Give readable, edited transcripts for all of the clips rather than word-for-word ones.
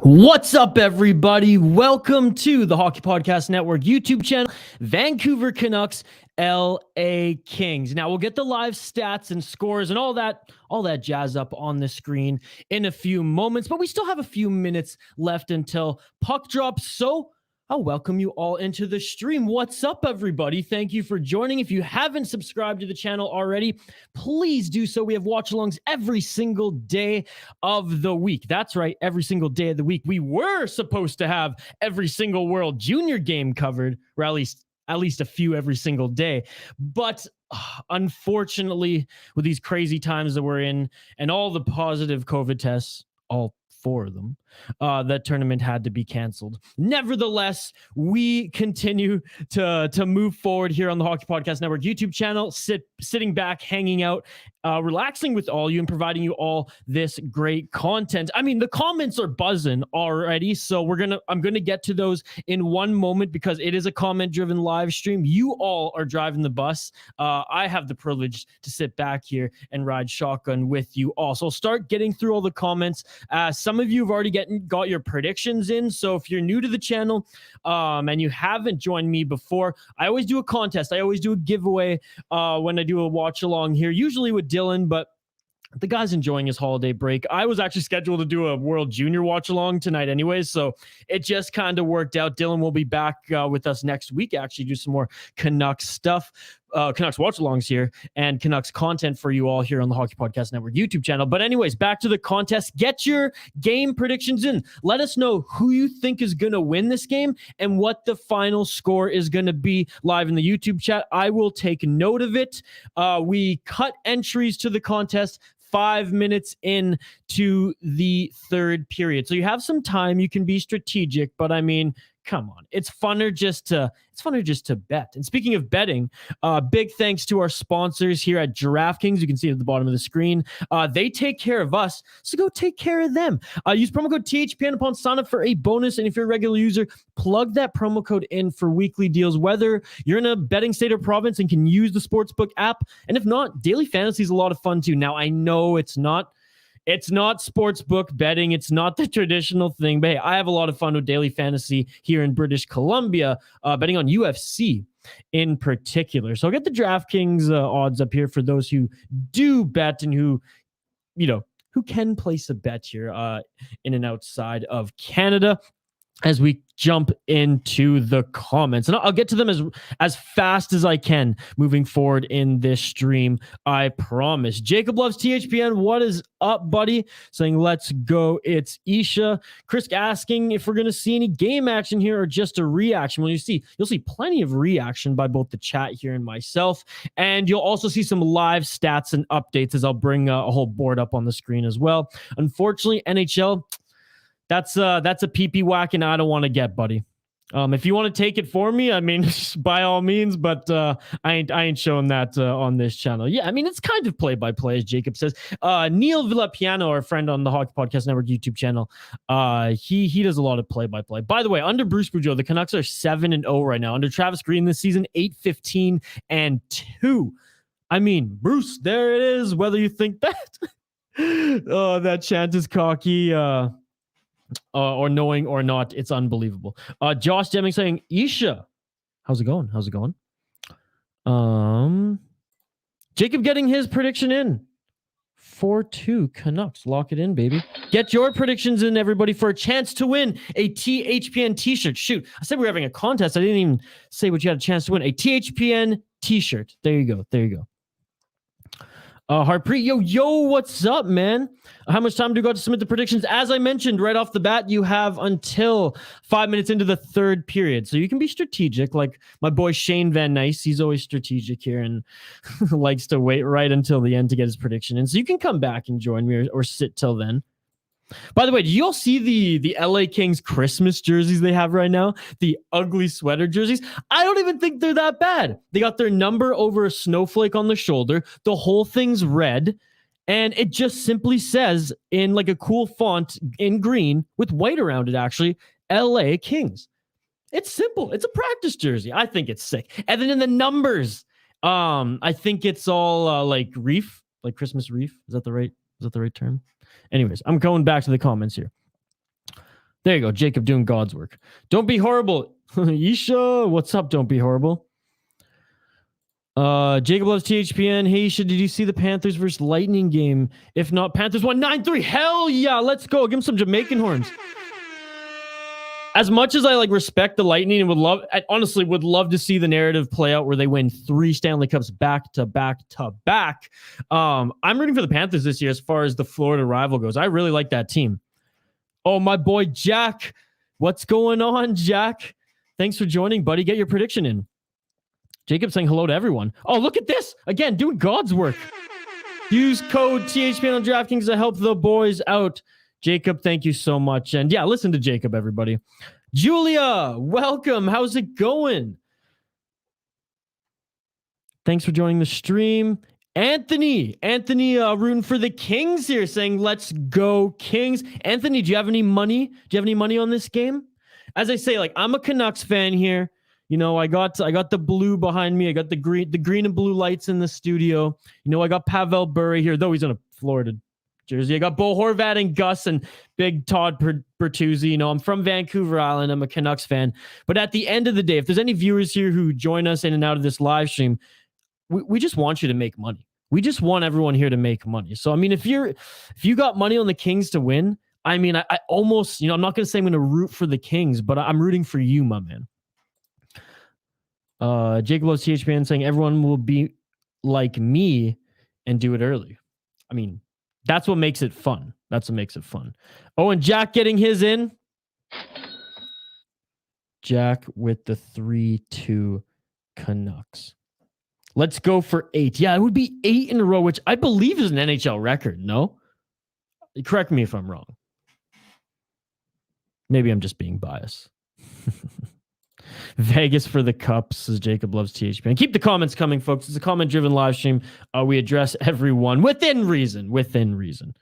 What's up, everybody? Welcome to the Hockey Podcast Network YouTube channel, Vancouver Canucks, LA Kings. Now, we'll get the live stats and scores and all that jazz up on the screen in a few moments, but we still have a few minutes left until puck drops, so I'll welcome you all into the stream. What's up, everybody? Thank you for joining. If you haven't subscribed to the channel already, please do so. We have watchalongs every single day of the week. That's right, every single day of the week. We were supposed to have every single World Junior game covered, or at least a few every single day. But unfortunately, with these crazy times that we're in and all the positive COVID tests, all 4 of them, that tournament had to be canceled. Nevertheless, we continue to move forward here on the Hockey Podcast Network YouTube channel, sitting back, hanging out, relaxing with all you and providing you all this great content. I mean, the comments are buzzing already, so I'm gonna get to those in one moment because it is a comment-driven live stream. You all are driving the bus. I have the privilege to sit back here and ride shotgun with you all. So I'll start getting through all the comments. Some of you have already got your predictions in, so if you're new to the channel and you haven't joined me before, I always do a contest. I always do a giveaway when I do a watch along here, usually with Dylan, but the guy's enjoying his holiday break. I was actually scheduled to do a World Junior watch along tonight anyways, so it just kind of worked out. Dylan will be back with us next week, actually do some more Canucks stuff, Canucks watch alongs here, and Canucks content for you all here on the Hockey Podcast Network YouTube channel. But anyways, back to the contest. Get your game predictions in. Let us know who you think is going to win this game and what the final score is going to be live in the YouTube chat. I will take note of it. We cut entries to the contest 5 minutes into the third period. So you have some time. You can be strategic, but I mean, come on. It's funner just to bet. And speaking of betting, big thanks to our sponsors here at DraftKings. You can see it at the bottom of the screen. They take care of us, so go take care of them. Use promo code THPN upon sign up for a bonus. And if you're a regular user, plug that promo code in for weekly deals, whether you're in a betting state or province and can use the Sportsbook app. And if not, daily fantasy is a lot of fun too. Now, I know it's not sportsbook betting. It's not the traditional thing, but hey, I have a lot of fun with daily fantasy here in British Columbia, betting on UFC in particular. So I'll get the DraftKings odds up here for those who do bet and who can place a bet here in and outside of Canada. As we jump into the comments, and I'll get to them as fast as I can moving forward in this stream, I promise. Jacob loves THPN. What is up, buddy? Saying let's go. It's Isha. Chris asking if we're going to see any game action here or just a reaction. Well, you'll see plenty of reaction by both the chat here and myself, and you'll also see some live stats and updates as I'll bring a whole board up on the screen as well. Unfortunately, NHL, that's a PP whack, and I don't want to get, buddy. If you want to take it for me, I mean, by all means, but I ain't showing that on this channel. Yeah, I mean, it's kind of play-by-play, as Jacob says. Neil Villapiano, our friend on the Hockey Podcast Network YouTube channel, he does a lot of play-by-play. By the way, under Bruce Boudreau, the Canucks are 7-0 right now. Under Travis Green this season, 8-15-2. I mean, Bruce, there it is, whether you think that. Oh, that chant is cocky. Or knowing or not, it's unbelievable. Josh Deming saying, Isha, how's it going? Jacob getting his prediction in. 4-2 Canucks. Lock it in, baby. Get your predictions in, everybody, for a chance to win a THPN t-shirt. Shoot, I said we were having a contest. I didn't even say what you had a chance to win. A THPN t-shirt. There you go. Harpreet, yo, what's up, man? How much time do you got to submit the predictions? As I mentioned right off the bat, you have until 5 minutes into the third period. So you can be strategic, like my boy Shane Van Nice. He's always strategic here and likes to wait right until the end to get his prediction in. So you can come back and join me or sit till then. By the way, do you all see the LA Kings Christmas jerseys they have right now? The ugly sweater jerseys? I don't even think they're that bad. They got their number over a snowflake on the shoulder. The whole thing's red. And it just simply says in like a cool font in green with white around it, actually, LA Kings. It's simple. It's a practice jersey. I think it's sick. And then in the numbers, I think it's all like wreath, like Christmas wreath. Is that the right term? Anyways, I'm going back to the comments here. There you go. Jacob doing God's work. Don't be horrible. Isha, what's up? Don't be horrible. Jacob loves THPN. Hey, Isha, did you see the Panthers versus Lightning game? If not, Panthers won 9-3. Hell yeah. Let's go. Give him some Jamaican horns. As much as I respect the Lightning and I honestly would love to see the narrative play out where they win 3 Stanley Cups back to back to back. I'm rooting for the Panthers this year as far as the Florida rival goes. I really like that team. Oh, my boy, Jack. What's going on, Jack? Thanks for joining, buddy. Get your prediction in. Jacob saying hello to everyone. Oh, look at this. Again, doing God's work. Use code THPN on DraftKings to help the boys out. Jacob, thank you so much. And yeah, listen to Jacob, everybody. Julia, welcome. How's it going? Thanks for joining the stream. Anthony, rooting for the Kings here, saying, let's go Kings. Anthony, do you have any money? Do you have any money on this game? As I say, I'm a Canucks fan here. You know, I got the blue behind me. I got the green and blue lights in the studio. You know, I got Pavel Bure here, though he's in a Florida jersey. I got Bo Horvat and Gus and big Todd Bertuzzi. You know, I'm from Vancouver Island. I'm a Canucks fan. But at the end of the day, if there's any viewers here who join us in and out of this live stream, we just want you to make money. We just want everyone here to make money. So, I mean, if you got money on the Kings to win, I mean, I almost, you know, I'm not going to say I'm going to root for the Kings, but I'm rooting for you, my man. Jacob loves THPN saying everyone will be like me and do it early. I mean, that's what makes it fun. That's what makes it fun. Oh, and Jack getting his in. Jack with the 3-2 Canucks. Let's go for 8. Yeah, it would be 8 in a row, which I believe is an NHL record, no? Correct me if I'm wrong. Maybe I'm just being biased. Vegas for the Cups, says Jacob loves THP. And keep the comments coming, folks. It's a comment-driven live stream. We address everyone within reason. Within reason.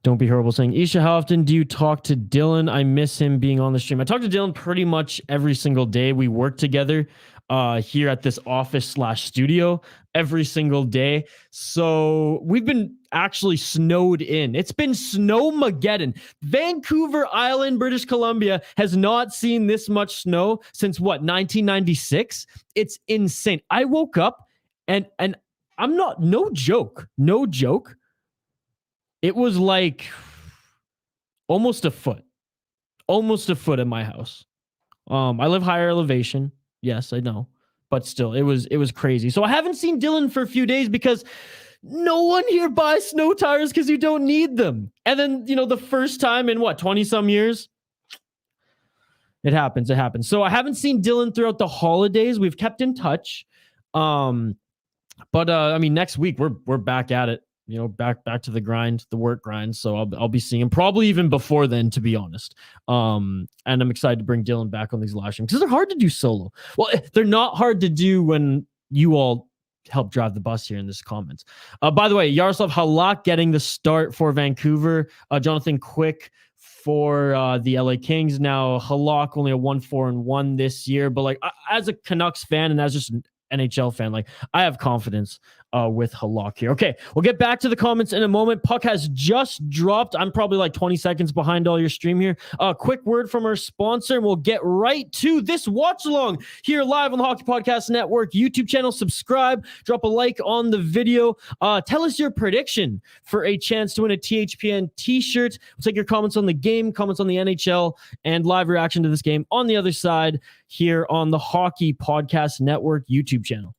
Don't be horrible saying, Isha, how often do you talk to Dylan? I miss him being on the stream. I talk to Dylan pretty much every single day. We work together here at this office/studio every single day. So we've been actually snowed in. It's been Snowmageddon. Vancouver Island, British Columbia has not seen this much snow since 1996? It's insane. I woke up and I'm not, no joke. It was like almost a foot in my house. I live higher elevation. Yes, I know, but still it was crazy. So I haven't seen Dylan for a few days because no one here buys snow tires because you don't need them. And then, you know, the first time in 20 some years, it happens. So I haven't seen Dylan throughout the holidays. We've kept in touch. But I mean, next week we're back at it. You know, back to the grind, the work grind. So I'll be seeing him probably even before then, to be honest. And I'm excited to bring Dylan back on these live streams because they're hard to do solo. Well, they're not hard to do when you all help drive the bus here in this comments. By the way, Yaroslav Halak getting the start for Vancouver. Jonathan Quick for the LA Kings. Now Halak only a 1-4-1 this year, but as a Canucks fan and as just an NHL fan, I have confidence with Halak here. Okay, we'll get back to the comments in a moment. Puck has just dropped. I'm probably 20 seconds behind all your stream here. Quick word from our sponsor, and we'll get right to this watch along here live on the Hockey Podcast Network YouTube channel. Subscribe, drop a like on the video. Tell us your prediction for a chance to win a THPN t-shirt. We'll take your comments on the game, comments on the NHL, and live reaction to this game on the other side here on the Hockey Podcast Network YouTube channel.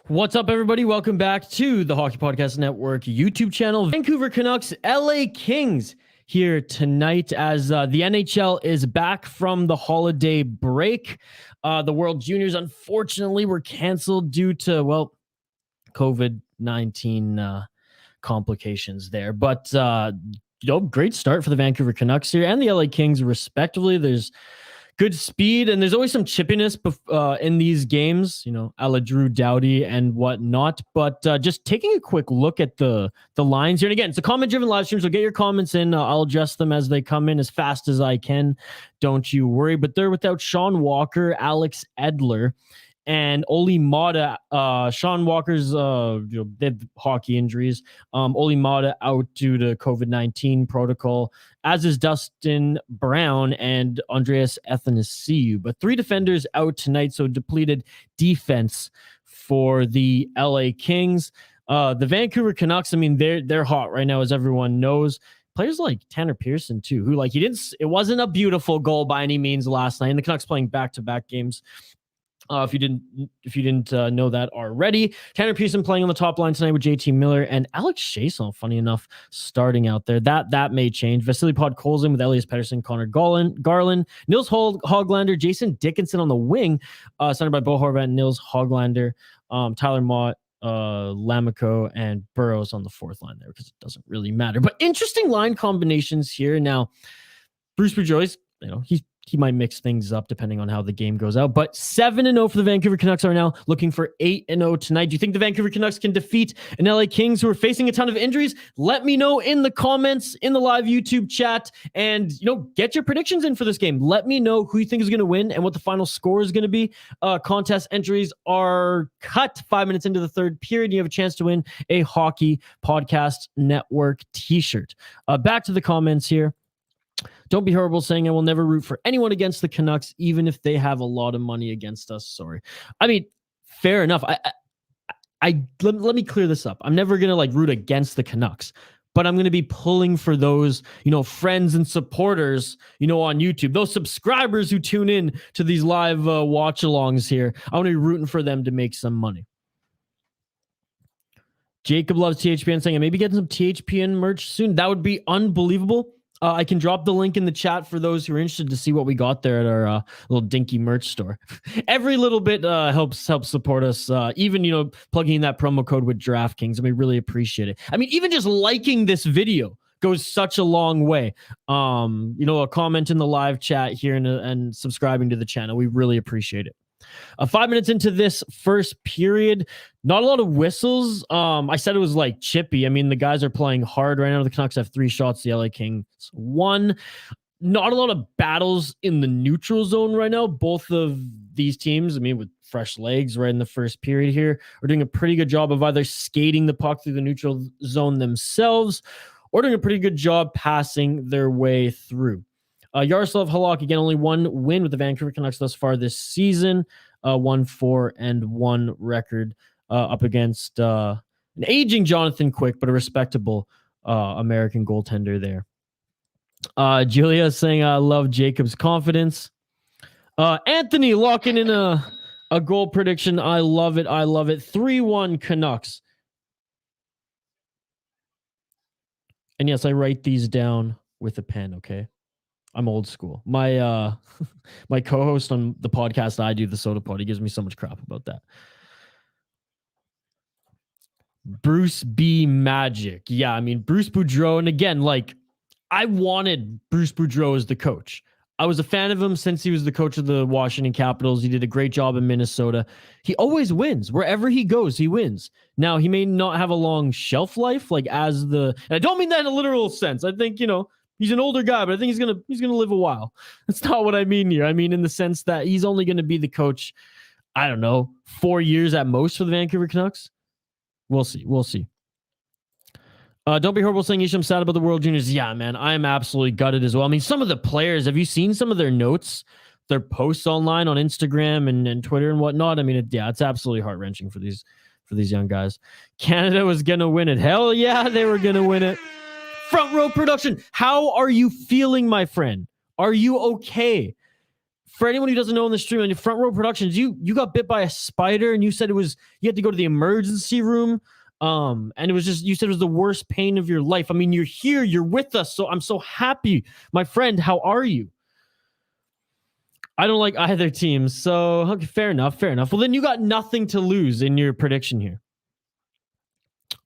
What's up, everybody? Welcome back to the Hockey Podcast Network YouTube channel. Vancouver Canucks, LA Kings here tonight as the NHL is back from the holiday break. The World Juniors, unfortunately, were canceled due to, well, COVID-19 complications there. But, great start for the Vancouver Canucks here and the LA Kings, respectively. There's good speed, and there's always some chippiness in these games, a la Drew Doughty and whatnot. But just taking a quick look at the lines here. And again, it's a comment-driven live stream, so get your comments in. I'll adjust them as they come in as fast as I can. Don't you worry. But they're without Sean Walker, Alex Edler, and Oli Mata. Sean Walker's they had hockey injuries. Oli Mata out due to COVID-19 protocol, as is Dustin Brown and Andreas Athanasiou. But three defenders out tonight, so depleted defense for the LA Kings. The Vancouver Canucks, I mean, they're hot right now, as everyone knows. Players like Tanner Pearson too, who it wasn't a beautiful goal by any means last night. And the Canucks playing back-to-back games. If you didn't know that already, Tanner Pearson playing on the top line tonight with JT Miller and Alex Chiasson, funny enough, starting out there. That may change. Vasily Podkolzin with Elias Pettersson, Connor Garland, Nils Hoglander, Jason Dickinson on the wing, centered by Bo Horvat and Nils Hoglander, Tyler Mott, Lamico, and Burrows on the fourth line there, because it doesn't really matter. But interesting line combinations here. Now, Bruce Boudreau, he might mix things up depending on how the game goes out. But 7-0 for the Vancouver Canucks are now looking for 8-0 tonight. Do you think the Vancouver Canucks can defeat an LA Kings who are facing a ton of injuries? Let me know in the comments, in the live YouTube chat, and get your predictions in for this game. Let me know who you think is going to win and what the final score is going to be. Contest entries are cut 5 minutes into the third period. You have a chance to win a Hockey Podcast Network t-shirt. Back to the comments here. Don't be horrible saying I will never root for anyone against the Canucks, even if they have a lot of money against us. Sorry. I mean, fair enough. Let me clear this up. I'm never going to root against the Canucks, but I'm going to be pulling for those, friends and supporters, on YouTube, those subscribers who tune in to these live watch-alongs here. I want to be rooting for them to make some money. Jacob loves THPN saying I may be getting some THPN merch soon. That would be unbelievable. I can drop the link in the chat for those who are interested to see what we got there at our little dinky merch store. Every little bit helps support us. Even, plugging in that promo code with DraftKings. And we really appreciate it. I mean, even just liking this video goes such a long way. A comment in the live chat here and subscribing to the channel. We really appreciate it. 5 minutes into this first period, not a lot of whistles. I said it was chippy. I mean, the guys are playing hard right now. The Canucks have 3 shots. The LA Kings 1. Not a lot of battles in the neutral zone right now. Both of these teams, I mean, with fresh legs right in the first period here, are doing a pretty good job of either skating the puck through the neutral zone themselves or doing a pretty good job passing their way through. Yaroslav Halak, again, only one win with the Vancouver Canucks thus far this season. 1-4-1 record up against an aging Jonathan Quick, but a respectable American goaltender there. Julia saying, I love Jacob's confidence. Anthony locking in a goal prediction. I love it. 3-1 Canucks. And yes, I write these down with a pen, okay? I'm old school. My my co-host on the podcast I do, the Soda Pod, he gives me so much crap about that. Bruce B. Magic. Yeah, I mean, Bruce Boudreau. And again, I wanted Bruce Boudreau as the coach. I was a fan of him since he was the coach of the Washington Capitals. He did a great job in Minnesota. He always wins. Wherever he goes, he wins. Now, he may not have a long shelf life, and I don't mean that in a literal sense. I think, he's an older guy, but I think he's gonna live a while. That's not what I mean here. I mean in the sense that he's only going to be the coach, I don't know, 4 years at most for the Vancouver Canucks. We'll see. Don't be horrible saying I'm sad about the World Juniors. Yeah, man, I'm absolutely gutted as well. I mean, some of the players, have you seen some of their notes, their posts online on Instagram and Twitter and whatnot? I mean, it's absolutely heart-wrenching for these young guys. Canada was gonna win it. Hell yeah, they were gonna win it. Front row production. How are you feeling, my friend? Are you okay? For anyone who doesn't know in the stream, on your Front Row Productions, you got bit by a spider, and you said you had to go to the emergency room. And it was just, you said it was the worst pain of your life. I mean, you're here, you're with us, so I'm so happy. My friend, how are you? I don't like either team, so okay, fair enough. Well, then you got nothing to lose in your prediction here.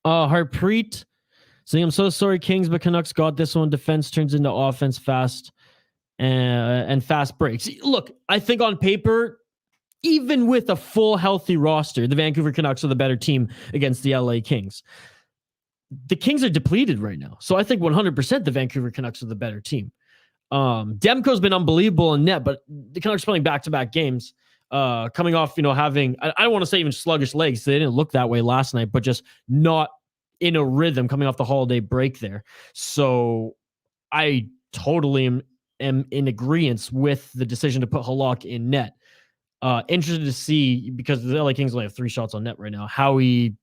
Harpreet saying, I'm so sorry, Kings, but Canucks got this one. Defense turns into offense fast. And fast breaks. Look, I think on paper, even with a full healthy roster, the Vancouver Canucks are the better team against the LA Kings. The Kings are depleted right now. So I think 100% the Vancouver Canucks are the better team. Demko's been unbelievable in net, but the Canucks playing back-to-back games, coming off, having, I don't want to say even sluggish legs. They didn't look that way last night, but just not in a rhythm coming off the holiday break there. So I totally am in agreement with the decision to put Halak in net. Interested to see, because the LA Kings only have 3 shots on net right now, how he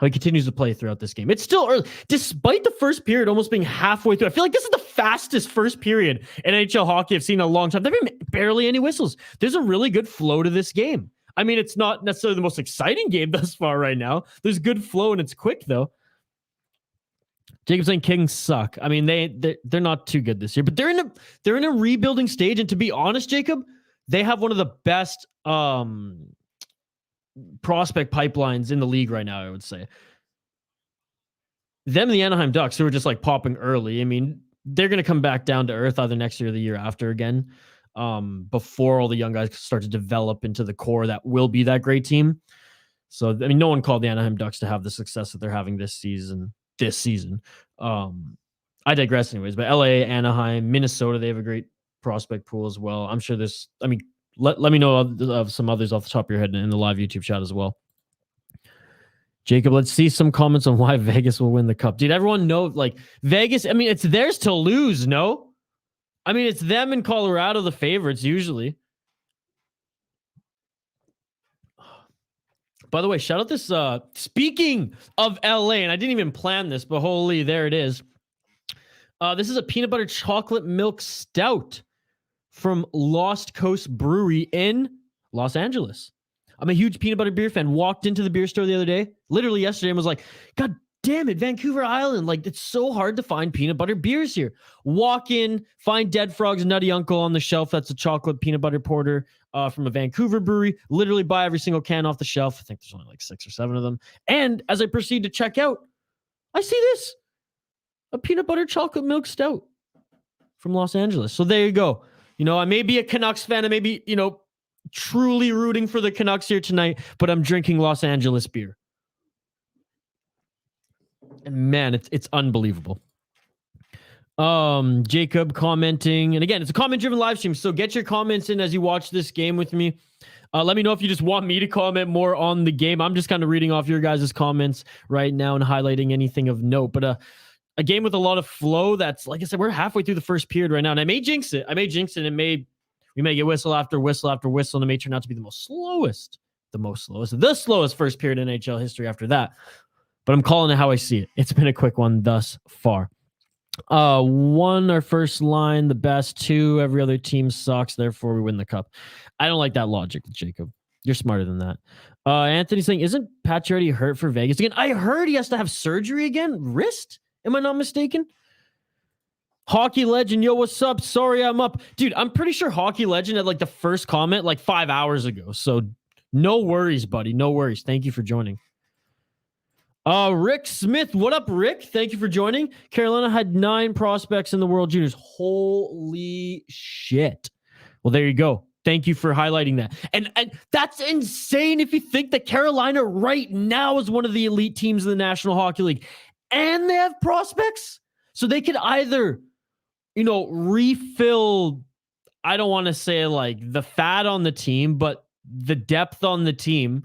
continues to play throughout this game. It's still early, despite the first period almost being halfway through. I feel like this is the fastest first period in NHL hockey I've seen in a long time. There have been barely any whistles. There's a really good flow to this game. I mean, it's not necessarily the most exciting game thus far right now. There's good flow and it's quick though. Jacob saying Kings suck. I mean, they're not too good this year, but they're in a rebuilding stage. And to be honest, Jacob, they have one of the best prospect pipelines in the league right now, I would say. Them and the Anaheim Ducks, who are just like popping early. I mean, they're going to come back down to earth either next year or the year after again, before all the young guys start to develop into the core that will be that great team. So, I mean, no one called the Anaheim Ducks to have the success that they're having this season. I digress anyways, but LA, Anaheim, Minnesota, they have a great prospect pool as well. I'm sure let me know of some others off the top of your head in the live YouTube chat as well. Jacob, let's see some comments on why Vegas will win the cup. Dude, everyone know, like, Vegas, I mean, it's theirs to lose, no? I mean, it's them in Colorado, the favorites usually. By the way, shout out this, speaking of LA, and I didn't even plan this, but holy, there it is. This is a peanut butter chocolate milk stout from Lost Coast Brewery in Los Angeles. I'm a huge peanut butter beer fan. Walked into the beer store the other day, literally yesterday, and was like, God damn it, Vancouver Island. Like, it's so hard to find peanut butter beers here. Walk in, find Dead Frog's Nutty Uncle on the shelf. That's a chocolate peanut butter porter from a Vancouver brewery. Literally buy every single can off the shelf. I think there's only like 6 or 7 of them. And as I proceed to check out, I see this. A peanut butter chocolate milk stout from Los Angeles. So there you go. I may be a Canucks fan. I may be, truly rooting for the Canucks here tonight, but I'm drinking Los Angeles beer. And man, it's unbelievable. Jacob commenting, and again, it's a comment-driven live stream, so get your comments in as you watch this game with me. Let me know if you just want me to comment more on the game. I'm just kind of reading off your guys' comments right now and highlighting anything of note, but a game with a lot of flow. That's, like I said, we're halfway through the first period right now, and I may jinx it, and we may get whistle after whistle after whistle, and it may turn out to be the slowest first period in NHL history after that. But I'm calling it how I see it. It's been a quick one thus far. 1, our first line, the best. 2, every other team sucks, therefore we win the cup. I don't like that logic, Jacob. You're smarter than that. Anthony's saying, isn't Pacioretty hurt for Vegas again? I heard he has to have surgery again. Wrist? Am I not mistaken? Hockey Legend, yo, what's up? Sorry, I'm up. Dude, I'm pretty sure Hockey Legend had like the first comment like 5 hours ago. So no worries, buddy. No worries. Thank you for joining. Rick Smith, what up, Rick? Thank you for joining. Carolina had 9 prospects in the World Juniors. Holy shit. Well, there you go. Thank you for highlighting that. And that's insane if you think that Carolina right now is one of the elite teams in the National Hockey League. And they have prospects. So they could either, refill, I don't want to say like the fat on the team, but the depth on the team,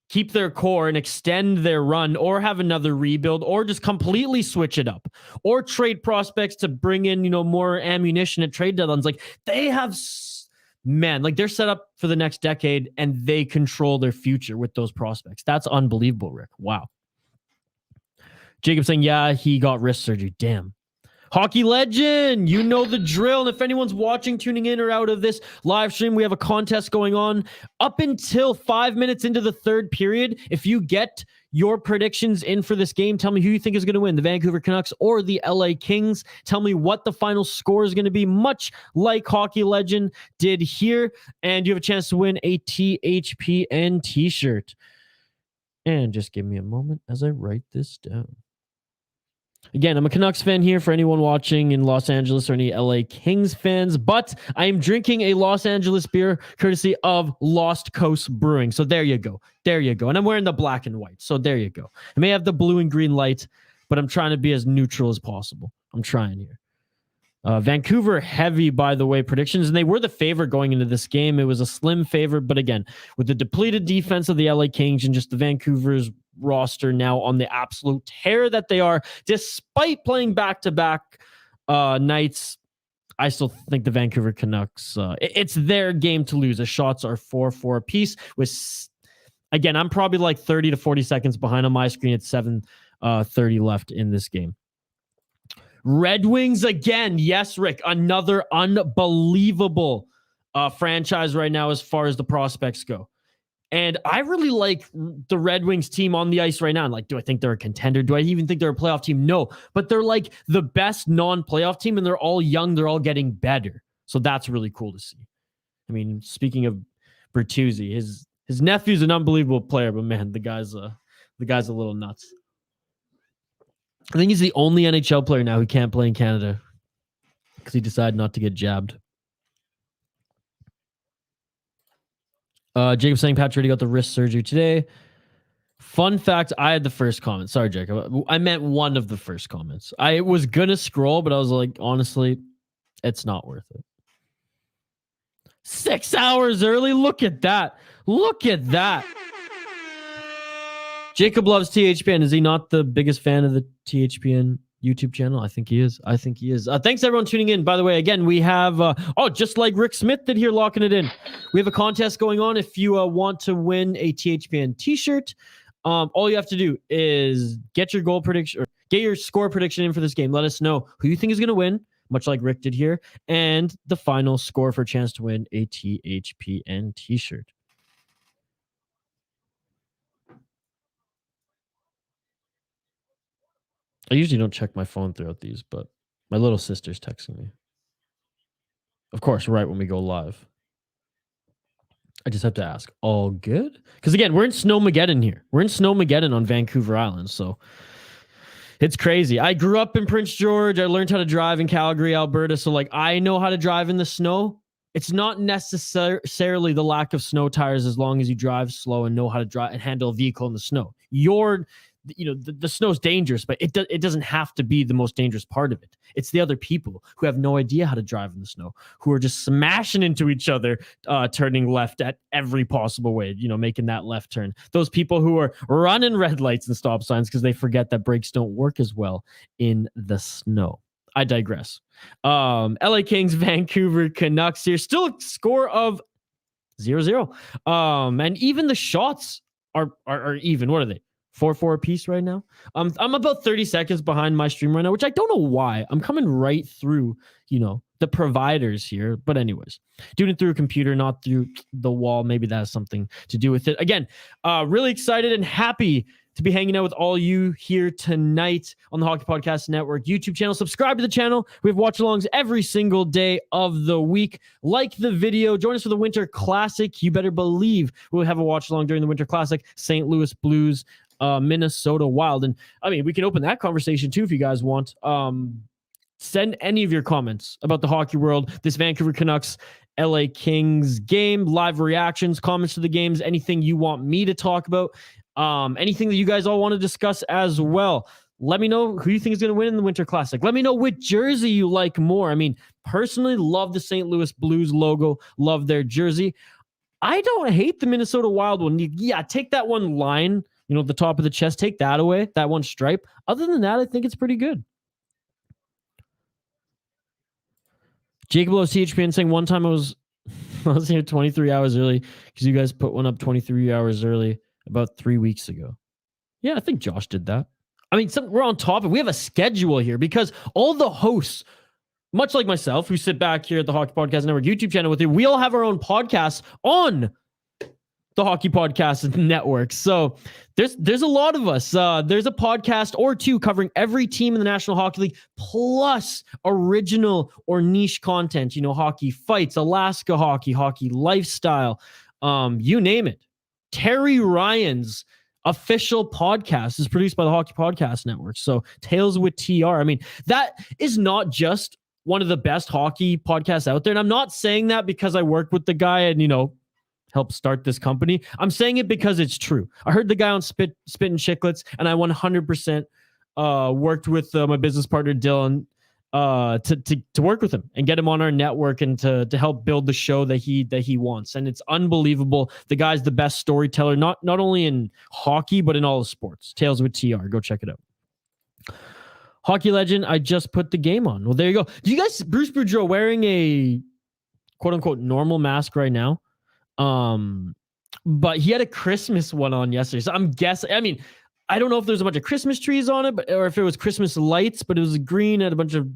keep their core and extend their run, or have another rebuild, or just completely switch it up, or trade prospects to bring in, more ammunition at trade deadlines. Like, they have, they're set up for the next decade, and they control their future with those prospects. That's unbelievable, Rick. Wow. Jacob saying, yeah, he got wrist surgery. Damn. Hockey legend, you know the drill. And if anyone's watching, tuning in or out of this live stream, we have a contest going on up until 5 minutes into the third period. If you get your predictions in for this game, tell me who you think is going to win, the Vancouver Canucks or the LA Kings. Tell me what the final score is going to be, much like Hockey Legend did here. And you have a chance to win a THPN t-shirt. And just give me a moment as I write this down. Again, I'm a Canucks fan here for anyone watching in Los Angeles or any LA Kings fans, but I am drinking a Los Angeles beer courtesy of Lost Coast Brewing. So there you go. There you go. And I'm wearing the black and white. So there you go. I may have the blue and green light, but I'm trying to be as neutral as possible. I'm trying here. Vancouver heavy, by the way, predictions, and they were the favorite going into this game. It was a slim favorite, but again, with the depleted defense of the LA Kings and just the Vancouver's roster now on the absolute tear that they are, despite playing back-to-back nights, I still think the Vancouver Canucks, it's their game to lose. The shots are 4-4 apiece. Again, I'm probably like 30 to 40 seconds behind on my screen. It's 7:30 left in this game. Red Wings again. Yes, Rick, another unbelievable franchise right now as far as the prospects go. And I really like the Red Wings team on the ice right now. And like, do I think they're a contender? Do I even think they're a playoff team? No, but they're like the best non-playoff team and they're all young. They're all getting better. So that's really cool to see. I mean, speaking of Bertuzzi, his nephew's an unbelievable player, but man, the guy's a little nuts. I think he's the only NHL player now who can't play in Canada because he decided not to get jabbed. Jacob saying Patrick got the wrist surgery today. Fun fact, I had the first comment. Sorry, Jacob. I meant one of the first comments. I was going to scroll, but I was like, honestly, it's not worth it. 6 hours early? Look at that. Look at that. Jacob loves THPN. Is he not the biggest fan of the THPN YouTube channel? I think he is. Thanks everyone tuning in. By the way, again, we have, just like Rick Smith did here, locking it in. We have a contest going on. If you want to win a THPN t-shirt, all you have to do is get your goal prediction, or get your score prediction in for this game. Let us know who you think is going to win, much like Rick did here, and the final score for a chance to win a THPN t-shirt. I usually don't check my phone throughout these, but my little sister's texting me. Of course, right when we go live. I just have to ask, all good? Because again, we're in Snowmageddon here. We're in Snowmageddon on Vancouver Island, so it's crazy. I grew up in Prince George. I learned how to drive in Calgary, Alberta, so like I know how to drive in the snow. It's not necessarily the lack of snow tires as long as you drive slow and know how to drive and handle a vehicle in the snow. The snow's dangerous, but it doesn't have to be the most dangerous part of it. It's the other people who have no idea how to drive in the snow, who are just smashing into each other, turning left at every possible way, making that left turn. Those people who are running red lights and stop signs because they forget that brakes don't work as well in the snow. I digress. LA Kings, Vancouver Canucks here. Still a score of 0-0. And even the shots are even. What are they? 4-4 apiece right now. I'm about 30 seconds behind my stream right now, which I don't know why. I'm coming right through, the providers here. But anyways, doing it through a computer, not through the wall. Maybe that has something to do with it. Again, really excited and happy to be hanging out with all you here tonight on the Hockey Podcast Network YouTube channel. Subscribe to the channel. We have watchalongs every single day of the week. Like the video. Join us for the Winter Classic. You better believe we'll have a watchalong during the Winter Classic. St. Louis Blues, Minnesota Wild. And I mean, we can open that conversation too if you guys want. Send any of your comments about the hockey world, this Vancouver Canucks, LA Kings game, live reactions, comments to the games, anything you want me to talk about, anything that you guys all want to discuss as well. Let me know who you think is going to win in the Winter Classic. Let me know which jersey you like more. I mean, personally, love the St. Louis Blues logo, love their jersey. I don't hate the Minnesota Wild one. Yeah, take that one line, the top of the chest, take that away, that one stripe. Other than that, I think it's pretty good. Jacob loves THPN saying one time I was here 23 hours early because you guys put one up 23 hours early about 3 weeks ago. Yeah, I think Josh did that. I mean, we're on top of it. We have a schedule here because all the hosts, much like myself, who sit back here at the Hockey Podcast Network YouTube channel with you, we all have our own podcasts on the Hockey Podcast Network. So there's a lot of us. There's a podcast or two covering every team in the National Hockey League, plus original or niche content. You know, hockey fights, Alaska hockey, hockey lifestyle, you name it. Terry Ryan's official podcast is produced by the Hockey Podcast Network. So Tales with TR. I mean, that is not just one of the best hockey podcasts out there. And I'm not saying that because I work with the guy and, you know, help start this company. I'm saying it because it's true. I heard the guy on Spit and Chicklets, and I 100% worked with my business partner Dylan to work with him and get him on our network and to help build the show that he wants. And it's unbelievable. The guy's the best storyteller, not only in hockey but in all of sports. Tales with TR. Go check it out. Hockey Legend, I just put the game on. Well, there you go. Do you guys, Bruce Boudreau wearing a quote unquote normal mask right now? But he had a Christmas one on yesterday. So I'm guessing, I mean, I don't know if there's a bunch of Christmas trees on it, or if it was Christmas lights, but it was green, had a bunch of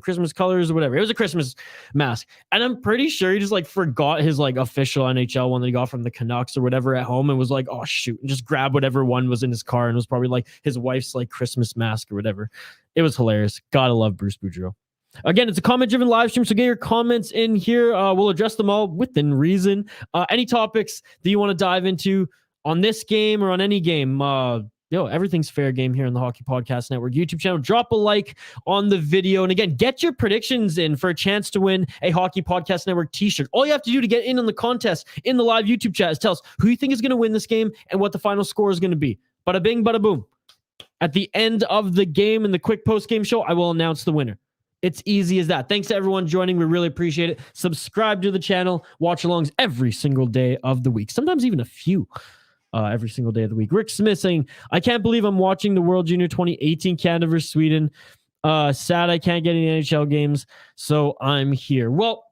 Christmas colors or whatever. It was a Christmas mask. And I'm pretty sure he just forgot his official NHL one that he got from the Canucks or whatever at home and was like, oh shoot, and just grabbed whatever one was in his car, and it was probably his wife's Christmas mask or whatever. It was hilarious. Gotta love Bruce Boudreau. Again, it's a comment-driven live stream, so get your comments in here. We'll address them all within reason. Any topics that you want to dive into on this game or on any game, everything's fair game here on the Hockey Podcast Network YouTube channel. Drop a like on the video. And again, get your predictions in for a chance to win a Hockey Podcast Network t-shirt. All you have to do to get in on the contest in the live YouTube chat is tell us who you think is going to win this game and what the final score is going to be. Bada bing, bada boom. At the end of the game in the quick post-game show, I will announce the winner. It's easy as that. Thanks to everyone joining. We really appreciate it. Subscribe to the channel. Watchalongs every single day of the week. Sometimes even a few every single day of the week. Rick Smith saying, I can't believe I'm watching the World Junior 2018 Canada versus Sweden. Sad I can't get any NHL games, so I'm here. Well,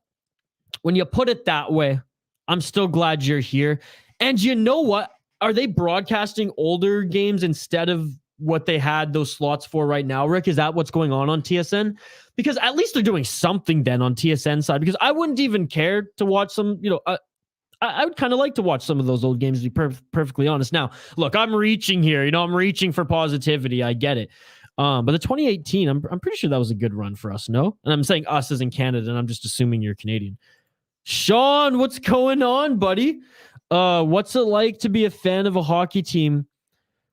when you put it that way, I'm still glad you're here. And you know what? Are they broadcasting older games instead of what they had those slots for right now, Rick? Is that what's going on TSN? Because at least they're doing something then on TSN side, because I wouldn't even care to watch some, I would kind of like to watch some of those old games, to be perfectly honest. Now, look, I'm reaching here, I'm reaching for positivity. I get it. But the 2018, I'm pretty sure that was a good run for us, no? And I'm saying us as in Canada, and I'm just assuming you're Canadian. Sean, what's going on, buddy? What's it like to be a fan of a hockey team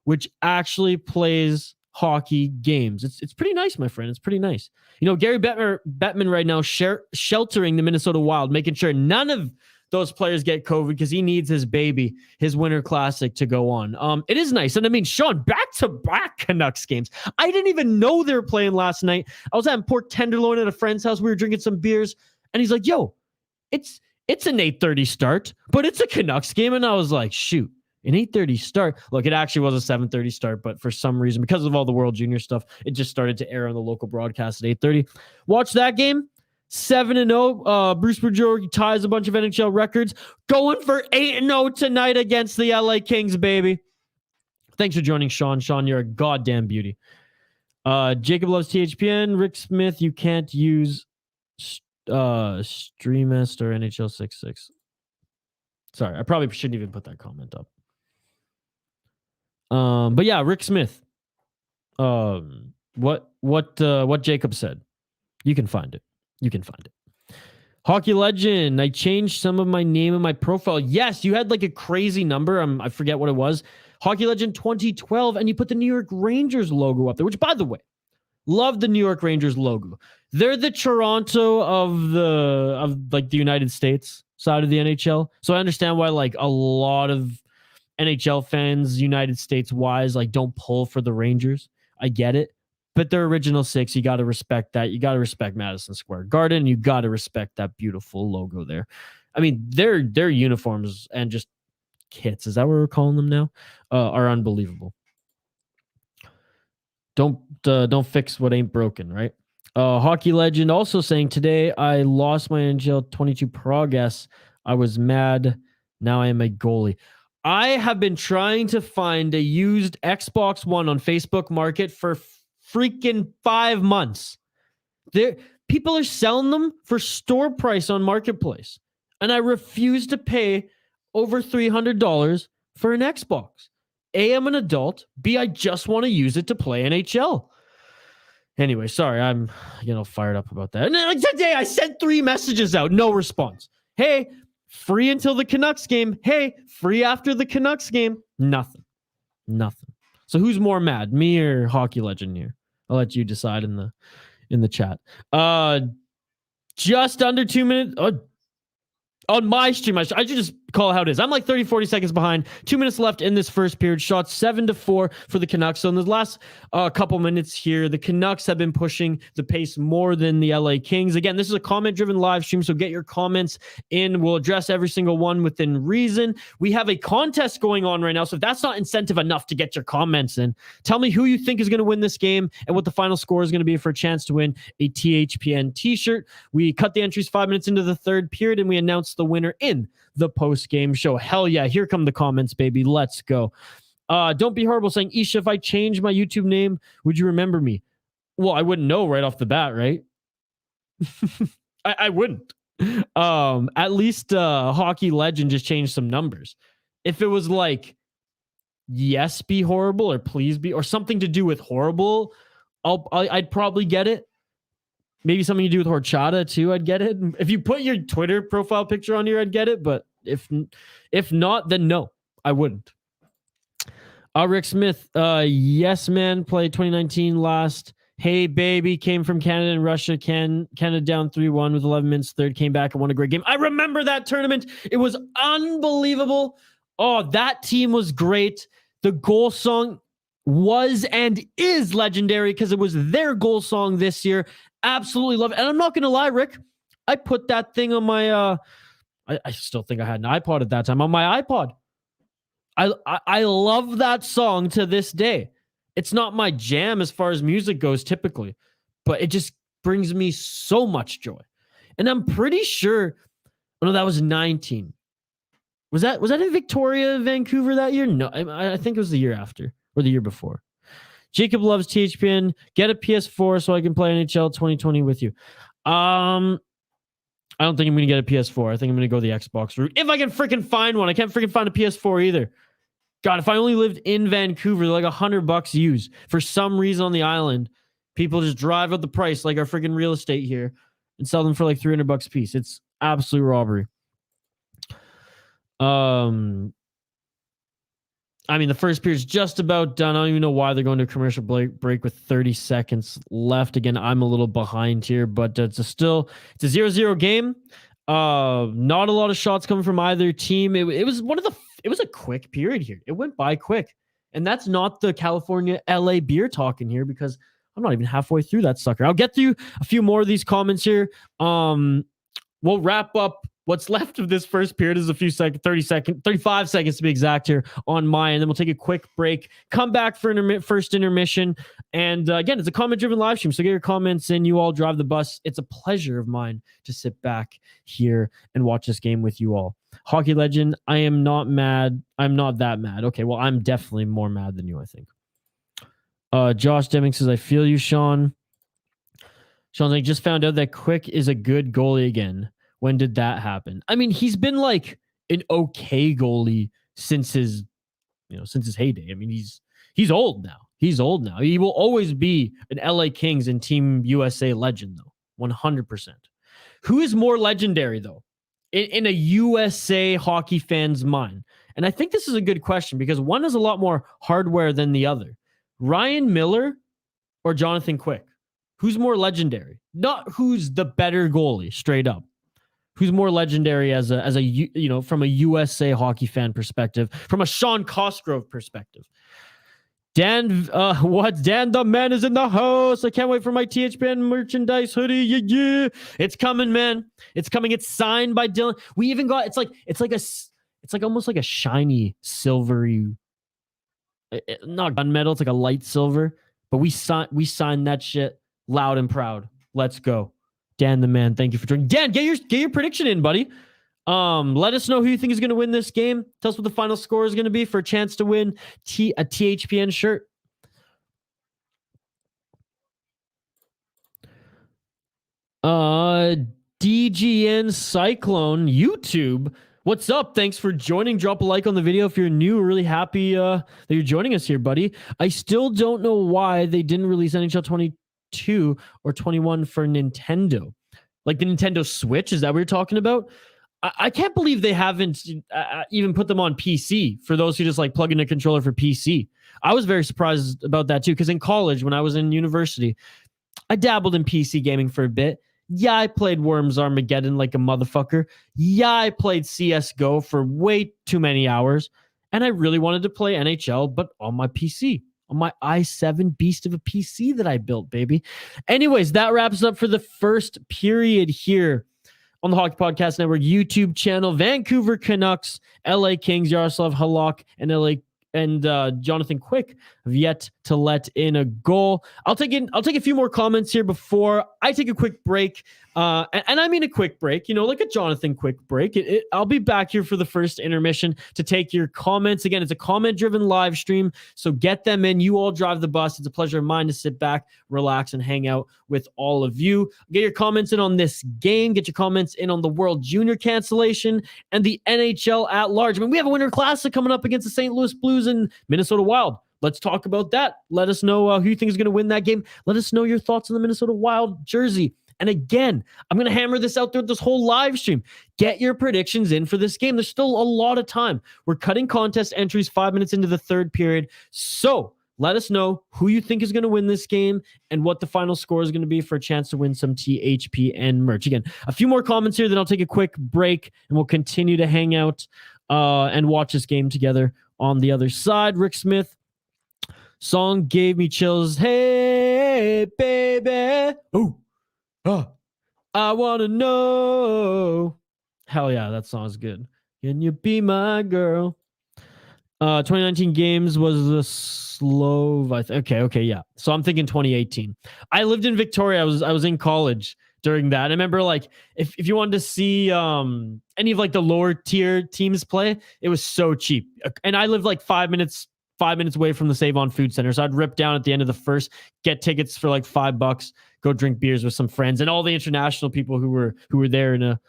which actually plays hockey games? It's pretty nice, my friend. It's pretty nice. Gary Bettman right now sheltering the Minnesota Wild, making sure none of those players get COVID because he needs his baby, his Winter Classic, to go on. It is nice. And I mean, Sean, back-to-back Canucks games. I didn't even know they were playing last night. I was having pork tenderloin at a friend's house. We were drinking some beers, and he's like, yo, it's an 8:30 start, but it's a Canucks game. And I was like, shoot. An 8:30 start. Look, it actually was a 7:30 start, but for some reason, because of all the World Junior stuff, it just started to air on the local broadcast at 8:30. Watch that game. 7-0. Bruce Boudreau ties a bunch of NHL records. Going for 8-0 tonight against the LA Kings, baby. Thanks for joining, Sean. Sean, you're a goddamn beauty. Jacob loves THPN. Rick Smith, you can't use Streamist or NHL 66. Sorry, I probably shouldn't even put that comment up. But yeah, Rick Smith. What Jacob said. You can find it. Hockey Legend. I changed some of my name in my profile. Yes, you had a crazy number. I forget what it was. Hockey Legend 2012, and you put the New York Rangers logo up there, which, by the way, love the New York Rangers logo. They're the Toronto of the United States side of the NHL. So I understand why a lot of NHL fans, United States wise, don't pull for the Rangers. I get it. But they're original six. You got to respect that. You got to respect Madison Square Garden. You got to respect that beautiful logo there. I mean, their uniforms and just kits, is that what we're calling them now? Are unbelievable. Don't fix what ain't broken, right? Hockey Legend also saying, today I lost my NHL 22 progress. I was mad. Now I am a goalie. I have been trying to find a used Xbox One on Facebook Market for freaking 5 months. People are selling them for store price on Marketplace. And I refuse to pay over $300 for an Xbox. A, I'm an adult. B, I just want to use it to play NHL. Anyway, sorry, I'm fired up about that. And today I sent 3 messages out, no response. Hey, free until the Canucks game. Hey, free after the Canucks game. Nothing. So who's more mad, me or Hockey Legend here? I'll let you decide in the chat. Just under 2 minutes. On my stream, I should just call it how it is. I'm like 30, 40 seconds behind. 2 minutes left in this first period. Shots 7-4 for the Canucks. So in the last couple minutes here, the Canucks have been pushing the pace more than the LA Kings. Again, this is a comment-driven live stream, so get your comments in. We'll address every single one within reason. We have a contest going on right now, so if that's not incentive enough to get your comments in, tell me who you think is going to win this game and what the final score is going to be for a chance to win a THPN t-shirt. We cut the entries 5 minutes into the third period, and we announced the winner in the post-game show. Hell yeah, here come the comments, baby. Let's go. Don't be horrible saying, Isha, if I change my YouTube name, would you remember me? Well, I wouldn't know right off the bat, right? I wouldn't. At least Hockey Legend just changed some numbers. If it was like, yes, be horrible, or please be, or something to do with horrible, I'd probably get it. Maybe something to do with horchata too, I'd get it. If you put your Twitter profile picture on here, I'd get it. But if not, then no, I wouldn't. Rick Smith, yes, man, played 2019 last. Hey, baby, came from Canada and Russia. Canada down 3-1 with 11 minutes third, came back and won a great game. I remember that tournament. It was unbelievable. Oh, that team was great. The goal song was and is legendary because it was their goal song this year. Absolutely love it. And I'm not going to lie, Rick, I put that thing on my, I still think I had an iPod at that time, on my iPod. I love that song to this day. It's not my jam as far as music goes typically, but it just brings me so much joy. And I'm pretty sure, oh no, that was 19. Was that in Victoria, Vancouver that year? No, I think it was the year after or the year before. Jacob loves THPN. Get a PS4 so I can play NHL 2020 with you. I don't think I'm going to get a PS4. I think I'm going to go the Xbox route. If I can freaking find one. I can't freaking find a PS4 either. God, if I only lived in Vancouver, they're like $100 used. For some reason on the island, people just drive up the price like our freaking real estate here and sell them for like $300 a piece. It's absolute robbery. I mean, the first period's just about done. I don't even know why they're going to a commercial break with 30 seconds left. Again, I'm a little behind here, but it's a 0-0 game. Not a lot of shots coming from either team. It was a quick period here. It went by quick. And that's not the California LA beer talking here because I'm not even halfway through that sucker. I'll get through a few more of these comments here. We'll wrap up. What's left of this first period is a few seconds, 35 seconds to be exact here on my end. Then we'll take a quick break, come back for first intermission. And again, it's a comment-driven live stream, so get your comments in. You all drive the bus. It's a pleasure of mine to sit back here and watch this game with you all. Hockey Legend, I am not mad. I'm not that mad. Okay, well, I'm definitely more mad than you, I think. Josh Deming says, I feel you, Sean. Sean's like, just found out that Quick is a good goalie again. When did that happen? I mean, he's been like an okay goalie since his heyday. I mean, he's old now. He's old now. He will always be an LA Kings and Team USA legend, though. 100%. Who is more legendary, though, in a USA hockey fan's mind? And I think this is a good question because one has a lot more hardware than the other. Ryan Miller or Jonathan Quick? Who's more legendary? Not who's the better goalie, straight up. Who's more legendary as a from a USA hockey fan perspective, from a Sean Cosgrove perspective? Dan, Dan the man is in the house. I can't wait for my THPN merchandise hoodie. Yeah. It's coming, man. It's coming. It's signed by Dylan. We even got, it's like almost like a shiny silvery, not gunmetal. It's like a light silver, but we signed that shit loud and proud. Let's go. Dan the man, thank you for joining. Dan, get your prediction in, buddy. Let us know who you think is going to win this game. Tell us what the final score is going to be for a chance to win a THPN shirt. DGN Cyclone YouTube. What's up? Thanks for joining. Drop a like on the video if you're new. We're really happy that you're joining us here, buddy. I still don't know why they didn't release NHL 22 or 21 for Nintendo. Like the Nintendo Switch, is that what you're talking about? I can't believe they haven't even put them on PC for those who just like plug in a controller for PC. I was very surprised about that too, because in college, when I was in university, I dabbled in PC gaming for a bit. Yeah, I played Worms Armageddon like a motherfucker. Yeah, I played CSGO for way too many hours. And I really wanted to play NHL, but on my PC, on my i7 beast of a PC that I built, baby. Anyways, that wraps up for the first period here on the Hockey Podcast Network YouTube channel. Vancouver Canucks, LA Kings, Yaroslav Halak, and Jonathan Quick have yet to let in a goal. I'll take a few more comments here before I take a quick break. And I mean a quick break, like a Jonathan Quick break. I'll be back here for the first intermission to take your comments. Again, it's a comment-driven live stream, so get them in. You all drive the bus. It's a pleasure of mine to sit back, relax, and hang out with all of you. Get your comments in on this game. Get your comments in on the World Junior cancellation and the NHL at large. I mean, we have a Winter Classic coming up against the St. Louis Blues and Minnesota Wild. Let's talk about that. Let us know who you think is going to win that game. Let us know your thoughts on the Minnesota Wild jersey. And again, I'm going to hammer this out throughout this whole live stream. Get your predictions in for this game. There's still a lot of time. We're cutting contest entries 5 minutes into the third period. So let us know who you think is going to win this game and what the final score is going to be for a chance to win some THPN merch. Again, a few more comments here, then I'll take a quick break and we'll continue to hang out and watch this game together on the other side. Rick Smith, song gave me chills. Hey, baby. Ooh. Oh, I want to know. Hell yeah, that song's good. Can you be my girl? 2019 games was the slow. Okay, yeah. So I'm thinking 2018. I lived in Victoria. I was in college during that. I remember like if you wanted to see any of like the lower tier teams play, it was so cheap. And I lived like 5 minutes away from the Save On Food Center. So I'd rip down at the end of the first, get tickets for like $5, go drink beers with some friends and all the international people who were there in a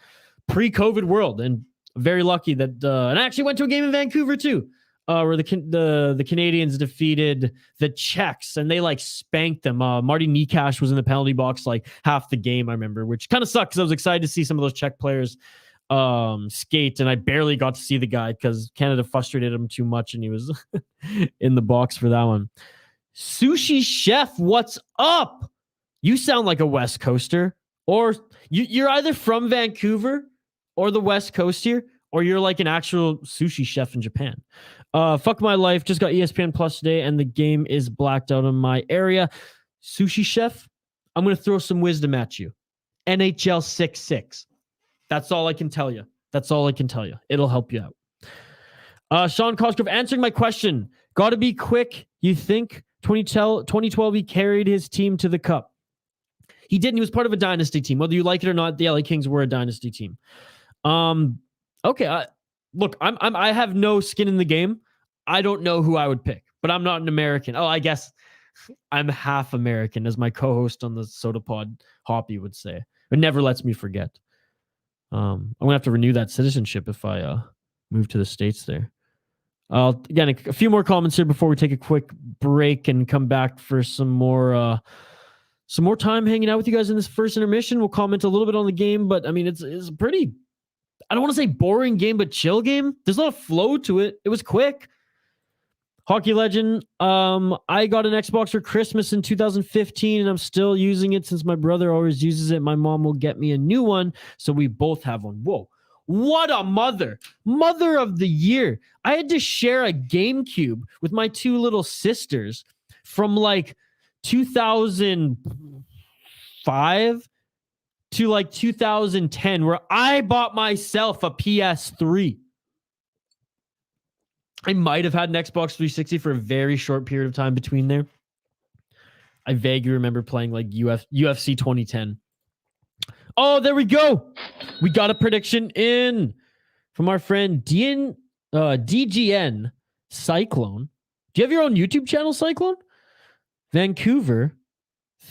pre-COVID world. And very lucky that and I actually went to a game in Vancouver too, where the Canadians defeated the Czechs and they like spanked them. Marty Nikash was in the penalty box like half the game, I remember, which kind of sucked because I was excited to see some of those Czech players skate, and I barely got to see the guy because Canada frustrated him too much and he was in the box for that one. Sushi Chef, what's up? You sound like a West Coaster, or you're either from Vancouver or the West Coast here, or you're like an actual sushi chef in Japan. Fuck my life. Just got ESPN Plus today, and the game is blacked out in my area. Sushi Chef, I'm going to throw some wisdom at you. NHL 6-6. That's all I can tell you. It'll help you out. Sean Cosgrove answering my question. Got to be quick. You think 2012 he carried his team to the cup? He didn't. He was part of a dynasty team. Whether you like it or not, the LA Kings were a dynasty team. Okay. Look, I have no skin in the game. I don't know who I would pick, but I'm not an American. Oh, I guess I'm half American, as my co-host on the Soda Pod, Hoppy, would say. It never lets me forget. I'm gonna have to renew that citizenship if I move to the States there. Again, a few more comments here before we take a quick break and come back for some more time hanging out with you guys in this first intermission. We'll comment a little bit on the game, but I mean, it's a pretty, I don't want to say boring game, but chill game. There's a lot of flow to it. It was quick. Hockey legend. I got an Xbox for Christmas in 2015, and I'm still using it since my brother always uses it. My mom will get me a new one, so we both have one. Whoa. What a mother. Mother of the year. I had to share a GameCube with my two little sisters from like 2005 to like 2010, where I bought myself a PS3. I might have had an Xbox 360 for a very short period of time between there. I vaguely remember playing like UFC 2010. Oh, there we go. We got a prediction in. from our friend DGN Cyclone. Do you have your own YouTube channel, Cyclone? Vancouver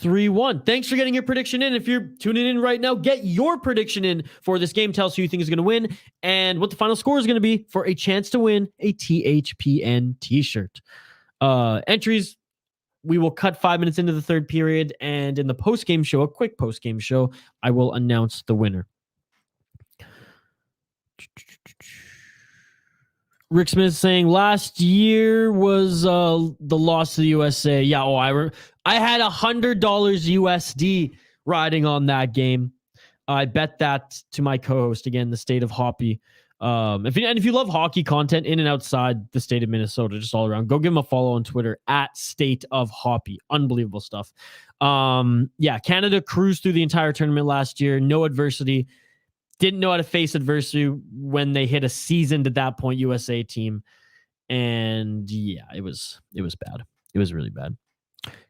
3-1. Thanks for getting your prediction in. If you're tuning in right now, get your prediction in for this game. Tell us who you think is going to win and what the final score is going to be for a chance to win a THPN t-shirt. Entries, we will cut 5 minutes into the third period, and in the post-game show, a quick post-game show, I will announce the winner. Rick Smith saying last year was the loss to the USA. Yeah, I had $100 USD riding on that game. I bet that to my co-host again, the state of hockey. If you love hockey content in and outside the state of Minnesota, just all around, go give him a follow on Twitter at State of Hoppy. Unbelievable stuff. Canada cruised through the entire tournament last year. No adversity. Didn't know how to face adversity when they hit a seasoned at that point USA team. And yeah, it was bad. It was really bad.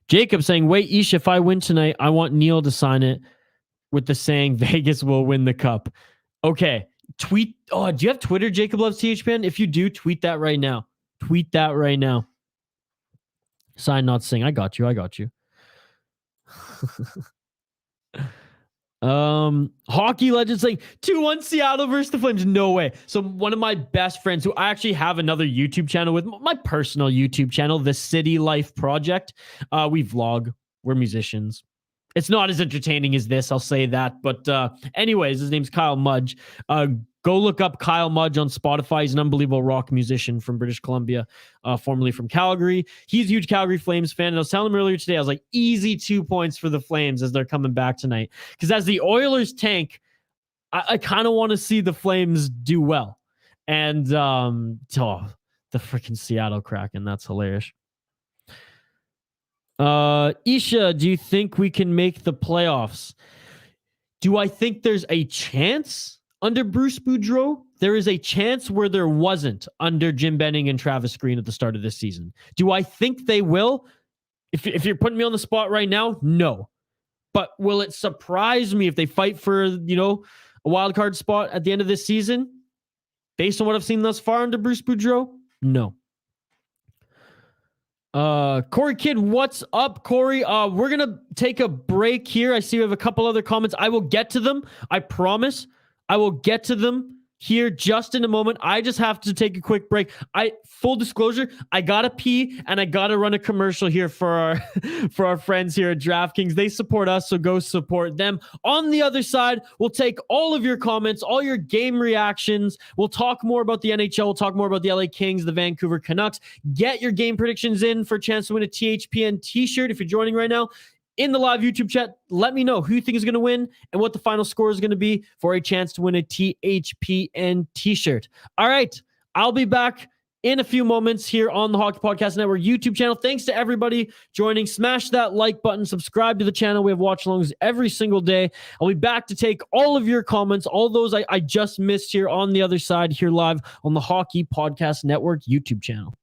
Jacob saying, wait, Isha, if I win tonight, I want Neil to sign it with the saying Vegas will win the cup. Okay. Tweet. Oh, do you have Twitter, Jacob Loves THPN? If you do, tweet that right now. Tweet that right now. Sign, not sing. I got you. Hockey legends saying 2-1 Seattle versus the Flames. No way. So one of my best friends, who I actually have another YouTube channel with, my personal YouTube channel, the City Life Project. We vlog. We're musicians. It's not as entertaining as this, I'll say that. But anyways, his name's Kyle Mudge. Go look up Kyle Mudge on Spotify. He's an unbelievable rock musician from British Columbia, formerly from Calgary. He's a huge Calgary Flames fan. And I was telling him earlier today, I was like, easy 2 points for the Flames as they're coming back tonight. Because as the Oilers tank, I kind of want to see the Flames do well. And the freaking Seattle Kraken, that's hilarious. Isha, do you think we can make the playoffs? Do I think there's a chance under Bruce Boudreau? There is a chance where there wasn't under Jim Benning and Travis Green at the start of this season. Do I think they will? If you're putting me on the spot right now, no. But will it surprise me if they fight for, a wild card spot at the end of this season? Based on what I've seen thus far under Bruce Boudreau? No. Corey Kidd, what's up, Corey? We're going to take a break here. I see we have a couple other comments. I will get to them. I promise. I will get to them here just in a moment. I just have to take a quick break. Full disclosure, I gotta pee and I gotta run a commercial here for our friends here at DraftKings. They support us, so go support them. On the other side, we'll take all of your comments, all your game reactions. We'll talk more about the NHL. We'll talk more about the LA Kings, the Vancouver Canucks. Get your game predictions in for a chance to win a THPN t-shirt if you're joining right now. In the live YouTube chat, let me know who you think is going to win and what the final score is going to be for a chance to win a THPN t-shirt. All right, I'll be back in a few moments here on the Hockey Podcast Network YouTube channel. Thanks to everybody joining. Smash that like button. Subscribe to the channel. We have watchalongs every single day. I'll be back to take all of your comments, all those I just missed here on the other side, here live on the Hockey Podcast Network YouTube channel.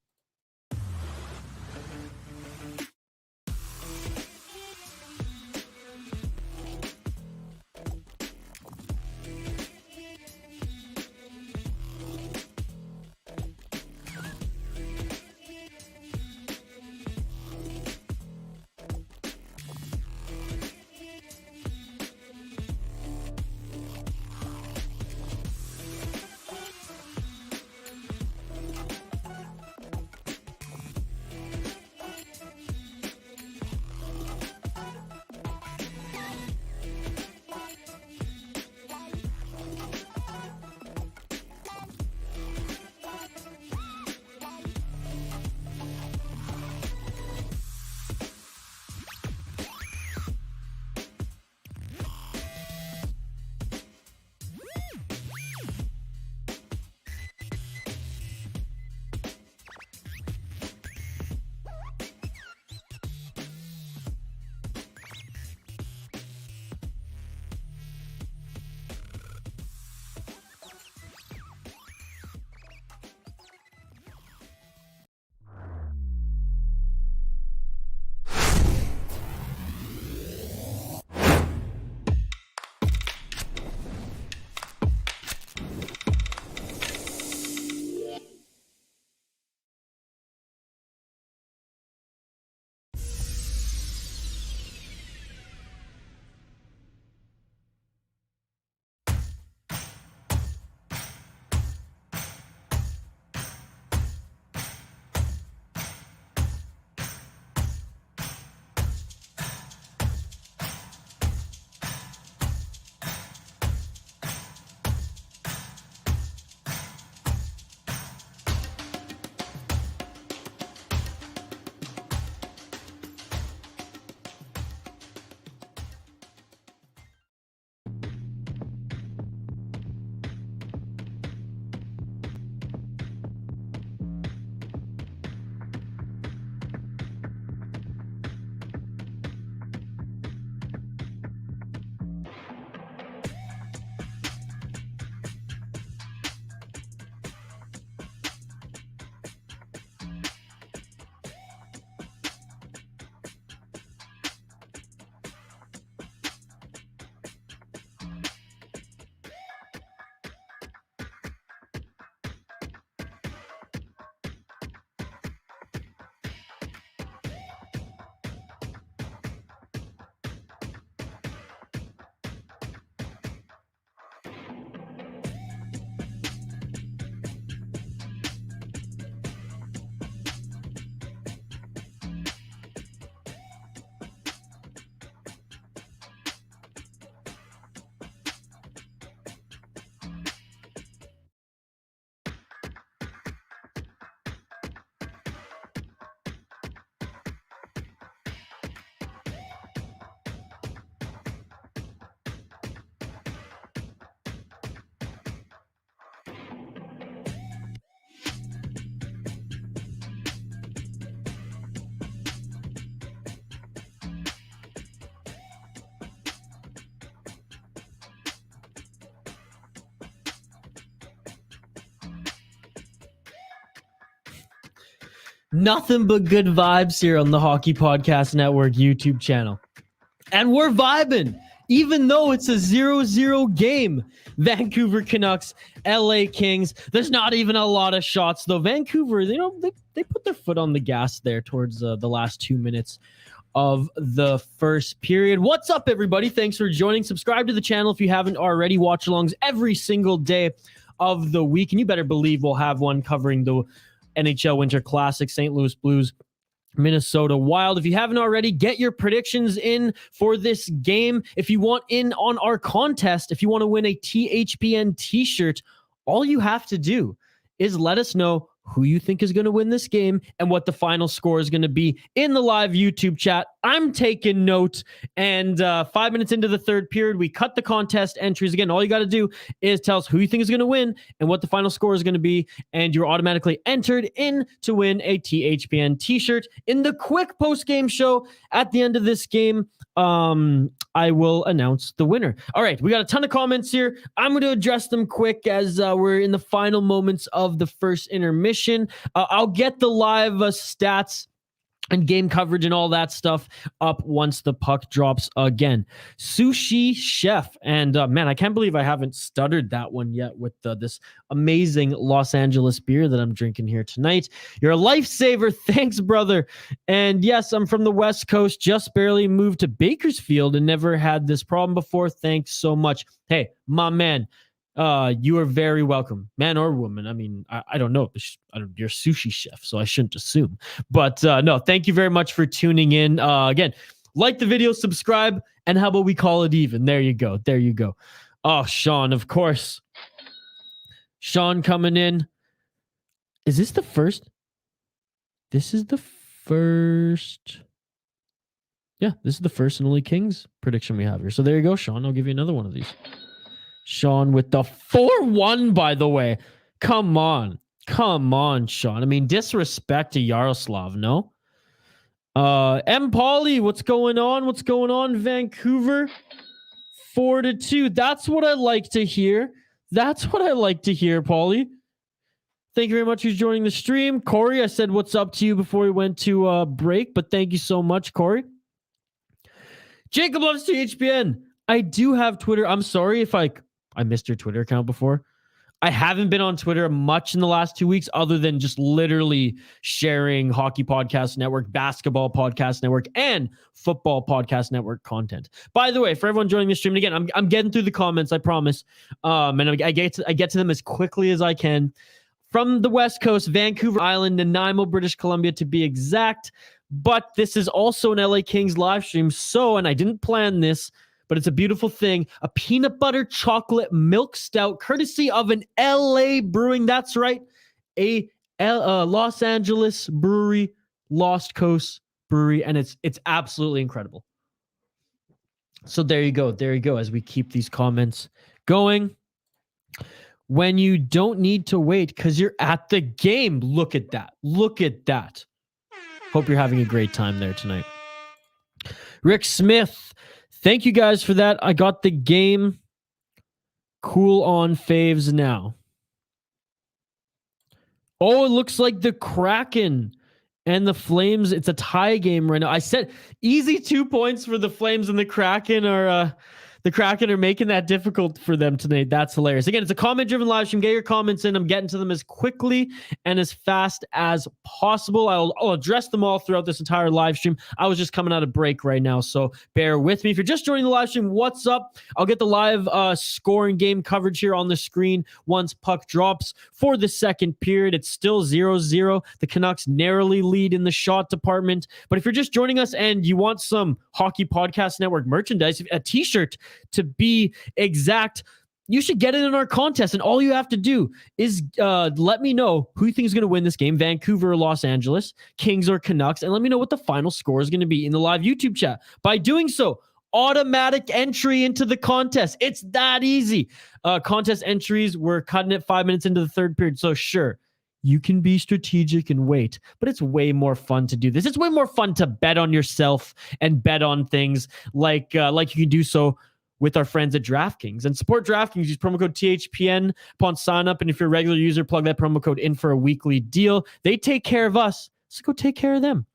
Nothing but good vibes here on the Hockey Podcast Network YouTube channel. And we're vibing, even though it's a 0-0 game. Vancouver Canucks, LA Kings. There's not even a lot of shots, though. Vancouver, they put their foot on the gas there towards the last 2 minutes of the first period. What's up, everybody? Thanks for joining. Subscribe to the channel if you haven't already. Watchalongs every single day of the week. And you better believe we'll have one covering the NHL Winter Classic, St. Louis Blues, Minnesota Wild. If you haven't already, get your predictions in for this game. If you want in on our contest, if you want to win a THPN t-shirt, all you have to do is let us know who you think is going to win this game and what the final score is going to be in the live YouTube chat. I'm taking note. And 5 minutes into the third period, we cut the contest entries. Again, all you got to do is tell us who you think is going to win and what the final score is going to be. And you're automatically entered in to win a THPN t-shirt. In the quick post-game show at the end of this game, I will announce the winner. All right, we got a ton of comments here. I'm going to address them quick as we're in the final moments of the first intermission. I'll get the live stats and game coverage and all that stuff up once the puck drops again. Sushi Chef. And man, I can't believe I haven't stuttered that one yet with this amazing Los Angeles beer that I'm drinking here tonight. You're a lifesaver. Thanks, brother. And yes, I'm from the West Coast, just barely moved to Bakersfield and never had this problem before. Thanks so much. Hey, my man. You are very welcome, man or woman. I mean, I don't know. You're a sushi chef, so I shouldn't assume. But no, thank you very much for tuning in. Again, like the video, subscribe, and how about we call it even? There you go. There you go. Oh, Sean, of course. Sean coming in. Is this the first? This is the first. Yeah, this is the first and only Kings prediction we have here. So there you go, Sean. I'll give you another one of these. Sean with the 4-1, by the way. Come on. Come on, Sean. I mean, disrespect to Yaroslav, no? M. Pauly, what's going on? What's going on, Vancouver? 4-2. That's what I like to hear. That's what I like to hear, Pauly. Thank you very much for joining the stream. Corey, I said what's up to you before we went to break, but thank you so much, Corey. Jacob loves THPN. I do have Twitter. I'm sorry if I missed your Twitter account before. I haven't been on Twitter much in the last 2 weeks other than just literally sharing Hockey Podcast Network, Basketball Podcast Network, and Football Podcast Network content. By the way, for everyone joining the stream, again, I'm getting through the comments, I promise. And I get to them as quickly as I can. From the West Coast, Vancouver Island, Nanaimo, British Columbia to be exact. But this is also an LA Kings live stream. So, and I didn't plan this, but it's a beautiful thing. A peanut butter chocolate milk stout, courtesy of an LA brewing. That's right. A Los Angeles brewery, Lost Coast brewery. And it's absolutely incredible. So there you go. There you go. As we keep these comments going. When you don't need to wait because you're at the game. Look at that. Look at that. Hope you're having a great time there tonight. Rick Smith. Thank you guys for that. I got the game. Cool on faves now. Oh, it looks like the Kraken and the Flames. It's a tie game right now. I said easy 2 points for the Flames, and the Kraken are making that difficult for them tonight. That's hilarious. Again, it's a comment-driven live stream. Get your comments in. I'm getting to them as quickly and as fast as possible. I'll address them all throughout this entire live stream. I was just coming out of break right now, so bear with me. If you're just joining the live stream, what's up? I'll get the live scoring game coverage here on the screen once puck drops for the second period. It's still 0-0. The Canucks narrowly lead in the shot department. But if you're just joining us and you want some Hockey Podcast Network merchandise, a t-shirt, to be exact, you should get it in our contest. And all you have to do is let me know who you think is going to win this game, Vancouver or Los Angeles, Kings or Canucks, and let me know what the final score is going to be in the live YouTube chat. By doing so, automatic entry into the contest. It's that easy. Contest entries, we're cutting it 5 minutes into the third period. So sure, you can be strategic and wait, but it's way more fun to do this. It's way more fun to bet on yourself and bet on things like you can do so with our friends at DraftKings. And support DraftKings. Use promo code THPN upon sign up. And if you're a regular user, plug that promo code in for a weekly deal. They take care of us, Let's go take care of them.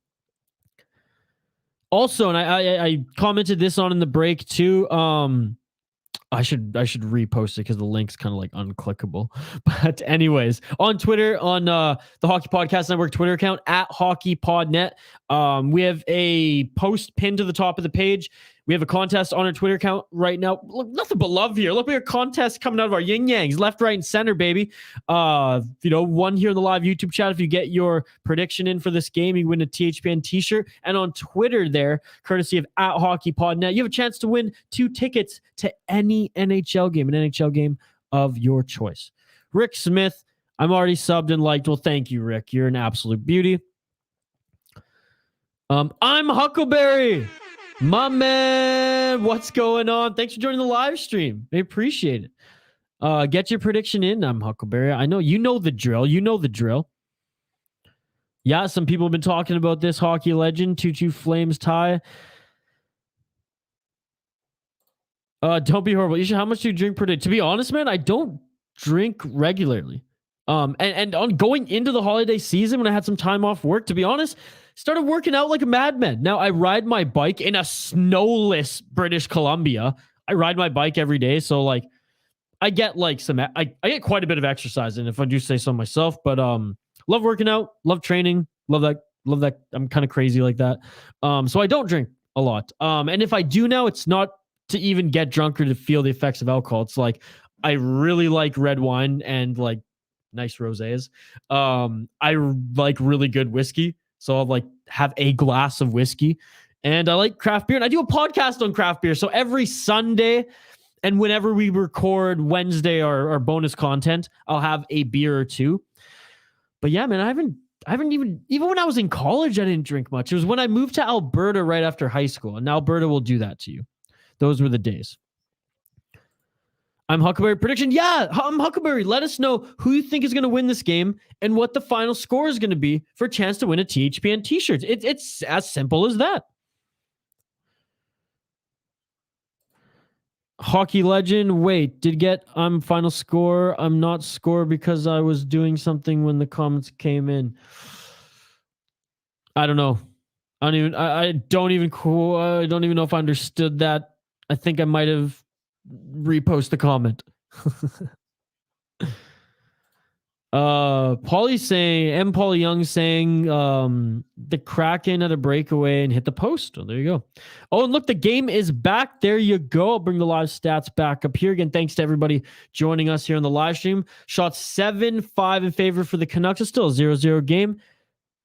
Also, and I commented this on in the break too. I should repost it because the link's kind of like unclickable. But anyways, on Twitter, on the Hockey Podcast Network Twitter account at HockeyPodNet, we have a post pinned to the top of the page. We have a contest on our Twitter account right now. Look, nothing but love here. Look, we have a contest coming out of our yin yangs, left, right, and center, baby. One here in the live YouTube chat. If you get your prediction in for this game, you win a THPN t-shirt. And on Twitter there, courtesy of at HockeyPodNet, you have a chance to win 2 tickets to any NHL game, an NHL game of your choice. Rick Smith, I'm already subbed and liked. Well, thank you, Rick. You're an absolute beauty. I'm Huckleberry. My man, what's going on? Thanks for joining the live stream. I appreciate it. Get your prediction in. I'm Huckleberry. I know you know the drill. Yeah, some people have been talking about this hockey legend. 2-2 Flames tie. Don't be horrible. Isha, how much do you drink per day? To be honest, man, I don't drink regularly. And on going into the holiday season when I had some time off work, to be honest, started working out like a madman. Now I ride my bike in a snowless British Columbia. I ride my bike every day. So like I get like I get quite a bit of exercise in, if I do say so myself, but love working out, love training, love that. I'm kind of crazy like that. So I don't drink a lot. And if I do now, it's not to even get drunk or to feel the effects of alcohol. It's like, I really like red wine and like nice rosés. I like really good whiskey. So I'll like have a glass of whiskey, and I like craft beer, and I do a podcast on craft beer. So every Sunday and whenever we record Wednesday our bonus content, I'll have a beer or two. But yeah, man, I haven't even when I was in college, I didn't drink much. It was when I moved to Alberta right after high school, and Alberta will do that to you. Those were the days. I'm Huckleberry. Prediction. Yeah, I'm Huckleberry. Let us know who you think is going to win this game and what the final score is going to be for a chance to win a THPN t-shirt. It's as simple as that. Hockey legend. Wait, did get I'm final score. I'm not score because I was doing something when the comments came in. I don't know. I don't even know if I understood that. I think I might have repost the comment. Paulie Young saying the Kraken had a breakaway and hit the post. Oh, there you go. Oh, and look, the game is back. There you go. I'll bring the live stats back up here again. Thanks to everybody joining us here on the live stream. Shots 7-5 in favor for the Canucks. It's still a 0-0 game.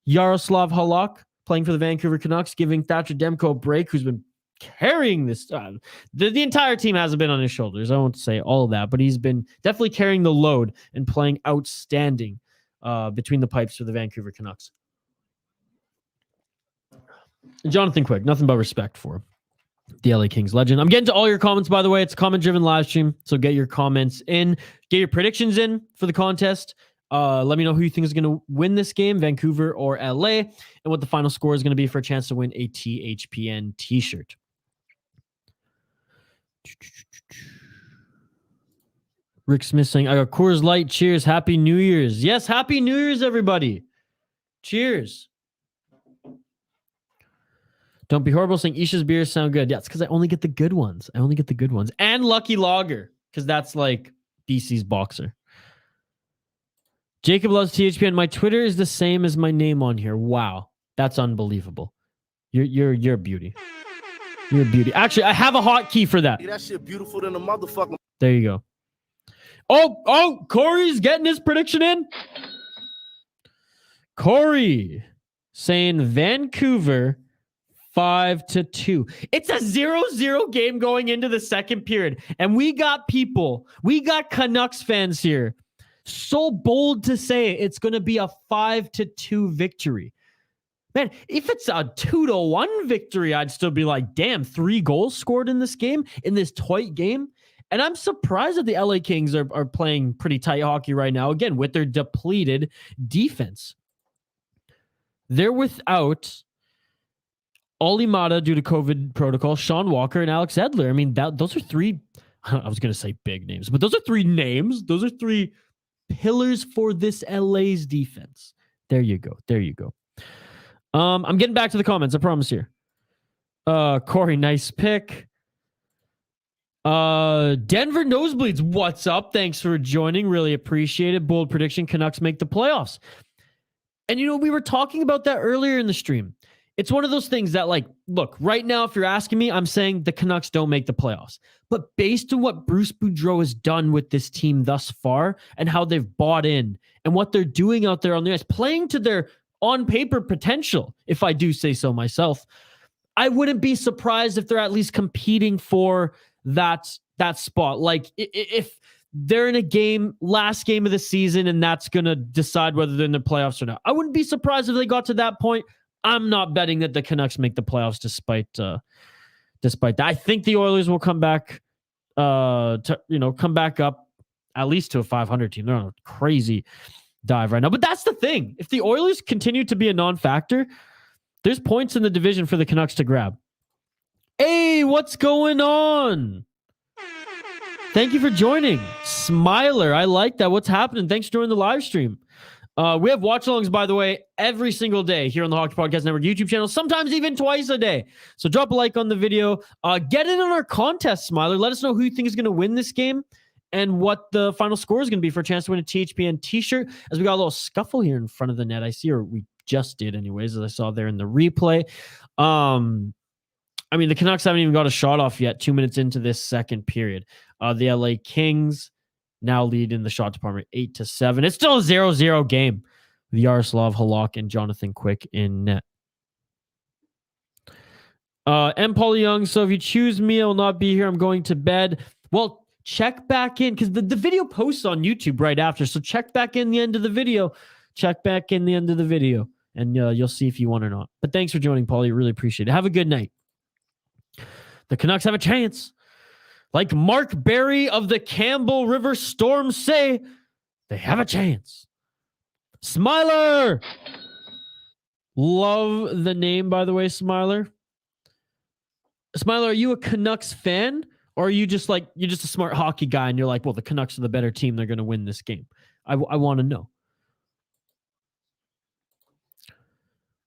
Yaroslav Halak playing for the Vancouver Canucks, giving Thatcher Demko a break, who's been carrying this. The entire team hasn't been on his shoulders. I won't say all of that, but he's been definitely carrying the load and playing outstanding between the pipes for the Vancouver Canucks. Jonathan Quick, nothing but respect for the LA Kings legend. I'm getting to all your comments, by the way. It's a comment-driven live stream, so get your comments in. Get your predictions in for the contest. Let me know who you think is going to win this game, Vancouver or LA, and what the final score is going to be for a chance to win a THPN t-shirt. Rick Smith saying, I got Coors Light. Cheers. Happy New Year's. Yes, Happy New Year's, everybody. Cheers. Don't be horrible saying Isha's beers sound good. Yeah, it's because I only get the good ones. And Lucky Lager, because that's like BC's boxer. Jacob loves THPN. My Twitter is the same as my name on here. Wow. That's unbelievable. You're a beauty. You're a beauty. Actually, I have a hotkey for that. Yeah, that shit beautiful than a motherfucker. There you go. Oh, Corey's getting his prediction in. Corey saying Vancouver 5-2. It's a 0-0 game going into the second period. And we got Canucks fans here so bold to say it's going to be a 5-2 victory. Man, if it's a 2-1 victory, I'd still be like, damn, 3 goals scored in this game, in this tight game. And I'm surprised that the LA Kings are playing pretty tight hockey right now, again, with their depleted defense. They're without Olli Mata due to COVID protocol, Sean Walker, and Alex Edler. I mean, those are 3, I was going to say big names, but those are 3 names. Those are 3 pillars for this LA's defense. There you go. I'm getting back to the comments. I promise here. Corey, nice pick. Denver Nosebleeds, what's up? Thanks for joining. Really appreciate it. Bold prediction, Canucks make the playoffs. And we were talking about that earlier in the stream. It's one of those things that, like, look, right now, if you're asking me, I'm saying the Canucks don't make the playoffs. But based on what Bruce Boudreau has done with this team thus far and how they've bought in and what they're doing out there on the ice, playing to their on-paper potential, if I do say so myself, I wouldn't be surprised if they're at least competing for that spot. Like, if they're in a game, last game of the season, and that's going to decide whether they're in the playoffs or not. I wouldn't be surprised if they got to that point. I'm not betting that the Canucks make the playoffs despite that. I think the Oilers will come back come back up at least to a 500 team. They're on a crazy dive right now. But that's the thing. If the Oilers continue to be a non-factor, there's points in the division for the Canucks to grab. Hey, what's going on? Thank you for joining. Smiler, I like that. What's happening? Thanks for joining the live stream. We have watchalongs, by the way, every single day here on the Hockey Podcast Network YouTube channel, sometimes even twice a day. So drop a like on the video. Get in on our contest, Smiler. Let us know who you think is going to win this game and what the final score is going to be for a chance to win a THPN t-shirt. As we got a little scuffle here in front of the net, I see, or we just did anyways, as I saw there in the replay. The Canucks haven't even got a shot off yet, 2 minutes into this second period. The LA Kings now lead in the shot department 8-7. It's still a 0-0 game with Yaroslav Halak and Jonathan Quick in net. And Paul Young, so if you choose me, I will not be here. I'm going to bed. Well, check back in, because the video posts on YouTube right after. So check back in the end of the video. And you'll see if you won or not. But thanks for joining, Paul. You really appreciate it. Have a good night. The Canucks have a chance. Like Mark Berry of the Campbell River Storm say, they have a chance. Smiler! Love the name, by the way, Smiler. Smiler, are you a Canucks fan? Or are you just you're just a smart hockey guy and you're like, well, the Canucks are the better team. They're going to win this game. I want to know.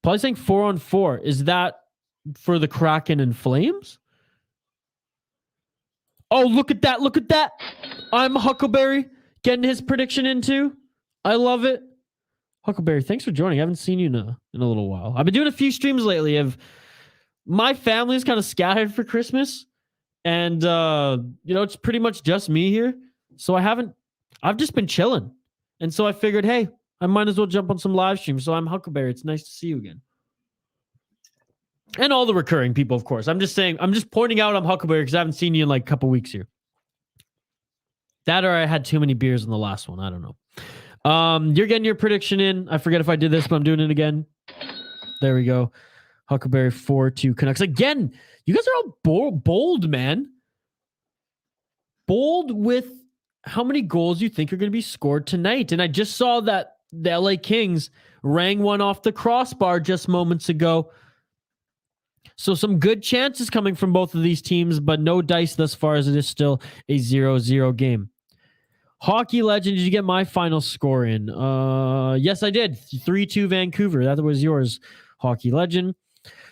Probably saying 4-on-4. Is that for the Kraken and Flames? Oh, look at that. Look at that. I'm Huckleberry getting his prediction in too. I love it. Huckleberry, thanks for joining. I haven't seen you in a little while. I've been doing a few streams lately. My family is kind of scattered for Christmas. And, it's pretty much just me here. So I've just been chilling. And so I figured, hey, I might as well jump on some live streams. So I'm Huckleberry. It's nice to see you again. And all the recurring people, of course. I'm just pointing out I'm Huckleberry because I haven't seen you in like a couple weeks here. That or I had too many beers in the last one. I don't know. You're getting your prediction in. I forget if I did this, but I'm doing it again. There we go. Huckleberry 4-2 Canucks. Again, you guys are all bold, man. Bold with how many goals you think are going to be scored tonight. And I just saw that the LA Kings rang one off the crossbar just moments ago. So some good chances coming from both of these teams, but no dice thus far as it is still a 0-0 game. Hockey Legend, did you get my final score in? Yes, I did. 3-2 Vancouver. That was yours, Hockey Legend.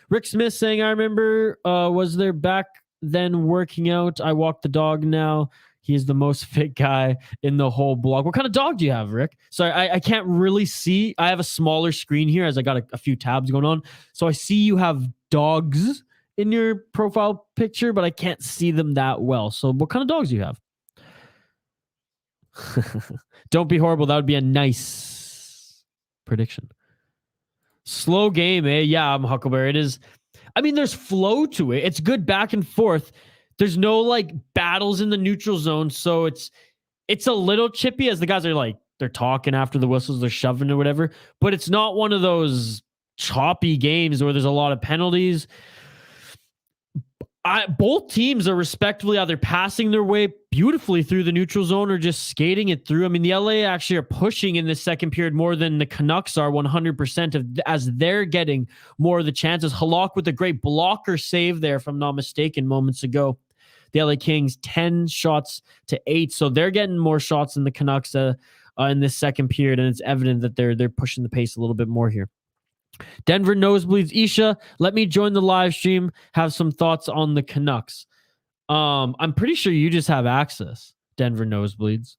Rick Smith saying, I remember, was there back then working out. I walk the dog now. He is the most fit guy in the whole blog. What kind of dog do you have, Rick? Sorry, I can't really see. I have a smaller screen here as I got a few tabs going on. So I see you have dogs in your profile picture, but I can't see them that well. So what kind of dogs do you have? Don't be horrible. That would be a nice prediction. Slow game, eh? Yeah, I'm Huckleberry. It is. I mean, there's flow to it. It's good back and forth. There's no battles in the neutral zone. So it's a little chippy as the guys are they're talking after the whistles, they're shoving or whatever, but it's not one of those choppy games where there's a lot of penalties. Both teams are respectively either passing their way beautifully through the neutral zone or just skating it through. I mean, the LA actually are pushing in the second period more than the Canucks are 100% as they're getting more of the chances. Halak with a great blocker save there, if I'm not mistaken, moments ago. The LA Kings 10 shots to 8, so they're getting more shots than the Canucks in this second period, and it's evident that they're pushing the pace a little bit more here. Denver nosebleeds. Isha, let me join the live stream. Have some thoughts on the Canucks. I'm pretty sure you just have access. Denver nosebleeds.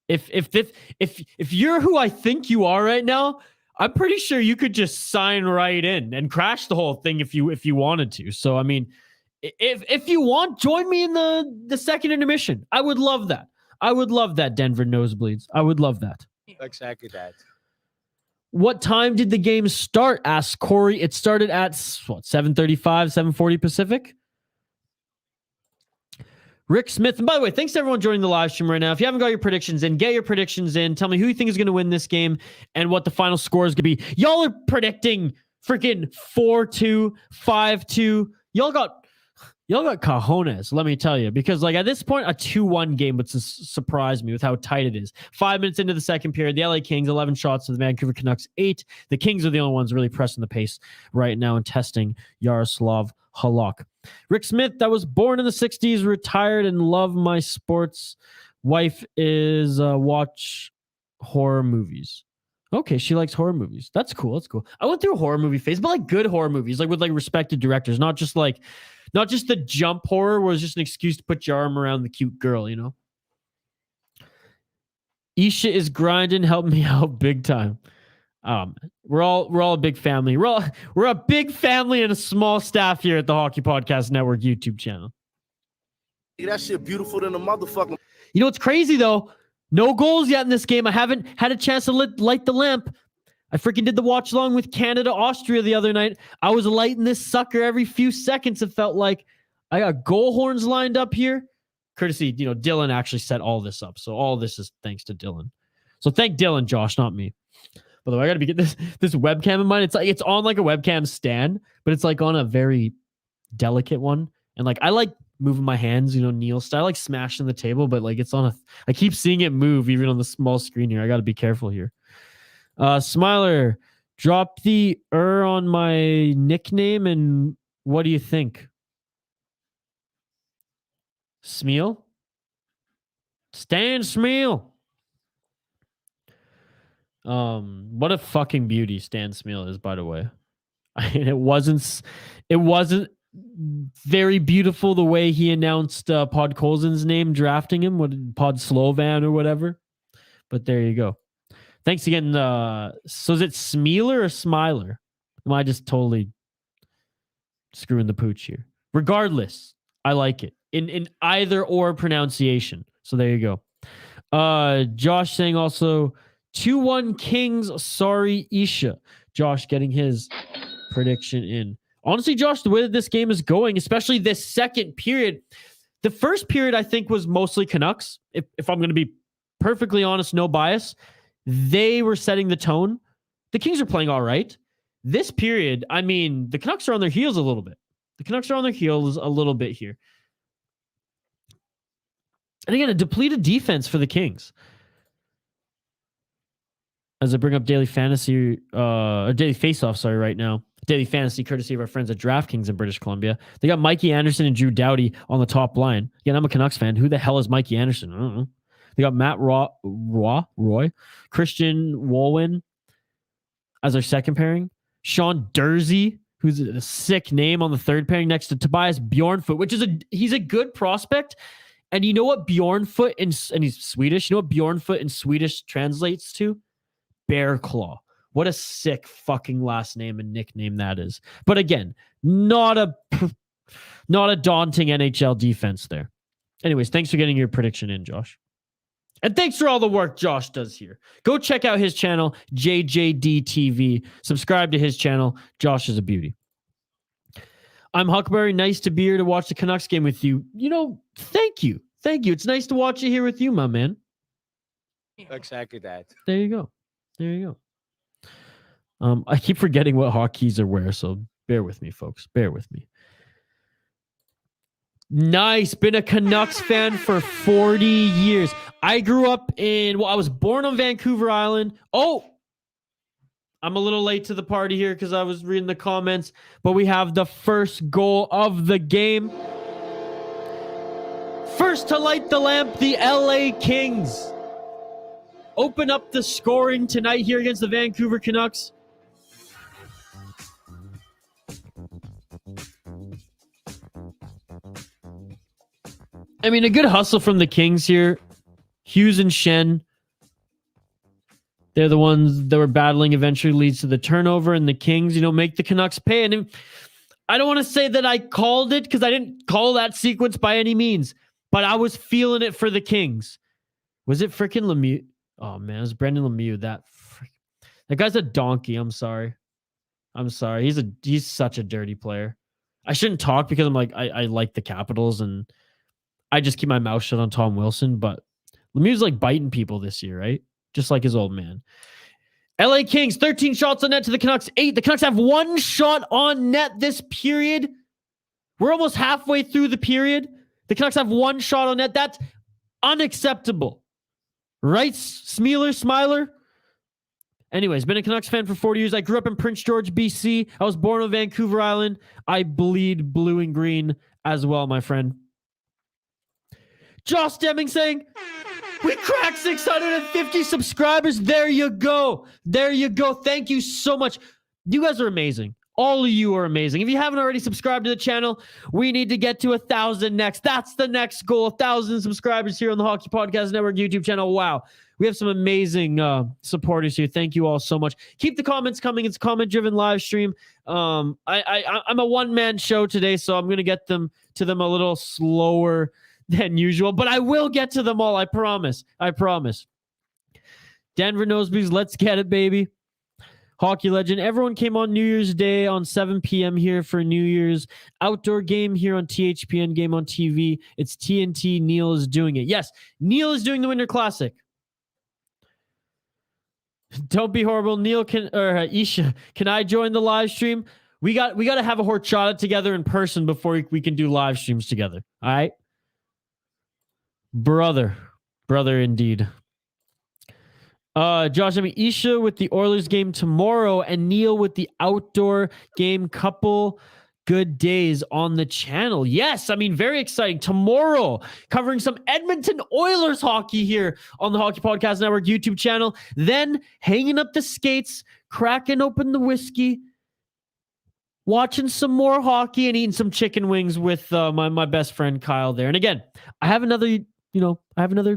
If you're who I think you are right now, I'm pretty sure you could just sign right in and crash the whole thing if you wanted to. So I mean, if you want, join me in the second intermission. I would love that. I would love that, Denver nosebleeds. I would love that. Exactly that. What time did the game start? Asked Corey. It started at 7:35, 7:40 Pacific. Rick Smith. And by the way, thanks to everyone joining the live stream right now. If you haven't got your predictions in, get your predictions in. Tell me who you think is going to win this game and what the final score is going to be. Y'all are predicting freaking 4-2, 5-2. Y'all got cojones, let me tell you. Because like at this point, a 2-1 game would surprise me with how tight it is. 5 minutes into the second period, the LA Kings, 11 shots to the Vancouver Canucks, 8. The Kings are the only ones really pressing the pace right now and testing Yaroslav Halak. Rick Smith, that was born in the 60s, retired, and love my sports. Wife is watch horror movies. Okay, she likes horror movies. That's cool. That's cool. I went through a horror movie phase, but like good horror movies, like with like respected directors, not just the jump horror where it's just an excuse to put your arm around the cute girl, you know? Isha is grinding, help me out big time. We're all a big family. We're a big family and a small staff here at the Hockey Podcast Network YouTube channel. That shit beautiful than a motherfucker. You know what's crazy though? No goals yet in this game. I haven't had a chance to light the lamp. I freaking did the watch along with Canada, Austria the other night. I was lighting this sucker every few seconds. It felt like I got goal horns lined up here. Courtesy, Dylan actually set all this up. So all this is thanks to Dylan. So thank Dylan, Josh, not me. By the way, I got to get this webcam in mind. It's on like a webcam stand, but it's like on a very delicate one. And like I like moving my hands, Neil style, like smashing the table, but like it's on I keep seeing it move even on the small screen here. I got to be careful here. Smiler, drop the on my nickname and what do you think? Smeal? Stan Smeal. What a fucking beauty Stan Smeal is, by the way. I mean, it wasn't very beautiful the way he announced Podkolzin's name drafting him, Pod Slovan or whatever. But there you go. Thanks again. So is it Smealer or Smiler? Am I just totally screwing the pooch here? Regardless, I like it in either or pronunciation. So there you go. Josh saying also 2-1 Kings. Sorry, Isha. Josh getting his prediction in. Honestly, Josh, the way that this game is going, especially this second period, the first period I think was mostly Canucks. If I'm going to be perfectly honest, no bias, they were setting the tone. The Kings are playing all right. This period, I mean, the Canucks are on their heels a little bit. Here. And again, a depleted defense for the Kings. As I bring up daily fantasy, or daily face-off, right now. Daily fantasy, courtesy of our friends at DraftKings in British Columbia. They got Mikey Anderson and Drew Doughty on the top line. Again, I'm a Canucks fan. Who the hell is Mikey Anderson? I don't know. They got Matt Roy, Christian Wolwin as their second pairing. Sean Dursey, who's a sick name on the third pairing next to Tobias Bjornfoot, which is he's a good prospect. And you know what Bjornfoot and he's Swedish. You know what Bjornfoot in Swedish translates to? Bear Claw. What a sick fucking last name and nickname that is. But again, not a daunting NHL defense there. Anyways, thanks for getting your prediction in, Josh. And thanks for all the work Josh does here. Go check out his channel, JJDTV. Subscribe to his channel. Josh is a beauty. I'm Huckberry. Nice to be here to watch the Canucks game with you. Thank you. Thank you. It's nice to watch it here with you, my man. Exactly that. There you go. I keep forgetting what hotkeys are where, so bear with me, folks. Bear with me. Nice. Been a Canucks fan for 40 years. I grew up I was born on Vancouver Island. Oh, I'm a little late to the party here because I was reading the comments, but we have the first goal of the game. First to light the lamp, the LA Kings open up the scoring tonight here against the Vancouver Canucks. I mean, a good hustle from the Kings here. Hughes and Shen. They're the ones that were battling, eventually leads to the turnover, and the Kings, make the Canucks pay. And I don't want to say that I called it because I didn't call that sequence by any means, but I was feeling it for the Kings. Was it freaking Lemieux? Oh man, it was Brendan Lemieux. That guy's a donkey. I'm sorry. He's such a dirty player. I shouldn't talk because I'm like, I like the Capitals and I just keep my mouth shut on Tom Wilson, but Lemieux's like biting people this year, right? Just like his old man. LA Kings, 13 shots on net to the Canucks, 8. The Canucks have 1 shot on net this period. We're almost halfway through the period. The Canucks have 1 shot on net. That's unacceptable. Right, Smiler? Anyways, been a Canucks fan for 40 years. I grew up in Prince George, BC. I was born on Vancouver Island. I bleed blue and green as well, my friend. Josh Deming saying, we cracked 650 subscribers. There you go. Thank you so much. You guys are amazing. All of you are amazing. If you haven't already subscribed to the channel, we need to get to 1,000 next. That's the next goal. 1,000 subscribers here on the Hockey Podcast Network YouTube channel. Wow. We have some amazing supporters here. Thank you all so much. Keep the comments coming. It's a comment-driven live stream. I'm a one-man show today, so I'm going to get to them a little slower than usual, but I will get to them all. I promise. Denver Nosebleeds, let's get it, baby. Hockey legend. Everyone came on New Year's Day on 7 p.m. here for New Year's. Outdoor game here on THPN, game on TV. It's TNT. Neil is doing it. Yes, Neil is doing the Winter Classic. Don't be horrible. Neil Isha, can I join the live stream? We got to have a horchata together in person before we can do live streams together. All right? Brother indeed. Josh, Isha with the Oilers game tomorrow and Neil with the outdoor game. Couple good days on the channel. Yes, very exciting. Tomorrow, covering some Edmonton Oilers hockey here on the Hockey Podcast Network YouTube channel. Then hanging up the skates, cracking open the whiskey, watching some more hockey, and eating some chicken wings with my best friend Kyle there. And again, I have another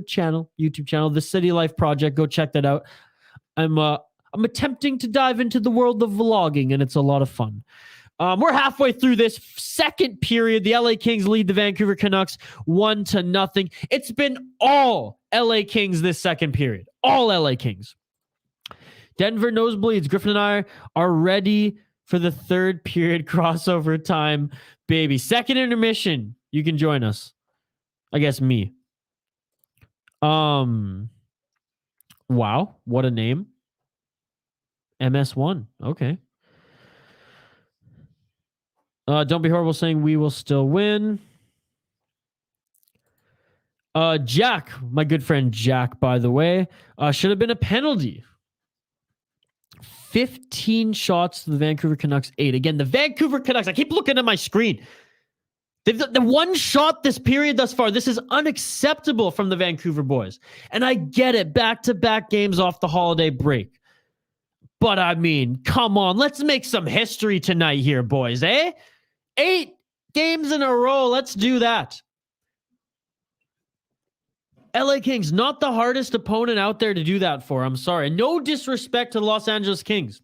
channel, YouTube channel, the City Life Project. Go check that out. I'm attempting to dive into the world of vlogging, and it's a lot of fun. We're halfway through this second period. The LA Kings lead the Vancouver Canucks 1-0. It's been all LA Kings this second period. All LA Kings. Denver Nosebleeds. Griffin and I are ready for the third period crossover time, baby. Second intermission. You can join us. I guess me. Wow, what a name. MS1. Okay. Don't be horrible saying we will still win. Jack, my good friend Jack, by the way, should have been a penalty. 15 shots to the Vancouver Canucks, 8. Again, the Vancouver Canucks, I keep looking at my screen. They've the 1 shot this period thus far. This is unacceptable from the Vancouver boys. And I get it, back-to-back games off the holiday break. But come on, let's make some history tonight here, boys, eh? 8 games in a row. Let's do that. LA Kings, not the hardest opponent out there to do that for. I'm sorry. No disrespect to the Los Angeles Kings.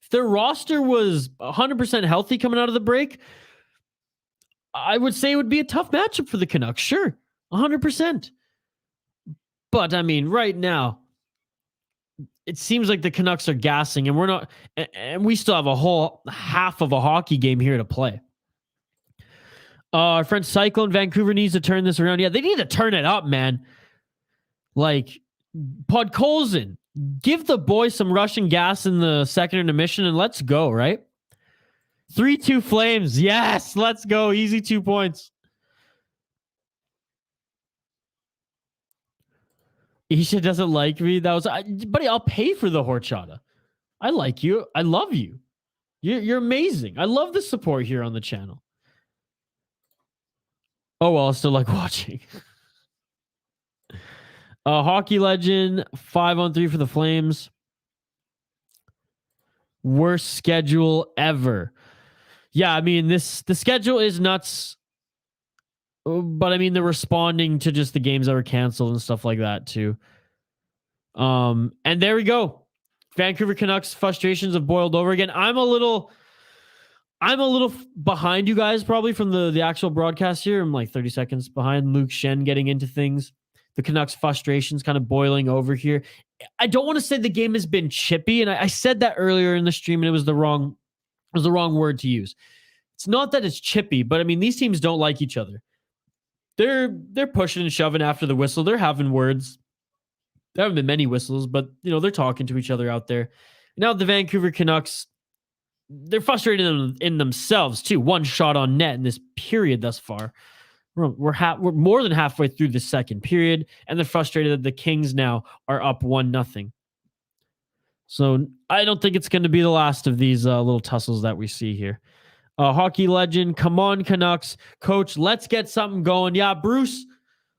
If their roster was 100% healthy coming out of the break, I would say it would be a tough matchup for the Canucks. Sure, 100%. But, right now, it seems like the Canucks are gassing, and we're not, and we still have a whole half of a hockey game here to play. Our friend Cyclone Vancouver needs to turn this around. Yeah, they need to turn it up, man. Like, Podkolzin, give the boys some Russian gas in the second intermission, and let's go, right? 3-2 Flames. Yes, let's go. Easy 2 points. Isha doesn't like me. Buddy, I'll pay for the horchata. I like you. I love you. You're amazing. I love the support here on the channel. Oh, well, I still like watching. Hockey legend, 5-on-3 for the Flames. Worst schedule ever. Yeah, the schedule is nuts. But I mean, they're responding to just the games that were canceled and stuff like that too. And there we go. Vancouver Canucks frustrations have boiled over again. I'm a little behind you guys probably from the actual broadcast here. I'm like 30 seconds behind Luke Shen getting into things. The Canucks frustrations kind of boiling over here. I don't want to say the game has been chippy, and I said that earlier in the stream, and it was the wrong word to use. It's not that it's chippy, but I mean, these teams don't like each other. They're pushing and shoving after the whistle. They're having words. There haven't been many whistles, but they're talking to each other out there. Now the Vancouver Canucks, they're frustrated in themselves too. One shot on net in this period thus far. We're more than halfway through the second period, and they're frustrated that the Kings now are up 1-0. So I don't think it's going to be the last of these little tussles that we see here. Hockey legend, come on Canucks. Coach, let's get something going. Yeah, Bruce,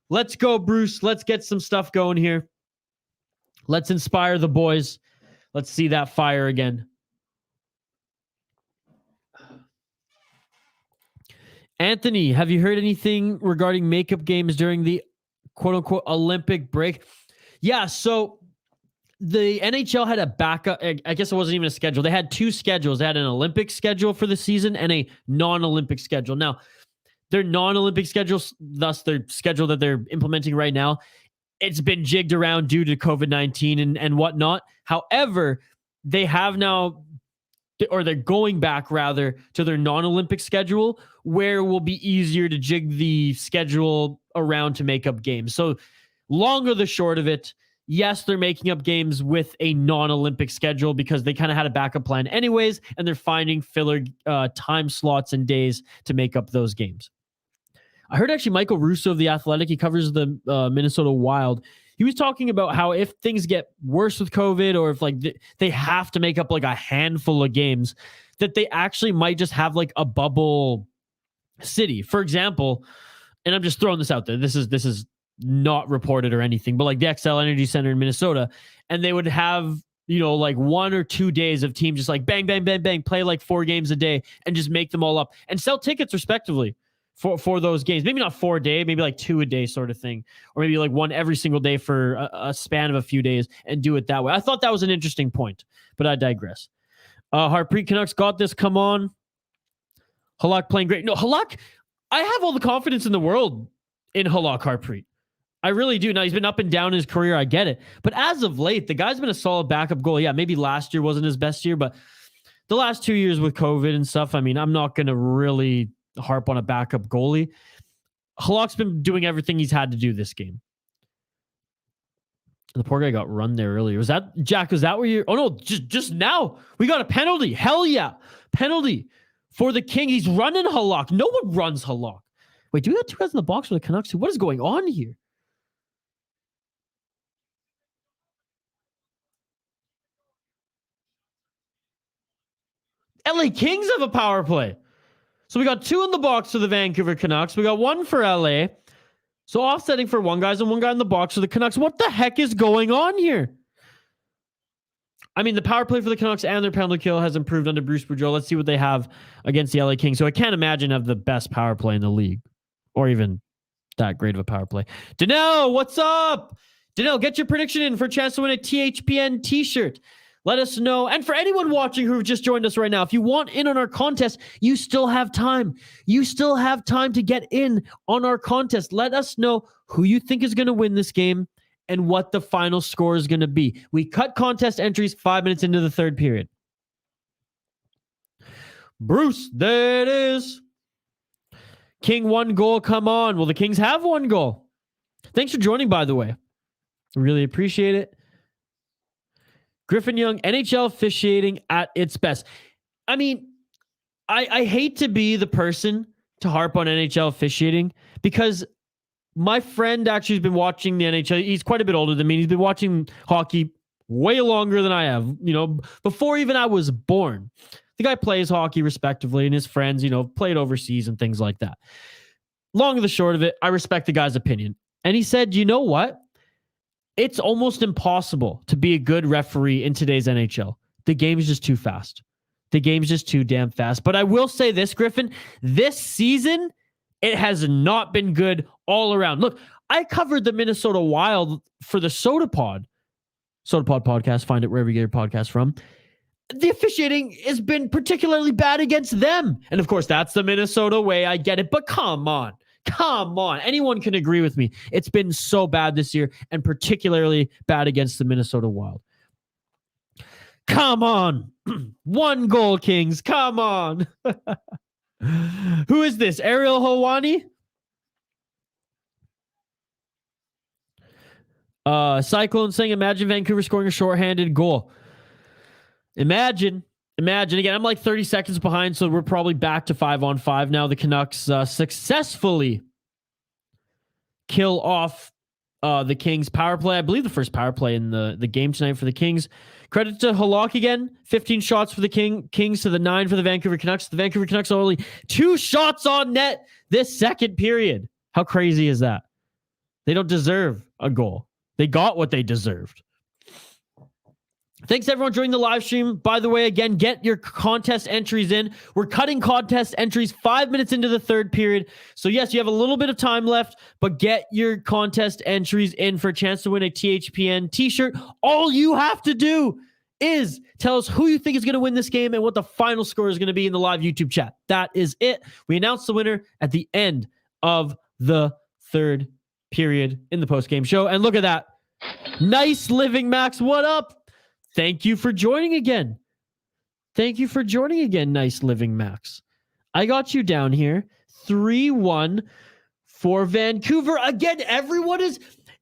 let's go, Bruce. Let's get some stuff going here. Let's inspire the boys. Let's see that fire again. Anthony, have you heard anything regarding makeup games during the quote-unquote Olympic break? Yeah, so the NHL had a backup. I guess it wasn't even a schedule. They had two schedules. They had an Olympic schedule for the season and a non-Olympic schedule. Now, their non-Olympic schedules, thus their schedule that they're implementing right now, it's been jigged around due to COVID-19 and whatnot. However, they have now, or they're going back rather, to their non-Olympic schedule, where it will be easier to jig the schedule around to make up games. So long or the short of it, yes, they're making up games with a non-Olympic schedule because they kind of had a backup plan anyways, and they're finding filler time slots and days to make up those games. I heard actually Michael Russo of The Athletic, he covers the Minnesota Wild. He was talking about how if things get worse with COVID, or if like they have to make up like a handful of games, that they actually might just have like a bubble city. For example, and I'm just throwing this out there, this is not reported or anything, but like the XL Energy Center in Minnesota, and they would have, like 1 or 2 days of teams just like bang, bang, bang, bang, play like 4 games a day and just make them all up and sell tickets respectively for those games. Maybe not 4 a day, maybe like 2 a day sort of thing, or maybe like 1 every single day for a span of a few days and do it that way. I thought that was an interesting point, but I digress. Harpreet, Canucks got this. Come on. Halak playing great. No, Halak, I have all the confidence in the world in Halak Harpreet. I really do. Now, he's been up and down in his career. I get it. But as of late, the guy's been a solid backup goalie. Yeah, maybe last year wasn't his best year, but the last 2 years with COVID and stuff, I mean, I'm not going to really harp on a backup goalie. Halak's been doing everything he's had to do this game. The poor guy got run there earlier. Was that, Jack, was that where you're... Oh, no, just now. We got a penalty. Hell yeah. Penalty for the King. He's running Halak. No one runs Halak. Wait, do we have 2 guys in the box for the Canucks? What is going on here? LA Kings have a power play. So we got 2 in the box for the Vancouver Canucks. We got 1 for LA. So offsetting for 1 guy and 1 guy in the box for the Canucks. What the heck is going on here? I mean, the power play for the Canucks and their penalty kill has improved under Bruce Boudreau. Let's see what they have against the LA Kings. So I can't imagine have the best power play in the league, or even that great of a power play. Danelle, what's up? Danelle, get your prediction in for a chance to win a THPN t-shirt. Let us know. And for anyone watching who just joined us right now, if you want in on our contest, you still have time. You still have time to get in on our contest. Let us know who you think is going to win this game and what the final score is going to be. We cut contest entries 5 minutes into the third period. Bruce, there it is. King 1 goal, come on. Well, the Kings have 1 goal. Thanks for joining, by the way. Really appreciate it. Griffin Young, NHL officiating at its best. I mean, I hate to be the person to harp on NHL officiating, because my friend actually has been watching the NHL. He's quite a bit older than me. He's been watching hockey way longer than I have, before even I was born. The guy plays hockey respectively, and his friends, played overseas and things like that. Long of the short of it, I respect the guy's opinion. And he said, you know what? It's almost impossible to be a good referee in today's NHL. The game is just too fast. The game's just too damn fast. But I will say this, Griffin, this season, It has not been good all around. Look, I covered the Minnesota Wild for the SodaPod podcast. Find it wherever you get your podcast from. The officiating has been particularly bad against them. And of course, that's the Minnesota way. I get it. But come on. Come on. Anyone can agree with me. It's been so bad this year and particularly bad against the Minnesota Wild. Come on. 1 goal, Kings. Come on. Who is this? Ariel Hawani? Cyclone saying, imagine Vancouver scoring a shorthanded goal. Imagine. Again, I'm like 30 seconds behind, so we're probably back to 5-on-5 now. The Canucks successfully kill off the Kings power play. I believe the first power play in the game tonight for the Kings. Credit to Halak again. 15 shots for the Kings to the 9 for the Vancouver Canucks. The Vancouver Canucks are only 2 shots on net this second period. How crazy is that? They don't deserve a goal. They got what they deserved. Thanks everyone joining the live stream. By the way, again, get your contest entries in. We're cutting contest entries 5 minutes into the third period. So yes, you have a little bit of time left, but get your contest entries in for a chance to win a THPN t-shirt. All you have to do is tell us who you think is going to win this game and what the final score is going to be in the live YouTube chat. That is it. We announce the winner at the end of the third period in the post-game show. And look at that. Nice living, Max. What up? Thank you for joining again. Nice living, Max. I got you down here. 3-1 for Vancouver. Again, everyone is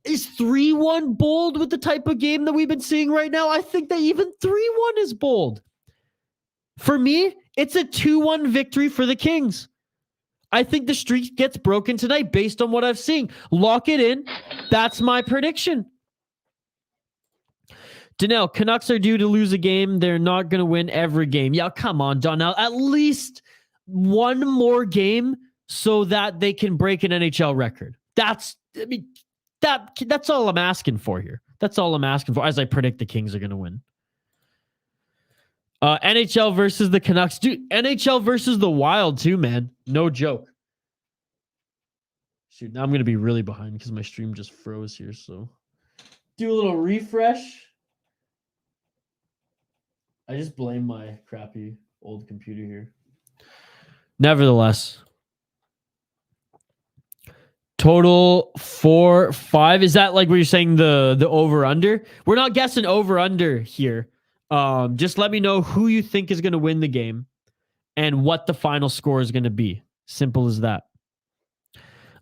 3-1 bold with the type of game that we've been seeing right now. I think that even 3-1 is bold. For me, it's a 2-1 victory for the Kings. I think the streak gets broken tonight based on what I've seen. Lock it in. That's my prediction. Donnell, Canucks are due to lose a game. They're not going to win every game. Yeah, come on, Donnell. At least one more game so that they can break an NHL record. That's all I'm asking for here. That's all I'm asking for as I predict the Kings are going to win. NHL versus the Canucks. Dude, NHL versus the Wild too, man. No joke. Shoot, now I'm going to be really behind because my stream just froze here. So do a little refresh. I just blame my crappy old computer here. Nevertheless. Total 4-5. Is that like what you're saying the over-under? We're not guessing over-under here. Just let me know who you think is going to win the game and what the final score is going to be. Simple as that.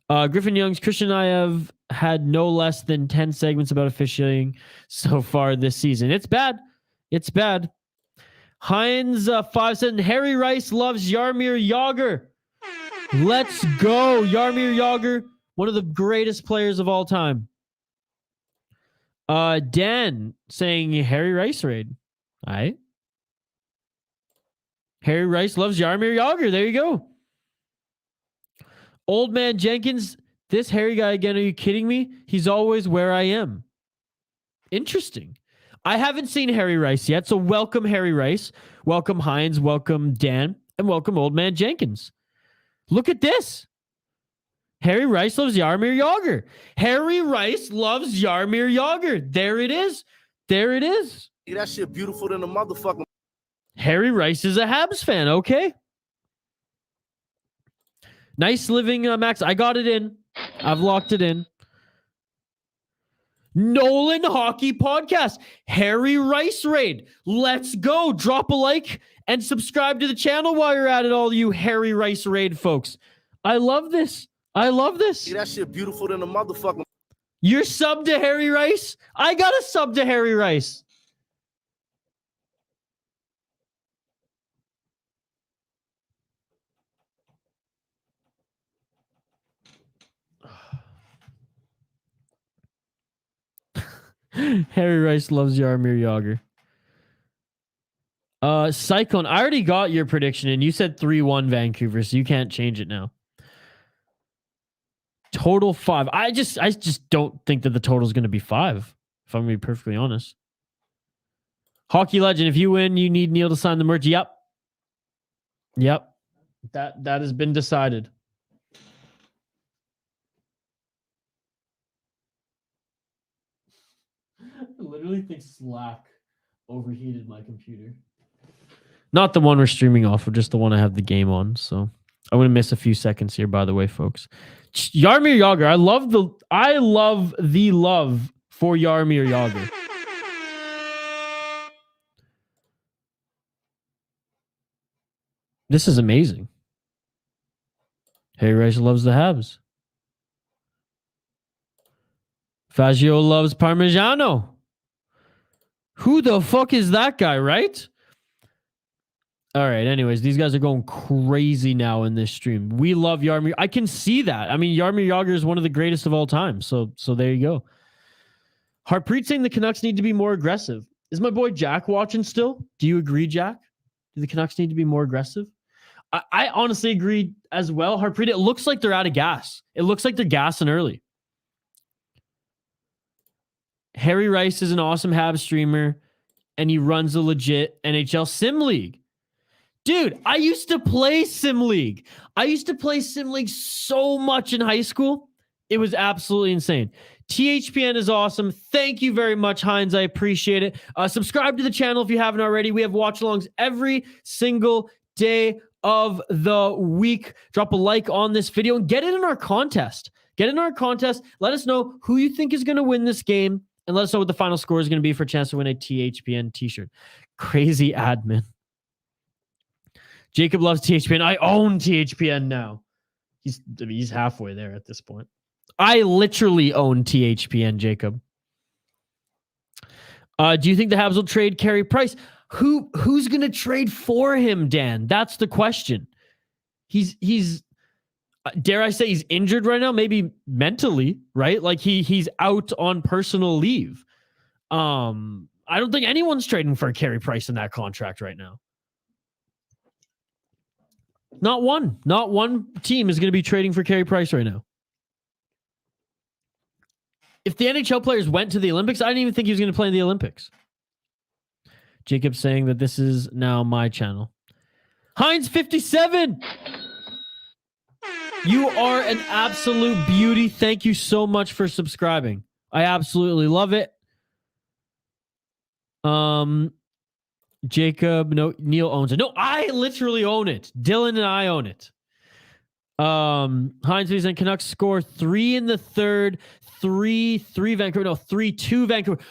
Griffin Youngs, Christian and I have had no less than 10 segments about officiating so far this season. It's bad. Heinz 5 said, Harry Rice loves Jaromir Jagr. Let's go. Jaromir Jagr, one of the greatest players of all time. Dan saying Harry Rice raid. All right. Harry Rice loves Jaromir Jagr. There you go. Old man Jenkins, this Harry guy again. Are you kidding me? He's always where I am. Interesting. I haven't seen Harry Rice yet, so welcome Harry Rice. Welcome Heinz. Welcome Dan. And welcome Old Man Jenkins. Look at this. Harry Rice loves Jaromir Jagr. Harry Rice loves Jaromir Jagr. There it is. That shit beautiful than a motherfucker. Harry Rice is a Habs fan. Okay. Nice living, Max. I got it in. I've locked it in. Nolan Hockey Podcast. Harry Rice raid. Let's go. Drop a like and subscribe to the channel while you're at it, all you Harry Rice raid folks. I love this. That shit beautiful than a motherfucker. You're sub to Harry Rice? I got a sub to Harry Rice. Harry Rice loves Jaromir Jagr. Cyclone, I already got your prediction and you said 3-1 Vancouver, so you can't change it now. Total 5. I just don't think that the total is going to be 5, if I'm going to be perfectly honest. Hockey Legend, if you win, you need Neil to sign the merch. Yep. That has been decided. literally think Slack overheated my computer. Not the one we're streaming off of, just the one I have the game on. So I'm gonna miss a few seconds here, by the way, folks. Jaromir Jagr, I love the love for Jaromir Jagr. This is amazing. Harry Rice loves the Habs. Faggio loves Parmigiano. Who the fuck is that guy, right? All right, anyways, these guys are going crazy now in this stream. We love Jaromir. I can see that. I mean, Jaromir Jagr is one of the greatest of all time. So there you go. Harpreet saying the Canucks need to be more aggressive. Is my boy Jack watching still? Do you agree, Jack? Do the Canucks need to be more aggressive? I honestly agree as well. Harpreet, it looks like they're out of gas. It looks like they're gassing early. Harry Rice is an awesome Habs streamer, and he runs a legit NHL Sim League. Dude, I used to play Sim League. I used to play Sim League so much in high school. It was absolutely insane. THPN is awesome. Thank you very much, Heinz. I appreciate it. Subscribe to the channel if you haven't already. We have watchalongs every single day of the week. Drop a like on this video and get it in our contest. Get in our contest. Let us know who you think is going to win this game, and let us know what the final score is going to be for a chance to win a THPN t-shirt. Crazy admin. Jacob loves THPN. I own THPN now. He's halfway there at this point. I literally own THPN, Jacob. Do you think the Habs will trade Carey Price? Who's going to trade for him, Dan? That's the question. He's dare I say he's injured right now? Maybe mentally, right? Like he's out on personal leave. I don't think anyone's trading for Carey Price in that contract right now. Not one team is going to be trading for Carey Price right now. If the NHL players went to the Olympics, I didn't even think he was going to play in the Olympics. Jacob saying that this is now my channel. Heinz 57. You are an absolute beauty. Thank you so much for subscribing. I absolutely love it. Jacob, no, Neil owns it. No, I literally own it. Dylan and I own it. Heinz and Canucks score 3 in the third, 3-3 Vancouver. No, 3-2 Vancouver.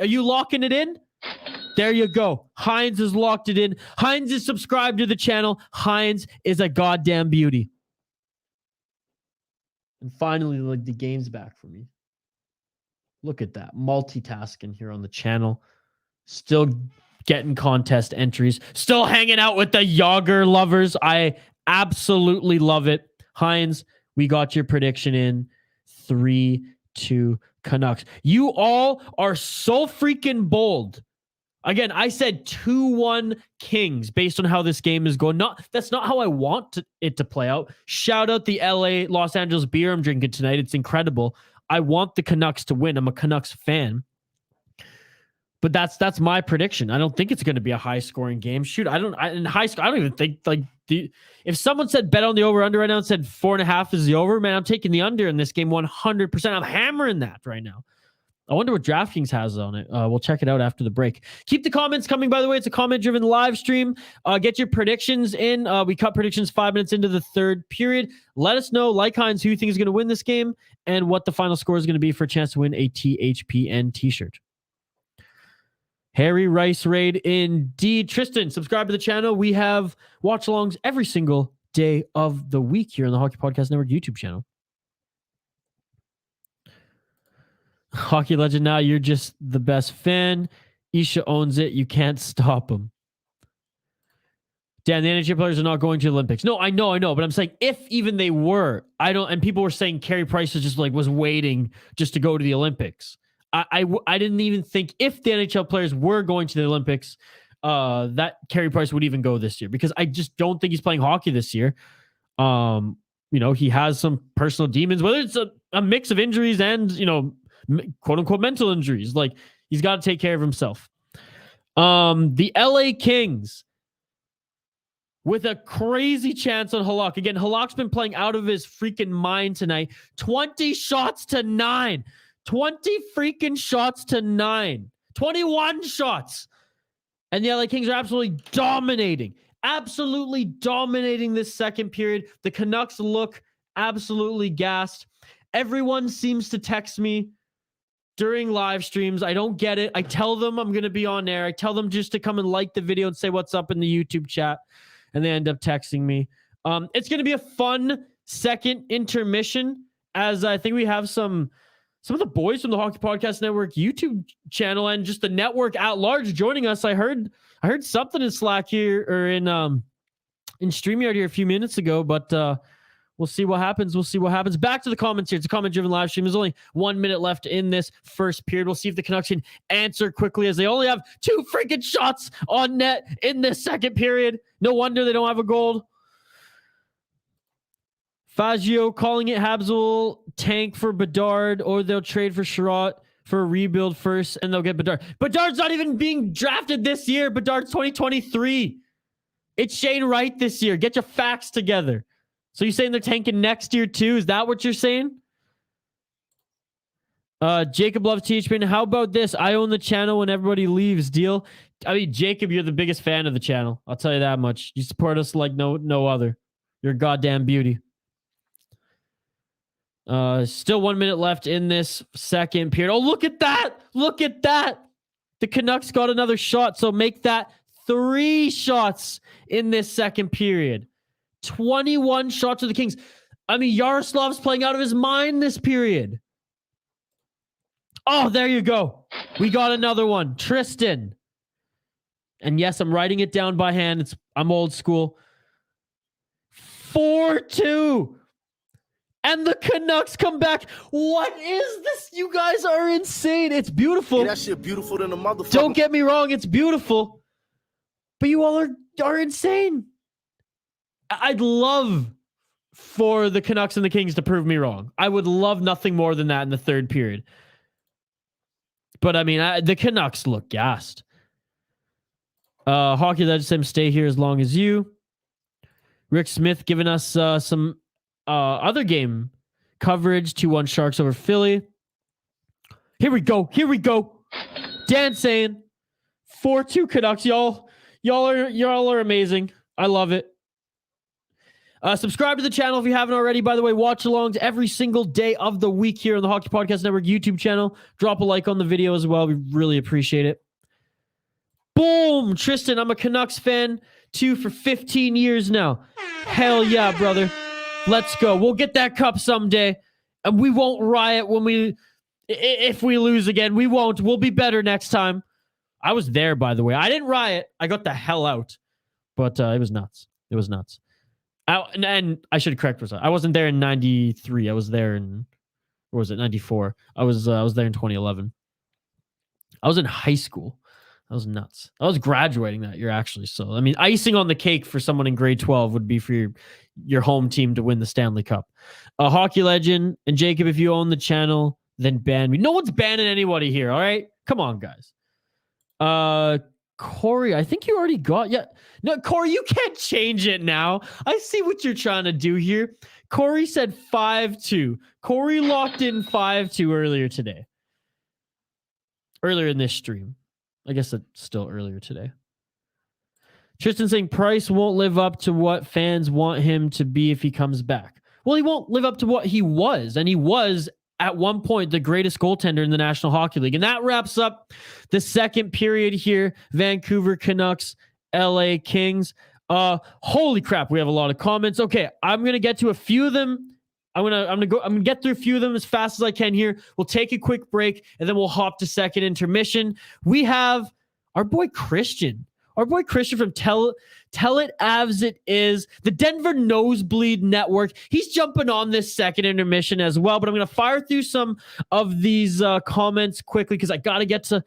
Are you locking it in? There you go. Heinz has locked it in. Heinz is subscribed to the channel. Heinz is a goddamn beauty. And finally, like, the game's back for me. Look at that. Multitasking here on the channel. Still getting contest entries. Still hanging out with the Jagr lovers. I absolutely love it. Heinz, we got your prediction in. 3-2 Canucks. You all are so freaking bold. Again, I said 2-1 Kings based on how this game is going. That's not how I want it to play out. Shout out the Los Angeles beer I'm drinking tonight. It's incredible. I want the Canucks to win. I'm a Canucks fan. But that's my prediction. I don't think it's going to be a high scoring game. Shoot, I don't even think if someone said bet on the over under right now and said 4.5 is the over, man, I'm taking the under in this game 100%. I'm hammering that right now. I wonder what DraftKings has on it. We'll check it out after the break. Keep the comments coming, by the way. It's a comment-driven live stream. Get your predictions in. We cut predictions 5 minutes into the third period. Let us know, like Heinz, who you think is going to win this game and what the final score is going to be for a chance to win a THPN t-shirt. Harry Rice raid indeed. Tristan, subscribe to the channel. We have watch-alongs every single day of the week here on the Hockey Podcast Network YouTube channel. Hockey legend now, you're just the best fan. Isha owns it. You can't stop him. Dan, the NHL players are not going to the Olympics. No, I know. But I'm saying if even they were, and people were saying Carey Price was waiting just to go to the Olympics. I didn't even think if the NHL players were going to the Olympics, that Carey Price would even go this year, because I just don't think he's playing hockey this year. He has some personal demons, whether it's a mix of injuries and, quote unquote mental injuries. Like, he's got to take care of himself. The LA Kings with a crazy chance on Halak. Again, Halak's been playing out of his freaking mind tonight. 20 shots to 9. 20 freaking shots to 9. 21 shots. And the LA Kings are absolutely dominating this second period. The Canucks look absolutely gassed. Everyone seems to text me during live streams. I don't get it. I tell them I'm going to be on air. I tell them just to come and like the video and say what's up in the YouTube chat. And they end up texting me. It's going to be a fun second intermission, as I think we have some of the boys from the Hockey Podcast Network YouTube channel and just the network at large joining us. I heard something in Slack here or in StreamYard here a few minutes ago, but we'll see what happens. Back to the comments here. It's a comment-driven live stream. There's only 1 minute left in this first period. We'll see if the Canucks can answer quickly, as they only have 2 freaking shots on net in this second period. No wonder they don't have a goal. Fazio calling it Habs will tank for Bedard, or they'll trade for Sherratt for a rebuild first, and they'll get Bedard. Bedard's not even being drafted this year. Bedard's 2023. It's Shane Wright this year. Get your facts together. So you're saying they're tanking next year too? Is that what you're saying? Jacob Love Teachman, how about this? I own the channel when everybody leaves. Deal? I mean, Jacob, you're the biggest fan of the channel. I'll tell you that much. You support us like no other. You're a goddamn beauty. Still 1 minute left in this second period. Oh, look at that. Look at that. The Canucks got another shot. So make that 3 shots in this second period. 21 shots of the Kings. I mean, Yaroslav's playing out of his mind this period. Oh, there you go. We got another one. Tristan. And yes, I'm writing it down by hand. I'm old school. 4-2. And the Canucks come back. What is this? You guys are insane. It's beautiful. Yeah, that shit beautiful than a motherfucker. Don't get me wrong. It's beautiful. But you all are insane. I'd love for the Canucks and the Kings to prove me wrong. I would love nothing more than that in the third period. But I mean, the Canucks look gassed. Hockey Legends said stay here as long as you. Rick Smith giving us some other game coverage. 2-1 Sharks over Philly. Here we go. Dan saying 4-2 Canucks. Y'all are amazing. I love it. Subscribe to the channel if you haven't already. By the way, watch-alongs every single day of the week here on the Hockey Podcast Network YouTube channel. Drop a like on the video as well. We really appreciate it. Boom! Tristan, I'm a Canucks fan too for 15 years now. Hell yeah, brother. Let's go. We'll get that cup someday, and we won't riot if we lose again. We won't. We'll be better next time. I was there, by the way. I didn't riot. I got the hell out. But it was nuts. And I should correct myself. I wasn't there in 93. I was there in, or was it 94? I was there in 2011. I was in high school. That was nuts. I was graduating that year, actually. So, I mean, icing on the cake for someone in grade 12 would be for your home team to win the Stanley Cup. A Hockey Legend, and Jacob, if you own the channel, then ban me. No one's banning anybody here, all right? Come on, guys. Corey, I think you already got... Yeah. No, Corey, you can't change it now. I see what you're trying to do here. Corey said 5-2. Corey locked in 5-2 earlier today. Earlier in this stream. I guess it's still earlier today. Tristan saying Price won't live up to what fans want him to be if he comes back. Well, he won't live up to what he was. And he was, at one point, the greatest goaltender in the National Hockey League. And that wraps up the second period here. Vancouver Canucks, LA Kings. Holy crap, we have a lot of comments. Okay, I'm going to get to a few of them. I'm gonna get through a few of them as fast as I can here. We'll take a quick break, and then we'll hop to second intermission. We have our boy Christian from Tell It Avs It Is, the Denver Nosebleed Network. He's jumping on this second intermission as well, but I'm gonna fire through some of these comments quickly because I gotta get to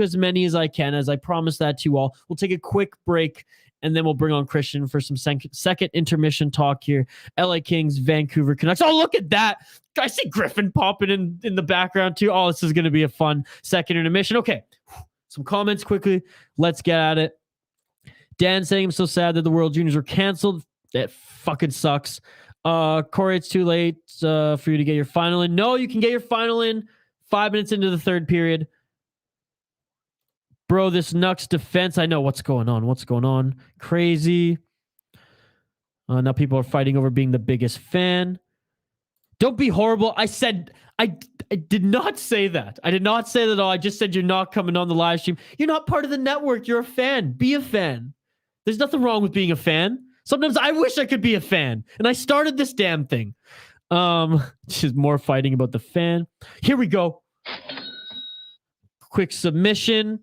as many as I can, as I promised that to you all. We'll take a quick break, and then we'll bring on Christian for some second intermission talk here. LA Kings, Vancouver Canucks. Oh, look at that. I see Griffin popping in the background too. Oh, this is going to be a fun second intermission. Okay, some comments quickly. Let's get at it. Dan saying, I'm so sad that the World Juniors were canceled. That fucking sucks. Corey, it's too late for you to get your final in. No, you can get your final in 5 minutes into the third period. Bro, this Nucks defense, I know what's going on. What's going on? Crazy. Now people are fighting over being the biggest fan. Don't be horrible. I did not say that. I did not say that at all. I just said you're not coming on the live stream. You're not part of the network. You're a fan. Be a fan. There's nothing wrong with being a fan. Sometimes I wish I could be a fan. And I started this damn thing. Just more fighting about the fan. Here we go. Quick submission.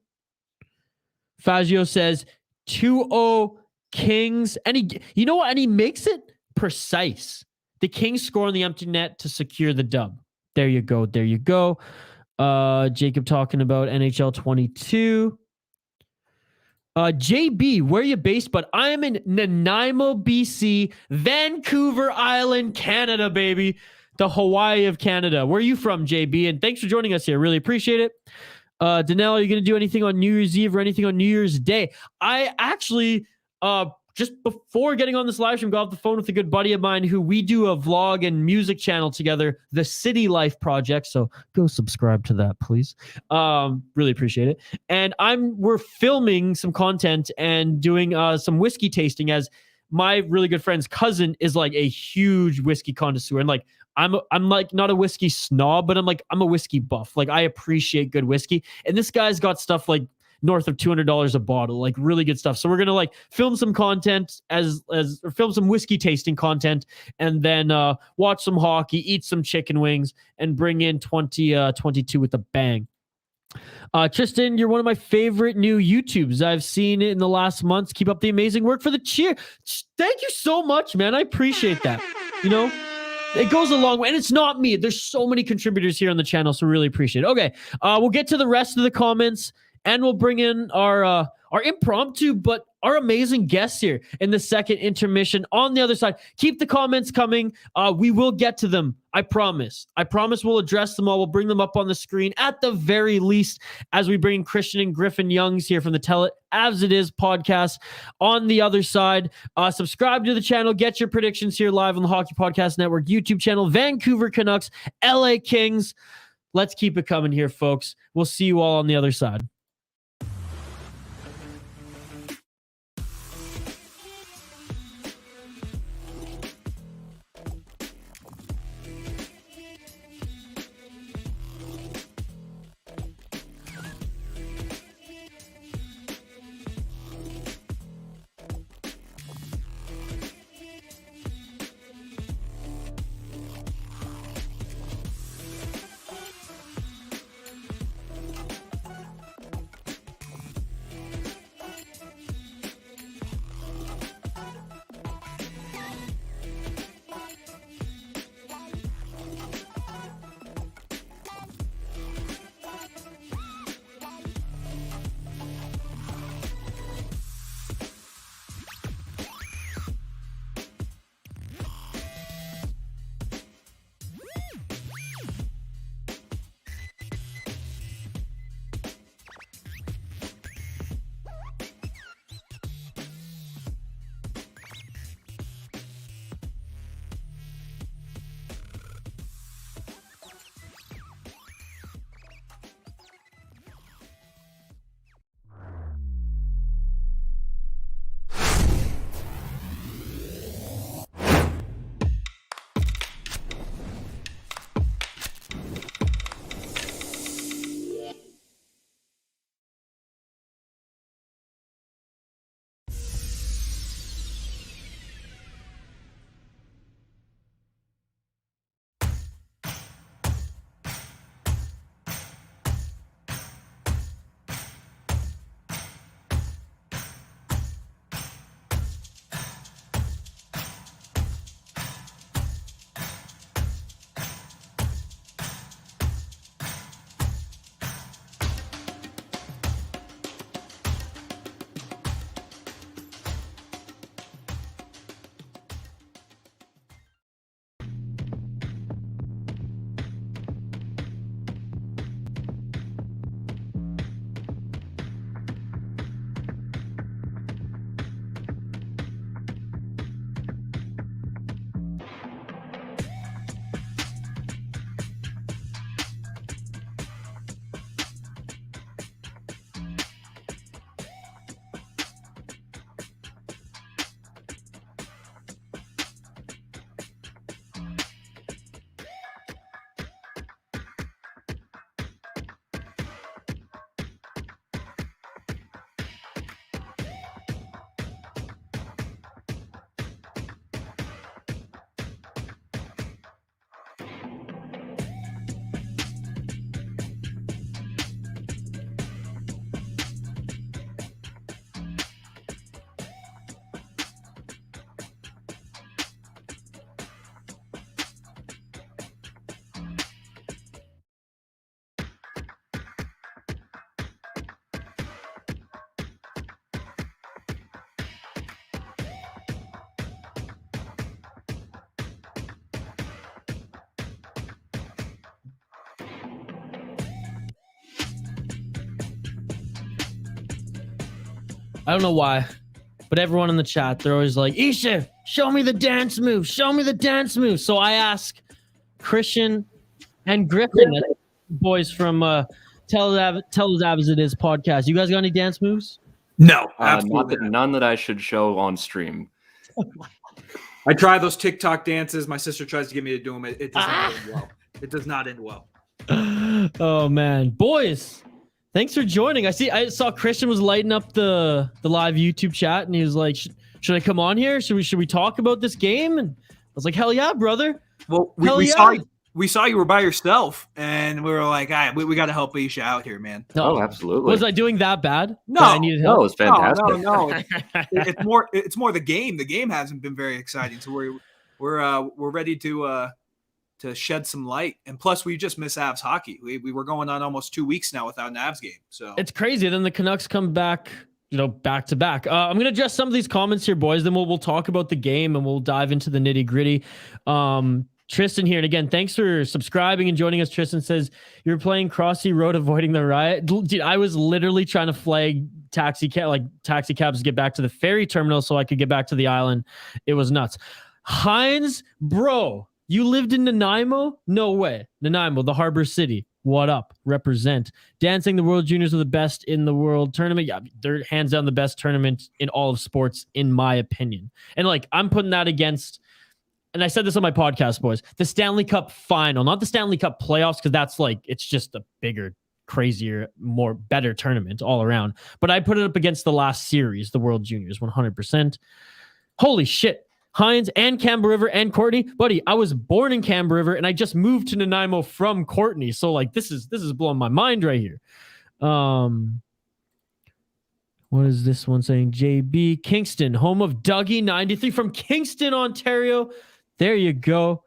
Fazio says 2-0 Kings. And you know what? And he makes it precise. The Kings score on the empty net to secure the dub. There you go. There you go. Jacob talking about NHL 22. JB, where are you based? But I'm in Nanaimo, BC, Vancouver Island, Canada, baby. The Hawaii of Canada. Where are you from, JB? And thanks for joining us here. Really appreciate it. Danelle, are you going to do anything on New Year's Eve or anything on New Year's Day? I actually, just before getting on this live stream, got off the phone with a good buddy of mine who we do a vlog and music channel together, the City Life Project. So go subscribe to that, please. Really appreciate it. And we're filming some content and doing some whiskey tasting, as my really good friend's cousin is like a huge whiskey connoisseur. And like, I'm like not a whiskey snob, but I'm a whiskey buff. Like I appreciate good whiskey. And this guy's got stuff like north of $200 a bottle, like really good stuff. So we're going to like film some content or film some whiskey tasting content, and then watch some hockey, eat some chicken wings, and bring in 2022 with a bang. Tristan, you're one of my favorite new YouTubes I've seen in the last months. Keep up the amazing work for the cheer. Thank you so much, man. I appreciate that. You know, it goes a long way, and it's not me. There's so many contributors here on the channel, so really appreciate it. Okay, we'll get to the rest of the comments, and we'll bring in our impromptu, but our amazing guests here in the second intermission on the other side. Keep the comments coming. We will get to them. I promise. I promise we'll address them all. We'll bring them up on the screen at the very least as we bring Christian and Griffin Youngs here from the Tell It As It Is podcast on the other side. Subscribe to the channel. Get your predictions here live on the Hockey Podcast Network YouTube channel. Vancouver Canucks, LA Kings. Let's keep it coming here, folks. We'll see you all on the other side. I don't know why, but everyone in the chat, they're always like, Isha, show me the dance move. Show me the dance move. So I ask Christian and Griffin, boys from Tell Us As It Is podcast. You guys got any dance moves? No, absolutely none that I should show on stream. I try those TikTok dances. My sister tries to get me to do them. It does not end well. It does not end well. Oh man, boys, thanks for joining. I saw Christian was lighting up the live YouTube chat, and he was like, "Should I come on here? Should we talk about this game?" And I was like, "Hell yeah, brother!" Well, we saw you were by yourself, and we were like, "All right, we got to help Isha out here, man." No, absolutely. Was I doing that bad? No, I needed help? No, it was fantastic. No. It's more the game. The game hasn't been very exciting, so we're ready to shed some light. And plus, we just miss Avs hockey. We were going on almost 2 weeks now without an Avs game. So it's crazy. Then the Canucks come back, back to back. I'm gonna address some of these comments here, boys. Then we'll talk about the game and we'll dive into the nitty gritty. Tristan here, and again, thanks for subscribing and joining us. Tristan says you're playing Crossy Road, avoiding the riot. Dude, I was literally trying to flag taxi cabs to get back to the ferry terminal so I could get back to the island. It was nuts. Hines, bro, you lived in Nanaimo? No way. Nanaimo, the harbor city. What up? Represent. Dancing the World Juniors are the best in the world tournament. Yeah, they're hands down the best tournament in all of sports, in my opinion. And I'm putting that against, and I said this on my podcast, boys, the Stanley Cup final, not the Stanley Cup playoffs, because that's it's just a bigger, crazier, better tournament all around. But I put it up against the last series, the World Juniors, 100%. Holy shit. Hines and Canberra River and Courtney, buddy, I was born in Canberra River and I just moved to Nanaimo from Courtney. So this is blowing my mind right here. What is this one saying? JB Kingston, home of Dougie 93 from Kingston, Ontario. There you go.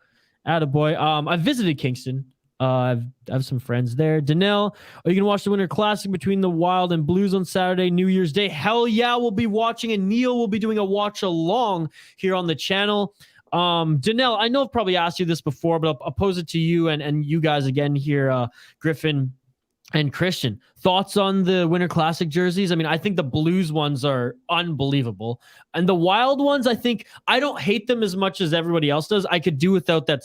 Attaboy. I visited Kingston. I have some friends there. Danelle, are you going to watch the Winter Classic between the Wild and Blues on Saturday, New Year's Day? Hell yeah, we'll be watching, and Neil will be doing a watch-along here on the channel. Danelle, I know I've probably asked you this before, but I'll pose it to you and you guys again here, Griffin and Christian. Thoughts on the Winter Classic jerseys? I mean, I think the Blues ones are unbelievable. And the Wild ones, I don't hate them as much as everybody else does. I could do without the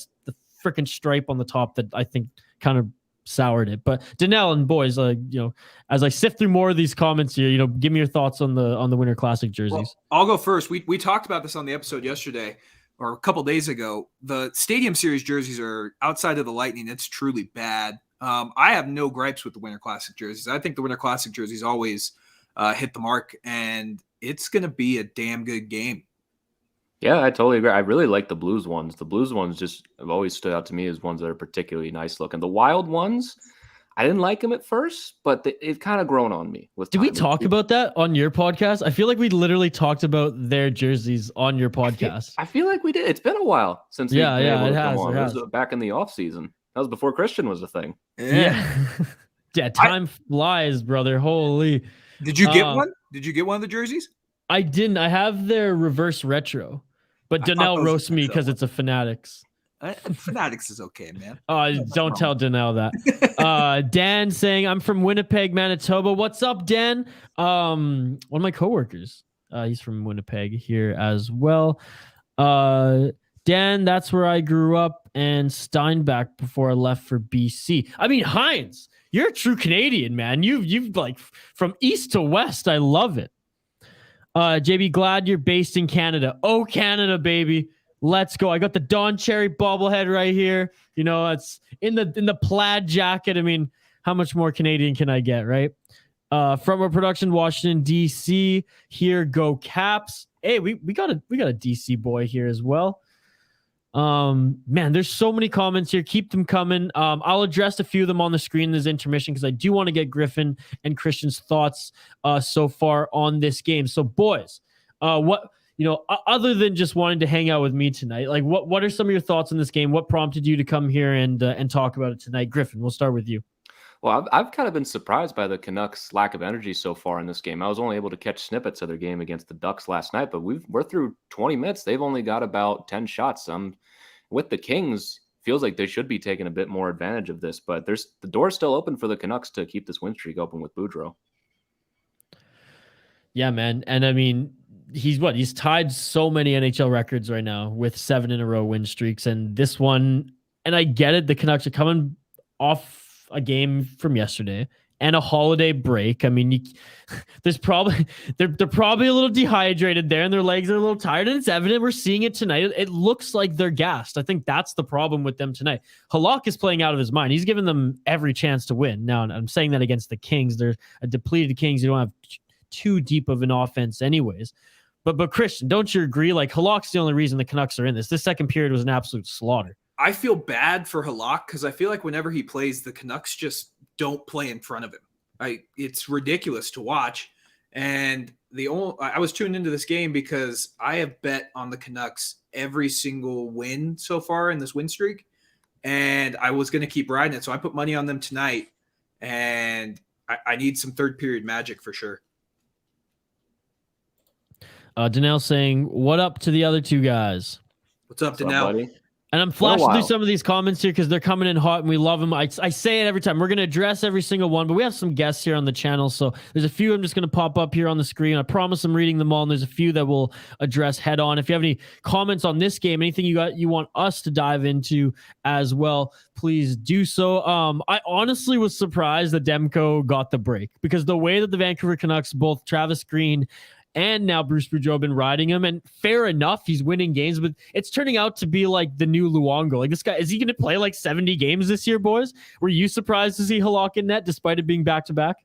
freaking stripe on the top that I think kind of soured it. But Danelle and boys, as I sift through more of these comments here, give me your thoughts on the Winter Classic jerseys. Well, I'll go first. We talked about this on the episode yesterday or a couple days ago. The Stadium Series jerseys are outside of the Lightning. It's truly bad. I have no gripes with the Winter Classic jerseys. I think the Winter Classic jerseys always hit the mark, and it's going to be a damn good game. Yeah, I totally agree. I really like the Blues ones. The Blues ones just have always stood out to me as ones that are particularly nice looking. The Wild ones, I didn't like them at first, but they've kind of grown on me. Did we talk about that on your podcast? I feel like we literally talked about their jerseys on your podcast. I feel like we did. It's been a while since it has. It was back in the off season. That was before Christian was a thing. Yeah. Yeah, time flies, brother. Holy. Did you get one? Did you get one of the jerseys? I didn't. I have their reverse retro. But Danelle roasts me because it's a Fanatics. Fanatics is okay, man. Don't tell Danelle that. Dan saying, I'm from Winnipeg, Manitoba. What's up, Dan? One of my coworkers. He's from Winnipeg here as well. Dan, that's where I grew up, and Steinbach before I left for BC. I mean, Hines, you're a true Canadian, man. You've from east to west. I love it. JB, glad you're based in Canada. Oh, Canada, baby. Let's go. I got the Don Cherry bobblehead right here. It's in the plaid jacket. I mean, how much more Canadian can I get, right? From our production, Washington, D.C. Here, go Caps. Hey, we got a DC boy here as well. Man, there's so many comments here. Keep them coming. I'll address a few of them on the screen in this intermission because I do want to get Griffin and Christian's thoughts so far on this game. So, boys, other than just wanting to hang out with me tonight, what are some of your thoughts on this game? What prompted you to come here and talk about it tonight? Griffin, we'll start with you. Well, I've kind of been surprised by the Canucks' lack of energy so far in this game. I was only able to catch snippets of their game against the Ducks last night, but we're through 20 minutes. They've only got about 10 shots. With the Kings, feels like they should be taking a bit more advantage of this, but the door's still open for the Canucks to keep this win streak open with Boudreau. Yeah, man. And I mean, he's tied so many NHL records right now with 7 in a row win streaks. And this one, and I get it, the Canucks are coming off a game from yesterday and a holiday break. I mean, there's probably they're probably a little dehydrated there and their legs are a little tired, and it's evident. We're seeing it tonight. It looks like they're gassed. I think that's the problem with them tonight. Halak is playing out of his mind. He's given them every chance to win. Now, I'm saying that against the Kings. They're a depleted Kings. You don't have too deep of an offense anyways. But Christian, don't you agree? Like, Halak's the only reason the Canucks are in this. This second period was an absolute slaughter. I feel bad for Halak because I feel like whenever he plays, the Canucks just don't play in front of him. It's ridiculous to watch. And I was tuned into this game because I have bet on the Canucks every single win so far in this win streak, and I was going to keep riding it. So I put money on them tonight, and I need some third period magic for sure. Danelle saying, "What up to the other two guys?" What's up, Danelle? buddy? And I'm flashing through some of these comments here because they're coming in hot and we love them. I say it every time. We're going to address every single one, but we have some guests here on the channel. So there's a few I'm just going to pop up here on the screen. I promise I'm reading them all, and there's a few that we'll address head on. If you have any comments on this game, anything you want us to dive into as well, please do so. I honestly was surprised that Demko got the break because the way that the Vancouver Canucks, both Travis Green and now Bruce Boudreau, been riding him, and fair enough, he's winning games, but it's turning out to be like the new Luongo. Like, this guy, is he going to play like 70 games this year, boys? Were you surprised to see Halak in net despite it being back-to-back?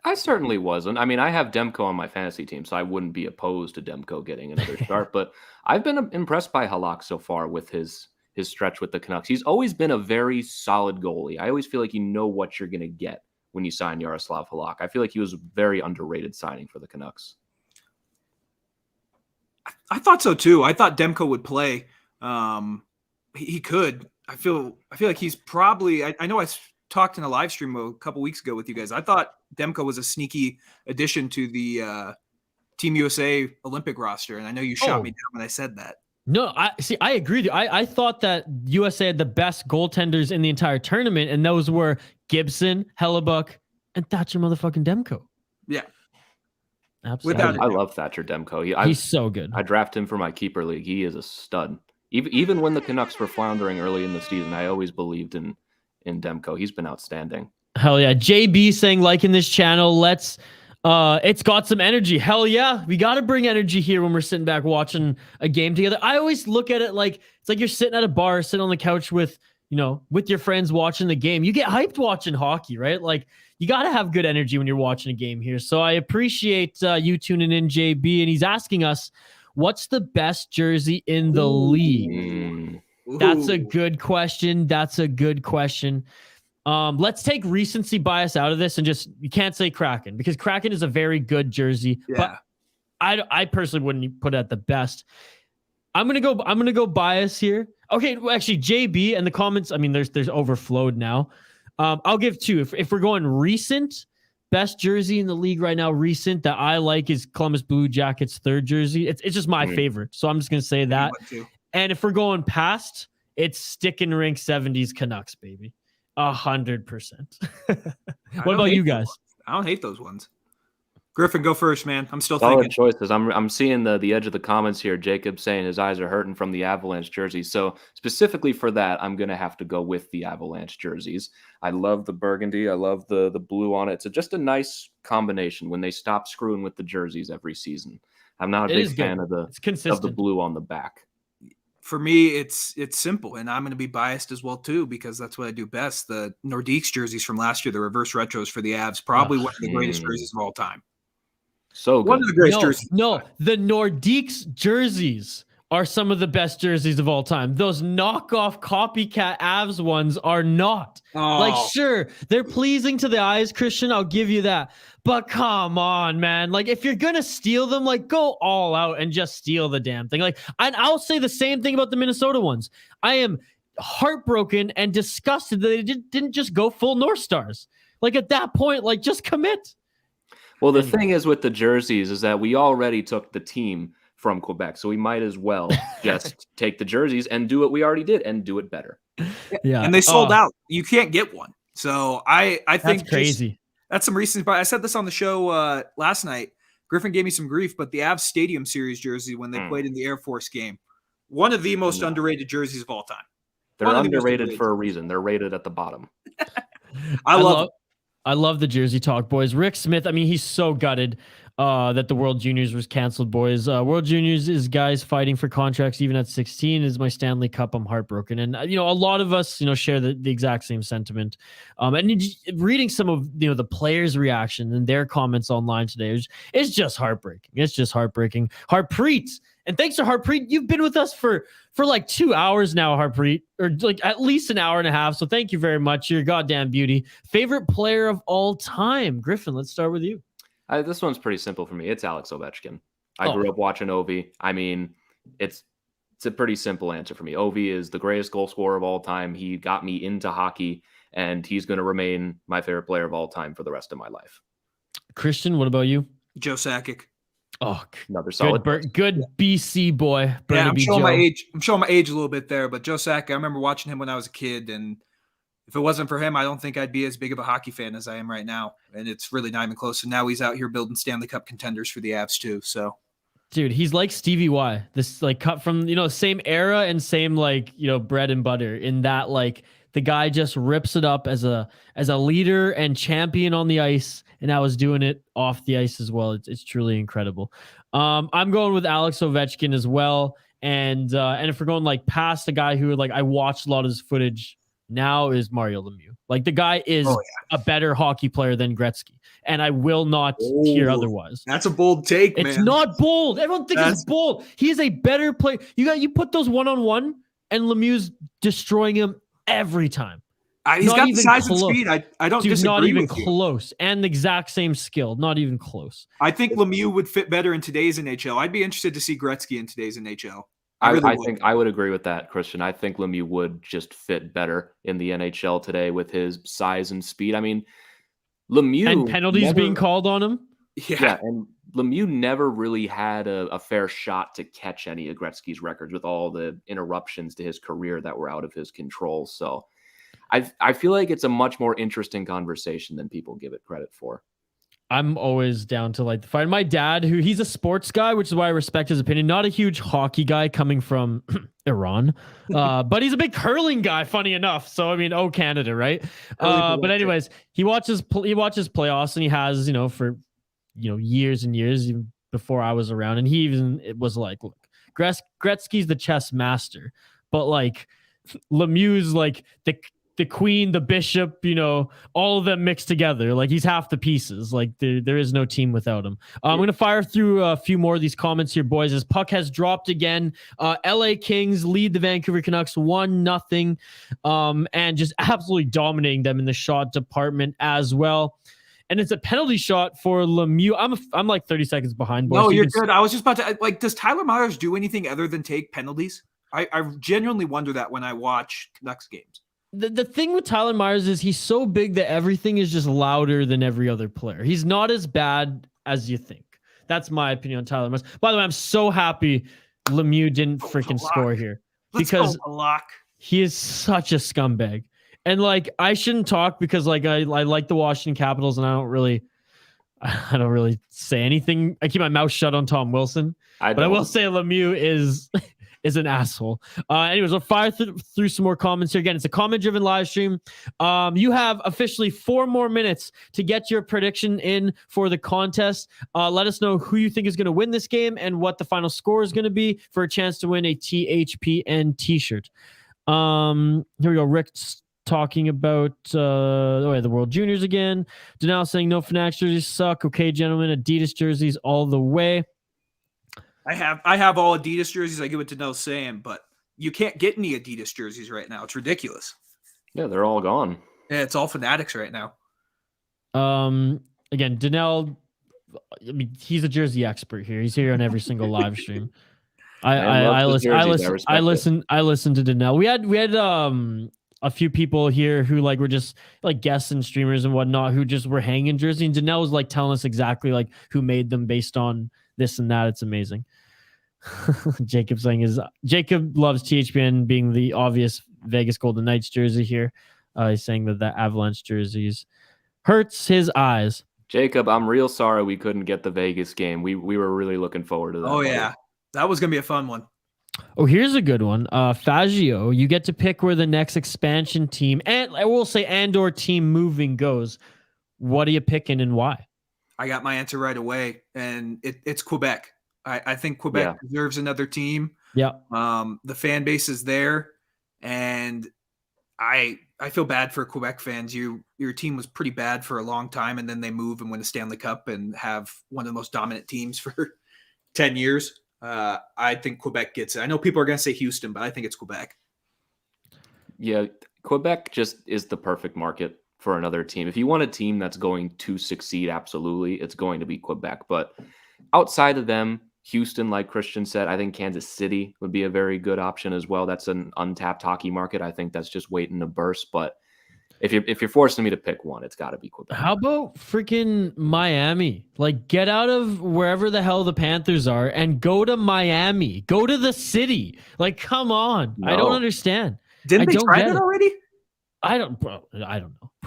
I certainly wasn't. I mean, I have Demko on my fantasy team, so I wouldn't be opposed to Demko getting another start, but I've been impressed by Halak so far with his stretch with the Canucks. He's always been a very solid goalie. I always feel like you know what you're going to get when you sign Yaroslav Halak. I feel like he was a very underrated signing for the Canucks. I thought so too. I thought Demko would play. He could. I feel like he's probably. I know I talked in a live stream a couple weeks ago with you guys. I thought Demko was a sneaky addition to the Team USA Olympic roster, and I know you shot me down when I said that. No, I agree with you. I thought that USA had the best goaltenders in the entire tournament, and those were Gibson, Hellebuck, and Thatcher motherfucking Demko. Yeah. Absolutely. I love Thatcher Demko. He's so good. I drafted him for my keeper league. He is a stud. Even when the Canucks were floundering early in the season, I always believed in Demko. He's been outstanding. Hell yeah. JB saying, like in this channel, it's got some energy. Hell yeah. We got to bring energy here when we're sitting back watching a game together. I always look at it like it's like you're sitting at a bar, sitting on the couch with your friends watching the game. You get hyped watching hockey, right? Like, you got to have good energy when you're watching a game here. So I appreciate you tuning in, JB. And he's asking us, what's the best jersey in the league? That's a good question. Let's take recency bias out of this and you can't say Kraken, because Kraken is a very good jersey. Yeah. But I personally wouldn't put it at the best. I'm gonna go bias here. Okay, well, actually, JB and the comments. I mean, there's overflowed now. I'll give two. If we're going recent, best jersey in the league right now, recent that I like is Columbus Blue Jackets third jersey. It's just my favorite, so I'm just gonna say that. And if we're going past, it's stick and rink 70s Canucks, baby, 100%. What about you guys? I don't hate those ones. Griffin, go first, man. I'm still Solid thinking. choices. I'm seeing the edge of the comments here. Jacob saying his eyes are hurting from the Avalanche jerseys. So specifically for that, I'm going to have to go with the Avalanche jerseys. I love the burgundy. I love the blue on it. It's just a nice combination when they stop screwing with the jerseys every season. I'm not a big fan of the blue on the back. For me, it's simple, and I'm going to be biased as well too, because that's what I do best. The Nordiques jerseys from last year, the reverse retros for the Avs, probably one of the greatest jerseys of all time. So good. One of the greatest jerseys. No, the Nordiques jerseys are some of the best jerseys of all time. Those knockoff copycat Avs ones are not. Like, sure, they're pleasing to the eyes, Christian, I'll give you that. But come on, man. Like, if you're going to steal them, like, go all out and just steal the damn thing. Like, and I'll say the same thing about the Minnesota ones. I am heartbroken and disgusted that they didn't just go full North Stars. Like, at that point, like, just commit. Well, the thing is with the jerseys is that we already took the team from Quebec, so we might as well just take the jerseys and do what we already did and do it better. Yeah, and they sold out. You can't get one. So I think that's crazy. That's some recent. I said this on the show last night. Griffin gave me some grief, but the Avs Stadium Series jersey when they played in the Air Force game, one of the most underrated jerseys of all time. They're underrated for a reason. They're rated at the bottom. I love the jersey talk, boys. Rick Smith, I mean, he's so gutted that the World Juniors was canceled, boys. World Juniors is guys fighting for contracts even at 16. Is my Stanley Cup. I'm heartbroken. And, a lot of us, share the exact same sentiment. And reading some of, the players' reaction and their comments online today, it's just heartbreaking. It's just heartbreaking. Harpreet. And thanks to Harpreet, you've been with us for like 2 hours now, Harpreet, or like at least an hour and a half. So thank you very much. You're a goddamn beauty. Favorite player of all time? Griffin, let's start with you. This one's pretty simple for me. It's Alex Ovechkin. I grew up watching Ovi. I mean, it's a pretty simple answer for me. Ovi is the greatest goal scorer of all time. He got me into hockey, and he's going to remain my favorite player of all time for the rest of my life. Christian, what about you? Joe Sakic. Oh, another solid. Good BC boy. I'm showing my age. I'm showing my age a little bit there, but Joe Sakic, I remember watching him when I was a kid, and if it wasn't for him, I don't think I'd be as big of a hockey fan as I am right now. And it's really not even close. And now he's out here building Stanley Cup contenders for the Avs too. So, dude, he's like Stevie Y. This like cut from same era and same bread and butter. In that the guy just rips it up as a leader and champion on the ice, and I was doing it off the ice as well. It's truly incredible. I'm going with Alex Ovechkin as well, and if we're going past a guy who I watched a lot of his footage now is Mario Lemieux. The guy is a better hockey player than Gretzky, and I will not hear otherwise. That's a bold take, man. It's not bold. Everyone thinks it's bold. He is a better player. You put those one-on-one, and Lemieux's destroying him every time. He's got the size and speed. I don't disagree not even with you. close, and the exact same skill. Not even close. I think Lemieux would fit better in today's NHL. I'd be interested to see Gretzky in today's NHL. I think I would agree with that, Christian. I think Lemieux would just fit better in the NHL today with his size and speed. I mean, Lemieux and penalties being called on him. Yeah, and Lemieux never really had a fair shot to catch any of Gretzky's records with all the interruptions to his career that were out of his control. So I feel like it's a much more interesting conversation than people give it credit for. I'm always down to the fight. My dad, he's a sports guy, which is why I respect his opinion. Not a huge hockey guy coming from Iran, but he's a big curling guy, funny enough. So, I mean, Canada, right? But anyways, he watches playoffs, and he has, for, years and years, even before I was around. And it was like, look, Gretzky's the chess master, but Lemieux's the queen, the bishop, all of them mixed together. He's half the pieces. There is no team without him. I'm going to fire through a few more of these comments here, boys, as puck has dropped again. LA Kings lead the Vancouver Canucks 1-0, and just absolutely dominating them in the shot department as well. And it's a penalty shot for Lemieux. I'm 30 seconds behind, boys. No, you're good. I was just about to does Tyler Myers do anything other than take penalties? I genuinely wonder that when I watch Canucks games. The thing with Tyler Myers is he's so big that everything is just louder than every other player. He's not as bad as you think. That's my opinion on Tyler Myers. By the way, I'm so happy Lemieux didn't freaking score here because he is such a scumbag. And I shouldn't talk because I like the Washington Capitals, and I don't really say anything. I keep my mouth shut on Tom Wilson, but I will say Lemieux is an asshole. Anyways, we'll fire through some more comments here. Again, it's a comment-driven live stream. You have officially 4 more minutes to get your prediction in for the contest. Let us know who you think is going to win this game and what the final score is going to be for a chance to win a THPN t-shirt. Here we go. Rick's talking about the World Juniors again. Denal saying no Fanatics jerseys suck. Okay, gentlemen, Adidas jerseys all the way. I have all Adidas jerseys. I give it to no Sam, but you can't get any Adidas jerseys right now. It's ridiculous. Yeah, they're all gone. Yeah, it's all Fanatics right now. Again, Danelle, I mean, he's a jersey expert here. He's here on every single live stream. I listen to Danelle. We had a few people here who were just guests and streamers and whatnot who just were hanging jersey, and Danelle was telling us exactly who made them based on this and that. It's amazing. Jacob loves THPN being the obvious Vegas Golden Knights jersey here. He's saying that the Avalanche jerseys Hurts his eyes. Jacob, I'm real sorry we couldn't get the Vegas game. We were really looking forward to that. Oh buddy. yeah, that was gonna be a fun one. Oh, here's a good one. Fazio, you get to pick where the next expansion team, and I will say and/or team moving goes. What are you picking and why? I got my answer right away, and it's Quebec. I think Quebec deserves another team. Yeah. The fan base is there, and I feel bad for Quebec fans. Your team was pretty bad for a long time, and then they move and win the Stanley Cup and have one of the most dominant teams for 10 years. I think Quebec gets it. I know people are going to say Houston, but I think it's Quebec. Yeah, Quebec just is the perfect market for another team. If you want a team that's going to succeed, absolutely, it's going to be Quebec. But outside of them, Houston, like Christian said, I think Kansas City would be a very good option as well. That's an untapped hockey market. I think that's just waiting to burst. But if you're forcing me to pick one, it's got to be Quebec. How about freaking Miami? Like, get out of wherever the hell the Panthers are and go to Miami. Go to the city. Like, come on. No. I don't understand. Didn't they try that already? I don't know.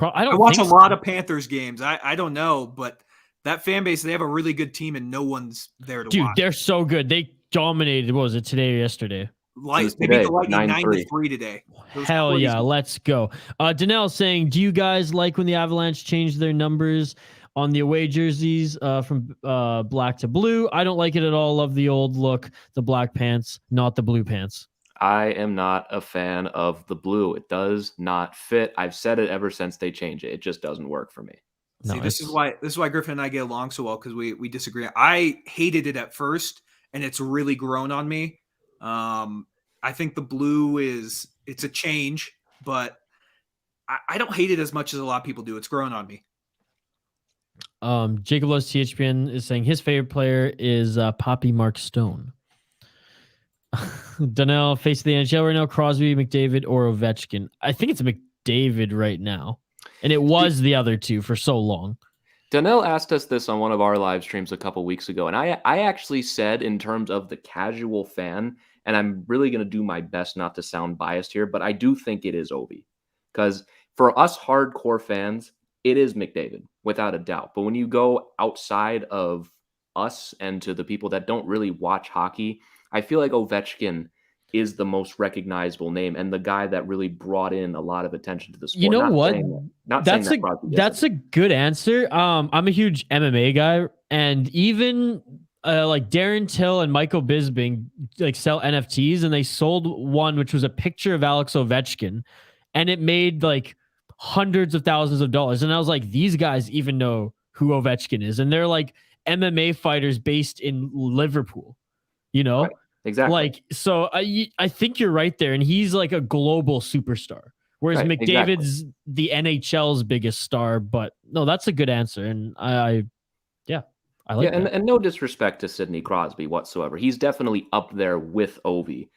I watch a lot of Panthers games. I don't know, but that fan base, they have a really good team and no one's there to watch. Dude, they're so good. They dominated. What was it, today or yesterday? They beat the Lightning 9-3 today. Hell crazy. Yeah, let's go. Danelle saying, do you guys like when the Avalanche changed their numbers on the away jerseys from black to blue? I don't like it at all. Love the old look, the black pants, not the blue pants. I am not a fan of the blue. It does not fit. I've said it ever since they changed it. It just doesn't work for me. See, this is why Griffin and I get along so well, because we disagree. I hated it at first, and it's really grown on me. I think the blue it's a change, but I don't hate it as much as a lot of people do. It's grown on me. Jacob Lowe's THPN is saying his favorite player is Poppy Mark Stone. Donnell, face of the NHL right now, Crosby, McDavid, or Ovechkin. I think it's McDavid right now. And it was the other two for so long. Donnell asked us this on one of our live streams a couple weeks ago. And I actually said, in terms of the casual fan, and I'm really going to do my best not to sound biased here, but I do think it is Ovi. Because for us hardcore fans, it is McDavid, without a doubt. But when you go outside of us and to the people that don't really watch hockey, I feel like Ovechkin is the most recognizable name and the guy that really brought in a lot of attention to the sport. You know what? That's a good answer. I'm a huge MMA guy, and even like Darren Till and Michael Bisping like sell NFTs, and they sold one which was a picture of Alex Ovechkin, and it made like hundreds of thousands of dollars. And I was like, these guys even know who Ovechkin is, and they're like MMA fighters based in Liverpool. You know, right. Exactly. Like, so I think you're right there. And he's like a global superstar, whereas McDavid's the NHL's biggest star. But no, that's a good answer. And I like that. And no disrespect to Sidney Crosby whatsoever. He's definitely up there with Ovi,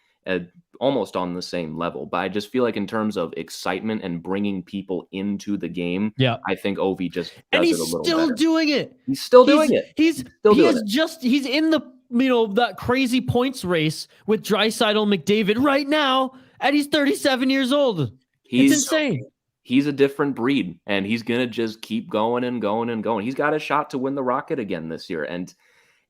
almost on the same level. But I just feel like in terms of excitement and bringing people into the game, I think Ovi just does it a little better. And he's still doing it. He's still doing it. He's in the, that crazy points race with Draisaitl McDavid right now, and he's 37 years old. It's insane. He's a different breed, and he's going to just keep going and going and going. He's got a shot to win the Rocket again this year. And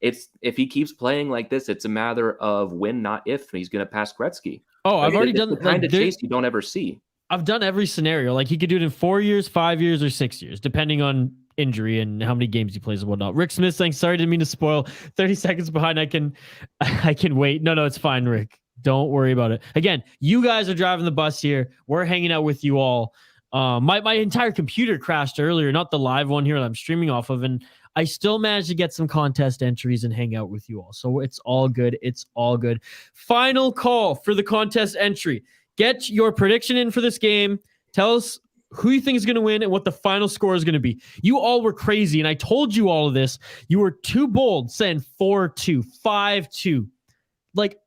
if he keeps playing like this, it's a matter of when, not if, he's going to pass Gretzky. Oh, I've already done the kind of chase you don't ever see. I've done every scenario. Like, he could do it in 4 years, 5 years, or 6 years, depending on injury and how many games he plays and whatnot. Rick Smith saying, sorry, didn't mean to spoil. 30 seconds behind. I can wait. No, it's fine, Rick. Don't worry about it. Again, you guys are driving the bus here. We're hanging out with you all. My entire computer crashed earlier, not the live one here that I'm streaming off of, and I still managed to get some contest entries and hang out with you all. So it's all good. It's all good. Final call for the contest entry. Get your prediction in for this game. Tell us who you think is going to win and what the final score is going to be. You all were crazy, and I told you all of this. You were too bold saying 4-2, 5-2. Like,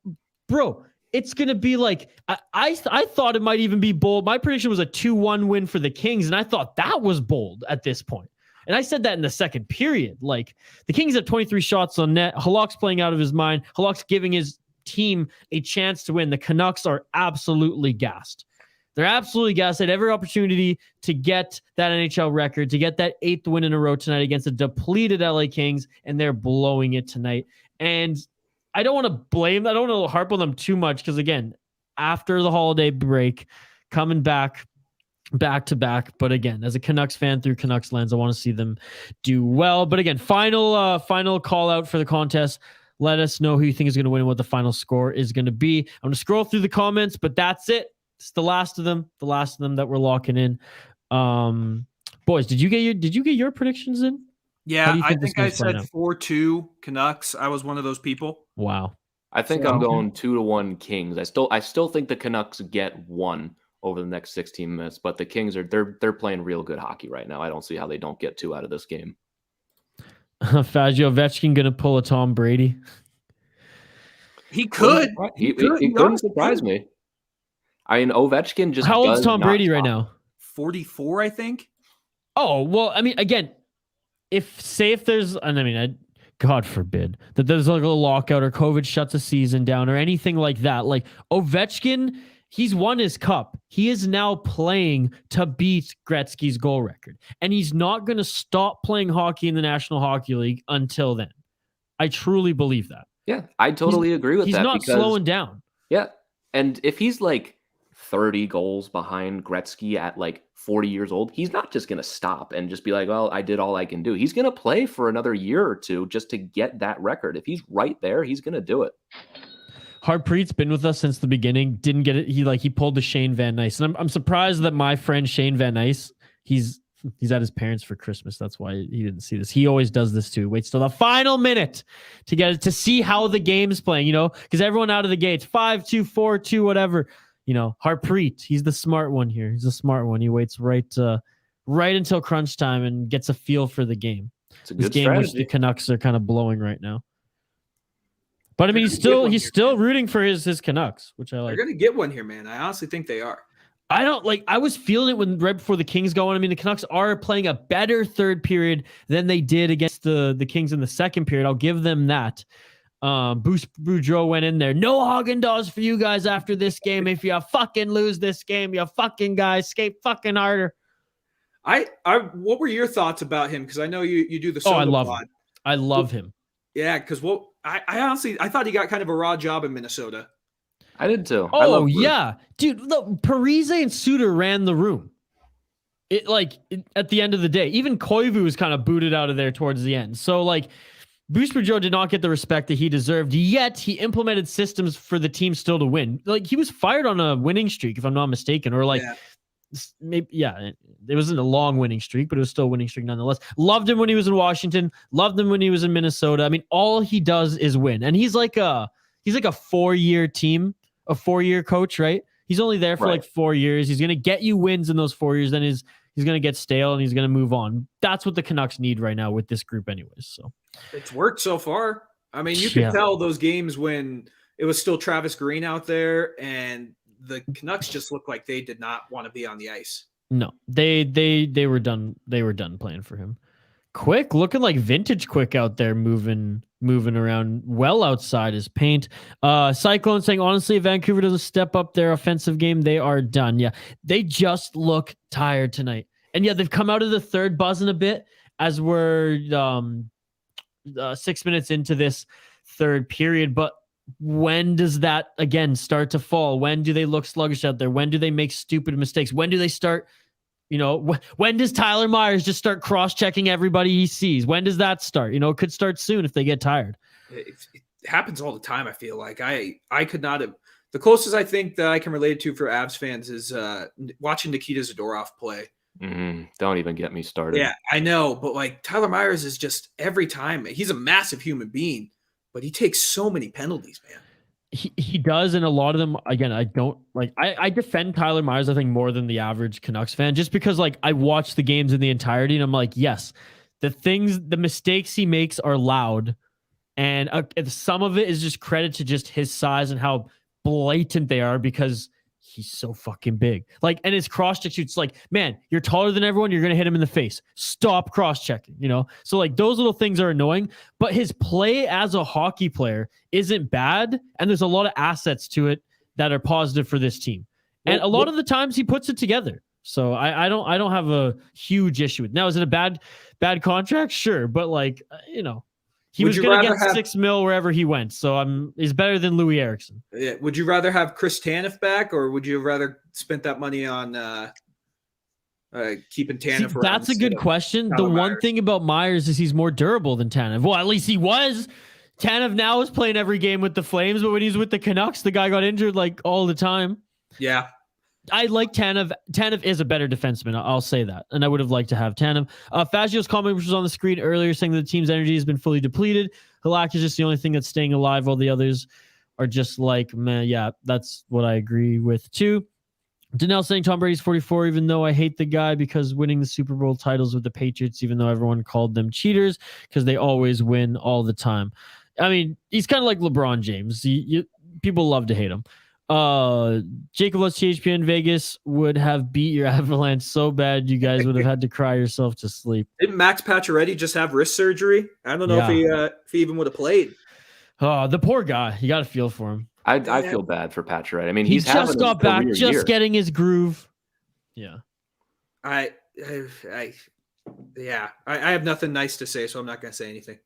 bro, it's going to be like, I thought it might even be bold. My prediction was a 2-1 win for the Kings, and I thought that was bold at this point. And I said that in the second period. Like, the Kings have 23 shots on net. Halak's playing out of his mind. Halak's giving his team a chance to win. The Canucks are absolutely gassed. They're absolutely gassed. They had every opportunity to get that NHL record, to get that 8th win in a row tonight against the depleted LA Kings, and they're blowing it tonight. And I don't want to blame, I don't want to harp on them too much because, again, after the holiday break, coming back to back. But again, as a Canucks fan through Canucks lens, I want to see them do well. But again, final call out for the contest. Let us know who you think is going to win and what the final score is going to be. I'm going to scroll through the comments, but that's it. It's the last of them that we're locking in. Boys, did you get your predictions in? Yeah, I think I said 4-2 Canucks. I was one of those people. Wow. I think I'm going 2-1 Kings. I still think the Canucks get one over the next 16 minutes, but the Kings they're playing real good hockey right now. I don't see how they don't get 2 out of this game. Fazio Ovechkin gonna pull a Tom Brady. He could. He couldn't surprise me. I mean, Ovechkin just. How old's Tom Brady right now? 44, I think. Oh well, I mean, again, if there's, and I mean, God forbid that there's like a lockout or COVID shuts a season down or anything like that. Like Ovechkin, he's won his cup. He is now playing to beat Gretzky's goal record, and he's not going to stop playing hockey in the National Hockey League until then. I truly believe that. Yeah, I totally agree with that. He's not slowing down. Yeah, and if he's like 30 goals behind Gretzky at like 40 years old, he's not just going to stop and just be like, well, I did all I can do. He's going to play for another year or two just to get that record. If he's right there, he's going to do it. Harpreet's been with us since the beginning. Didn't get it. He pulled the Shane Van Nice. And I'm surprised that my friend Shane Van Nice, he's at his parents for Christmas. That's why he didn't see this. He always does this too. Waits till the final minute to get it, to see how the game's playing, because everyone out of the gates, 5-2, 4-2, whatever. Harpreet, he's the smart one here. He's the smart one. He waits right until crunch time and gets a feel for the game. It's a good this game strategy. which the Canucks are kind of blowing right now. But I mean, he's still rooting for his Canucks, which I like. They're going to get one here, man. I honestly think they are. I was feeling it right before the Kings go on. I mean, the Canucks are playing a better third period than they did against the Kings in the second period. I'll give them that. Bruce Boudreau went in there. No Haagen-Dazs for you guys after this game. If you fucking lose this game, you fucking guys skate fucking harder. What were your thoughts about him? Because I know you do the soda I love pod. him. I love him. Yeah, because I honestly thought he got kind of a raw job in Minnesota. I did too. Oh yeah, dude. Look, Parise and Suter ran the room. At the end of the day, even Koivu was kind of booted out of there towards the end. So Bruce Boudreau did not get the respect that he deserved, yet he implemented systems for the team still to win. He was fired on a winning streak, if I'm not mistaken, or maybe, it wasn't a long winning streak, but it was still a winning streak nonetheless. Loved him when he was in Washington. Loved him when he was in Minnesota. I mean, all he does is win, and he's like a 4-year team, a 4-year coach, right? He's only there for 4 years. He's gonna get you wins in those 4 years. Then he's going to get stale and he's going to move on. That's what the Canucks need right now with this group anyways. So it's worked so far. I mean, you can tell those games when it was still Travis Green out there and the Canucks just looked like they did not want to be on the ice. No, they were done. They were done playing for him. Quick, looking like vintage Quick out there, moving around well outside his paint. Cyclone saying, honestly, if Vancouver doesn't step up their offensive game, they are done. Yeah, they just look tired tonight. And yeah, they've come out of the third buzzing a bit as we're 6 minutes into this third period. But when does that, again, start to fall? When do they look sluggish out there? When do they make stupid mistakes? When do they start... when does Tyler Myers just start cross-checking everybody he sees? When does that start? It could start soon if they get tired. It happens all the time, I feel like. I could not have... The closest I think that I can relate to for Avs fans is watching Nikita Zadorov play. Don't even get me started. Yeah, I know. But, Tyler Myers is just every time... He's a massive human being, but he takes so many penalties, man. He does, and a lot of them, again, I don't I defend Tyler Myers, I think, more than the average Canucks fan, just because I watch the games in the entirety and I'm like, yes, the mistakes he makes are loud, and some of it is just credit to just his size and how blatant they are because he's so fucking big. And his cross-check shoots, man, you're taller than everyone, you're going to hit him in the face. Stop cross-checking, So, those little things are annoying, but his play as a hockey player isn't bad, and there's a lot of assets to it that are positive for this team. And a lot of the times he puts it together. So I don't have a huge issue with. Now, is it a bad contract? Sure, but like he was going to get $6 million wherever he went. So he's better than Louis Eriksson. Yeah. Would you rather have Chris Tanev back, or would you rather spent that money on keeping Tanev around? That's a good question. The one thing about Myers is he's more durable than Tanev. Well, at least he was. Tanev now is playing every game with the Flames, but when he's with the Canucks, the guy got injured like all the time. Yeah. I like Tanev. Tanev is a better defenseman. I'll say that. And I would have liked to have Tanev. Fazio's comment, which was on the screen earlier, saying that the team's energy has been fully depleted. Halak is just the only thing that's staying alive, while the others are just like, man, yeah, that's what I agree with too. Danelle saying Tom Brady's 44, even though I hate the guy because winning the Super Bowl titles with the Patriots, even though everyone called them cheaters because they always win all the time. I mean, he's kind of like LeBron James. People love to hate him. Jacob Lutz, THPN Vegas would have beat your Avalanche so bad you guys would have had to cry yourself to sleep. Didn't Max Pacioretty just have wrist surgery? I don't know if he even would have played. Oh, the poor guy. You got to feel for him. I feel bad for Pacioretty. I mean, he just got back, just getting his groove. Yeah. I have nothing nice to say, so I'm not going to say anything.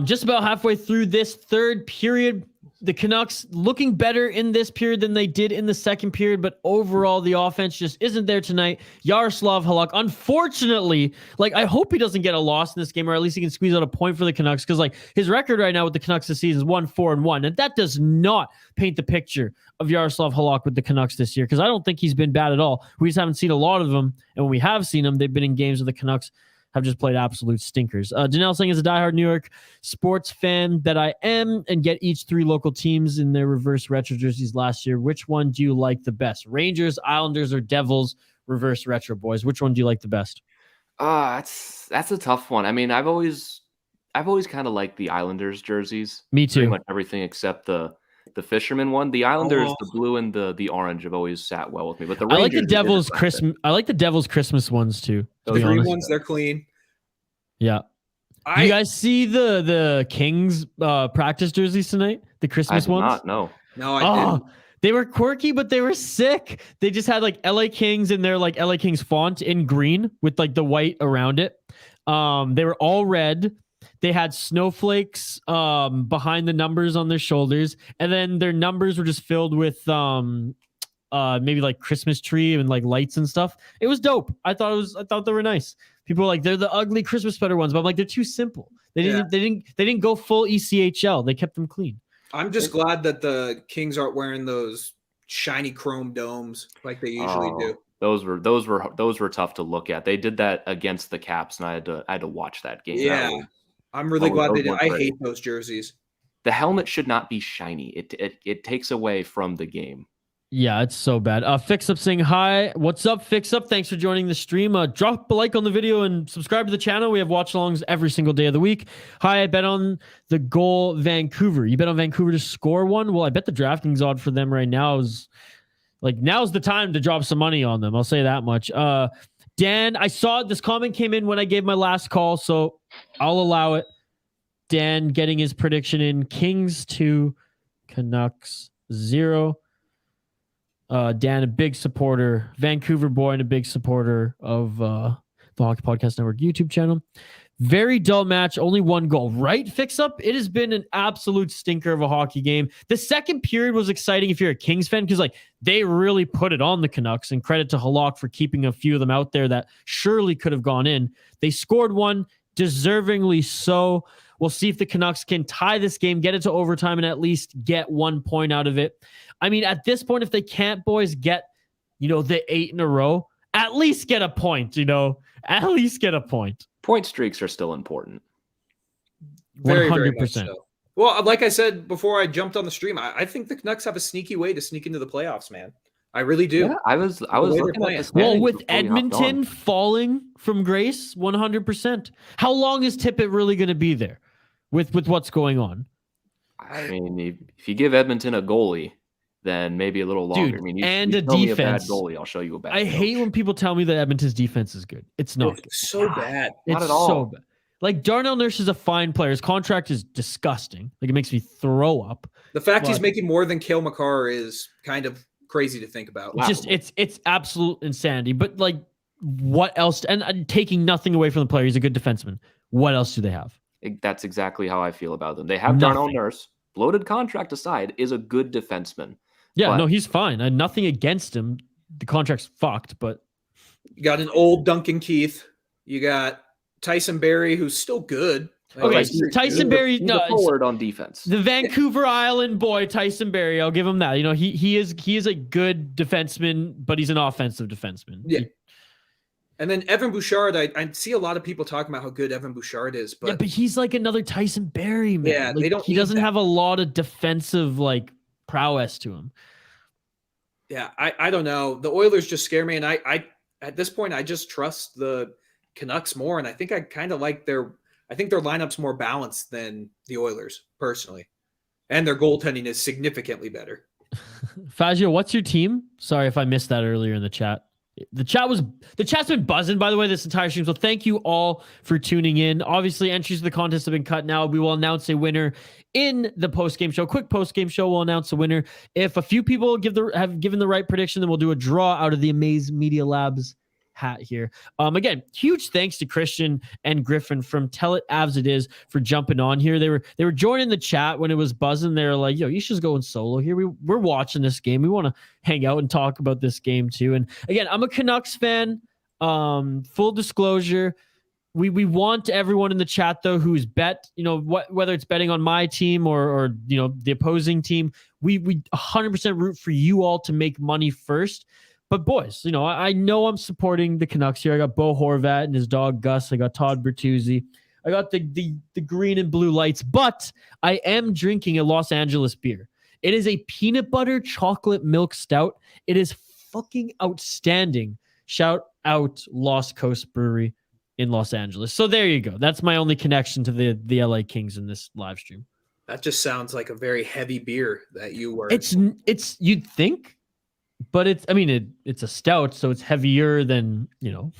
Just about halfway through this third period, the Canucks looking better in this period than they did in the second period, but overall the offense just isn't there tonight. Yaroslav Halak, unfortunately, I hope he doesn't get a loss in this game, or at least he can squeeze out a point for the Canucks, because his record right now with the Canucks this season is 1-4-1, and that does not paint the picture of Yaroslav Halak with the Canucks this year, because I don't think he's been bad at all. We just haven't seen a lot of them, and when we have seen them, they've been in games with the Canucks have just played absolute stinkers. Janelle saying, as a diehard New York sports fan that I am, and get each 3 local teams in their reverse retro jerseys last year, which one do you like the best? Rangers, Islanders, or Devils reverse retro, boys? Which one do you like the best? That's a tough one. I mean, I've always kind of liked the Islanders jerseys. Me too. Pretty much everything except the fisherman one. The Islanders, the blue and the orange have always sat well with me. But the Rangers, I like the Devils Christmas. I like the Devils Christmas ones too. The green ones, they're clean. Yeah. You guys see the Kings practice jerseys tonight? The Christmas ones? No, I didn't. They were quirky, but they were sick. They just had LA Kings in their LA Kings font in green with the white around it. They were all red. They had snowflakes behind the numbers on their shoulders, and then their numbers were just filled with maybe Christmas tree and lights and stuff. It was dope. I thought they were nice. People were they're the ugly Christmas sweater ones, but I'm they're too simple. They didn't go full ECHL. They kept them clean. I'm just glad that the Kings aren't wearing those shiny chrome domes like they usually do. Those were tough to look at. They did that against the Caps, and I had to watch that game. Yeah. I'm really glad they did. I hate those jerseys. The helmet should not be shiny. It takes away from the game. Yeah, it's so bad. Fix Up saying hi. What's up, Fix Up? Thanks for joining the stream. Drop a like on the video and subscribe to the channel. We have watchalongs every single day of the week. Hi, I bet on the goal Vancouver. You bet on Vancouver to score one? Well, I bet the DraftKings odd for them right now is now's the time to drop some money on them. I'll say that much. Dan, I saw this comment came in when I gave my last call, so I'll allow it. Dan getting his prediction in: Kings 2, Canucks 0. Dan, a big supporter, Vancouver boy, and a big supporter of the Hockey Podcast Network YouTube channel. Very dull match, only 1 goal. Right, Fix Up? It has been an absolute stinker of a hockey game. The second period was exciting if you're a Kings fan, because they really put it on the Canucks, and credit to Halak for keeping a few of them out there that surely could have gone in. They scored 1, deservingly so. We'll see if the Canucks can tie this game, get it to overtime, and at least get 1 point out of it. I mean, at this point, if they can't, boys, get, the 8 in a row, at least get a point, at least get a point. Point streaks are still important. Very, 100%. Very much so. Well, like I said before I jumped on the stream, I think the Canucks have a sneaky way to sneak into the playoffs, man. I really do. Yeah, I was looking at this. Well, with Edmonton falling from grace, 100%. How long is Tippett really going to be there with what's going on? I mean, if you give Edmonton a goalie, then maybe a little longer. Dude, I mean, and you a tell defense. Me a bad goalie, I'll show you a bad. I hate when people tell me that Edmonton's defense is good. It's not. It's so bad. Not at all. So bad. Darnell Nurse is a fine player. His contract is disgusting. It makes me throw up. The fact he's making more than Cale Makar is kind of crazy to think about. Just it's absolute insanity. But like, what else? And taking nothing away from the player, he's a good defenseman. What else do they have? That's exactly how I feel about them. They have Nothing. Darnell Nurse, bloated contract aside, is a good defenseman. Yeah, But- no, he's fine. Nothing against him. The contract's fucked, but You got an old Duncan Keith. You got Tyson Berry, who's still good. okay, Like, Tyson Berry, He's no, a forward on defense. the Vancouver Island boy, Tyson Berry. I'll give him that. You know, he is a good defenseman, but he's an offensive defenseman. Yeah. And then Evan Bouchard, I see a lot of people talking about how good Evan Bouchard is, but, But he's like another Tyson Berry, man. Yeah, Like, they don't he need doesn't that. have a lot of defensive like prowess to him. yeah, I don't know. The Oilers just scare me, and I at this point I just trust the Canucks more, and I think I kind of like I think their lineup's more balanced than the Oilers personally, and their goaltending is significantly better. Fazio, what's your team? Sorry if I missed that earlier in the chat. The chat's been buzzing, by the way, this entire stream. So thank you all for tuning in. Obviously, entries to the contest have been cut now. We will announce a winner in the post-game show. Quick post-game show. We'll announce a winner. If a few people have given the right prediction, then we'll do a draw out of the Amaze Media Labs hat here. Again, huge thanks to Christian and Griffin from Tell It Avs It Is for jumping on here. They were joining the chat when it was buzzing. They were like, yo, you should go in solo here. We're watching this game. We want to hang out and talk about this game too. And again, I'm a Canucks fan. Full disclosure, we want everyone in the chat though who's bet, you know, whether it's betting on my team or you know the opposing team, we 100% root for you all to make money first. But boys, you know, I know I'm supporting the Canucks here. I got Bo Horvat and his dog Gus. I got Todd Bertuzzi. I got the green and blue lights, but I am drinking a Los Angeles beer. It is a peanut butter chocolate milk stout. It is fucking outstanding. Shout out Lost Coast Brewery in Los Angeles. So there you go. That's my only connection to the LA Kings in this live stream. That just sounds like a very heavy beer that you were. It's you'd think, but it's a stout, so it's heavier than, you know,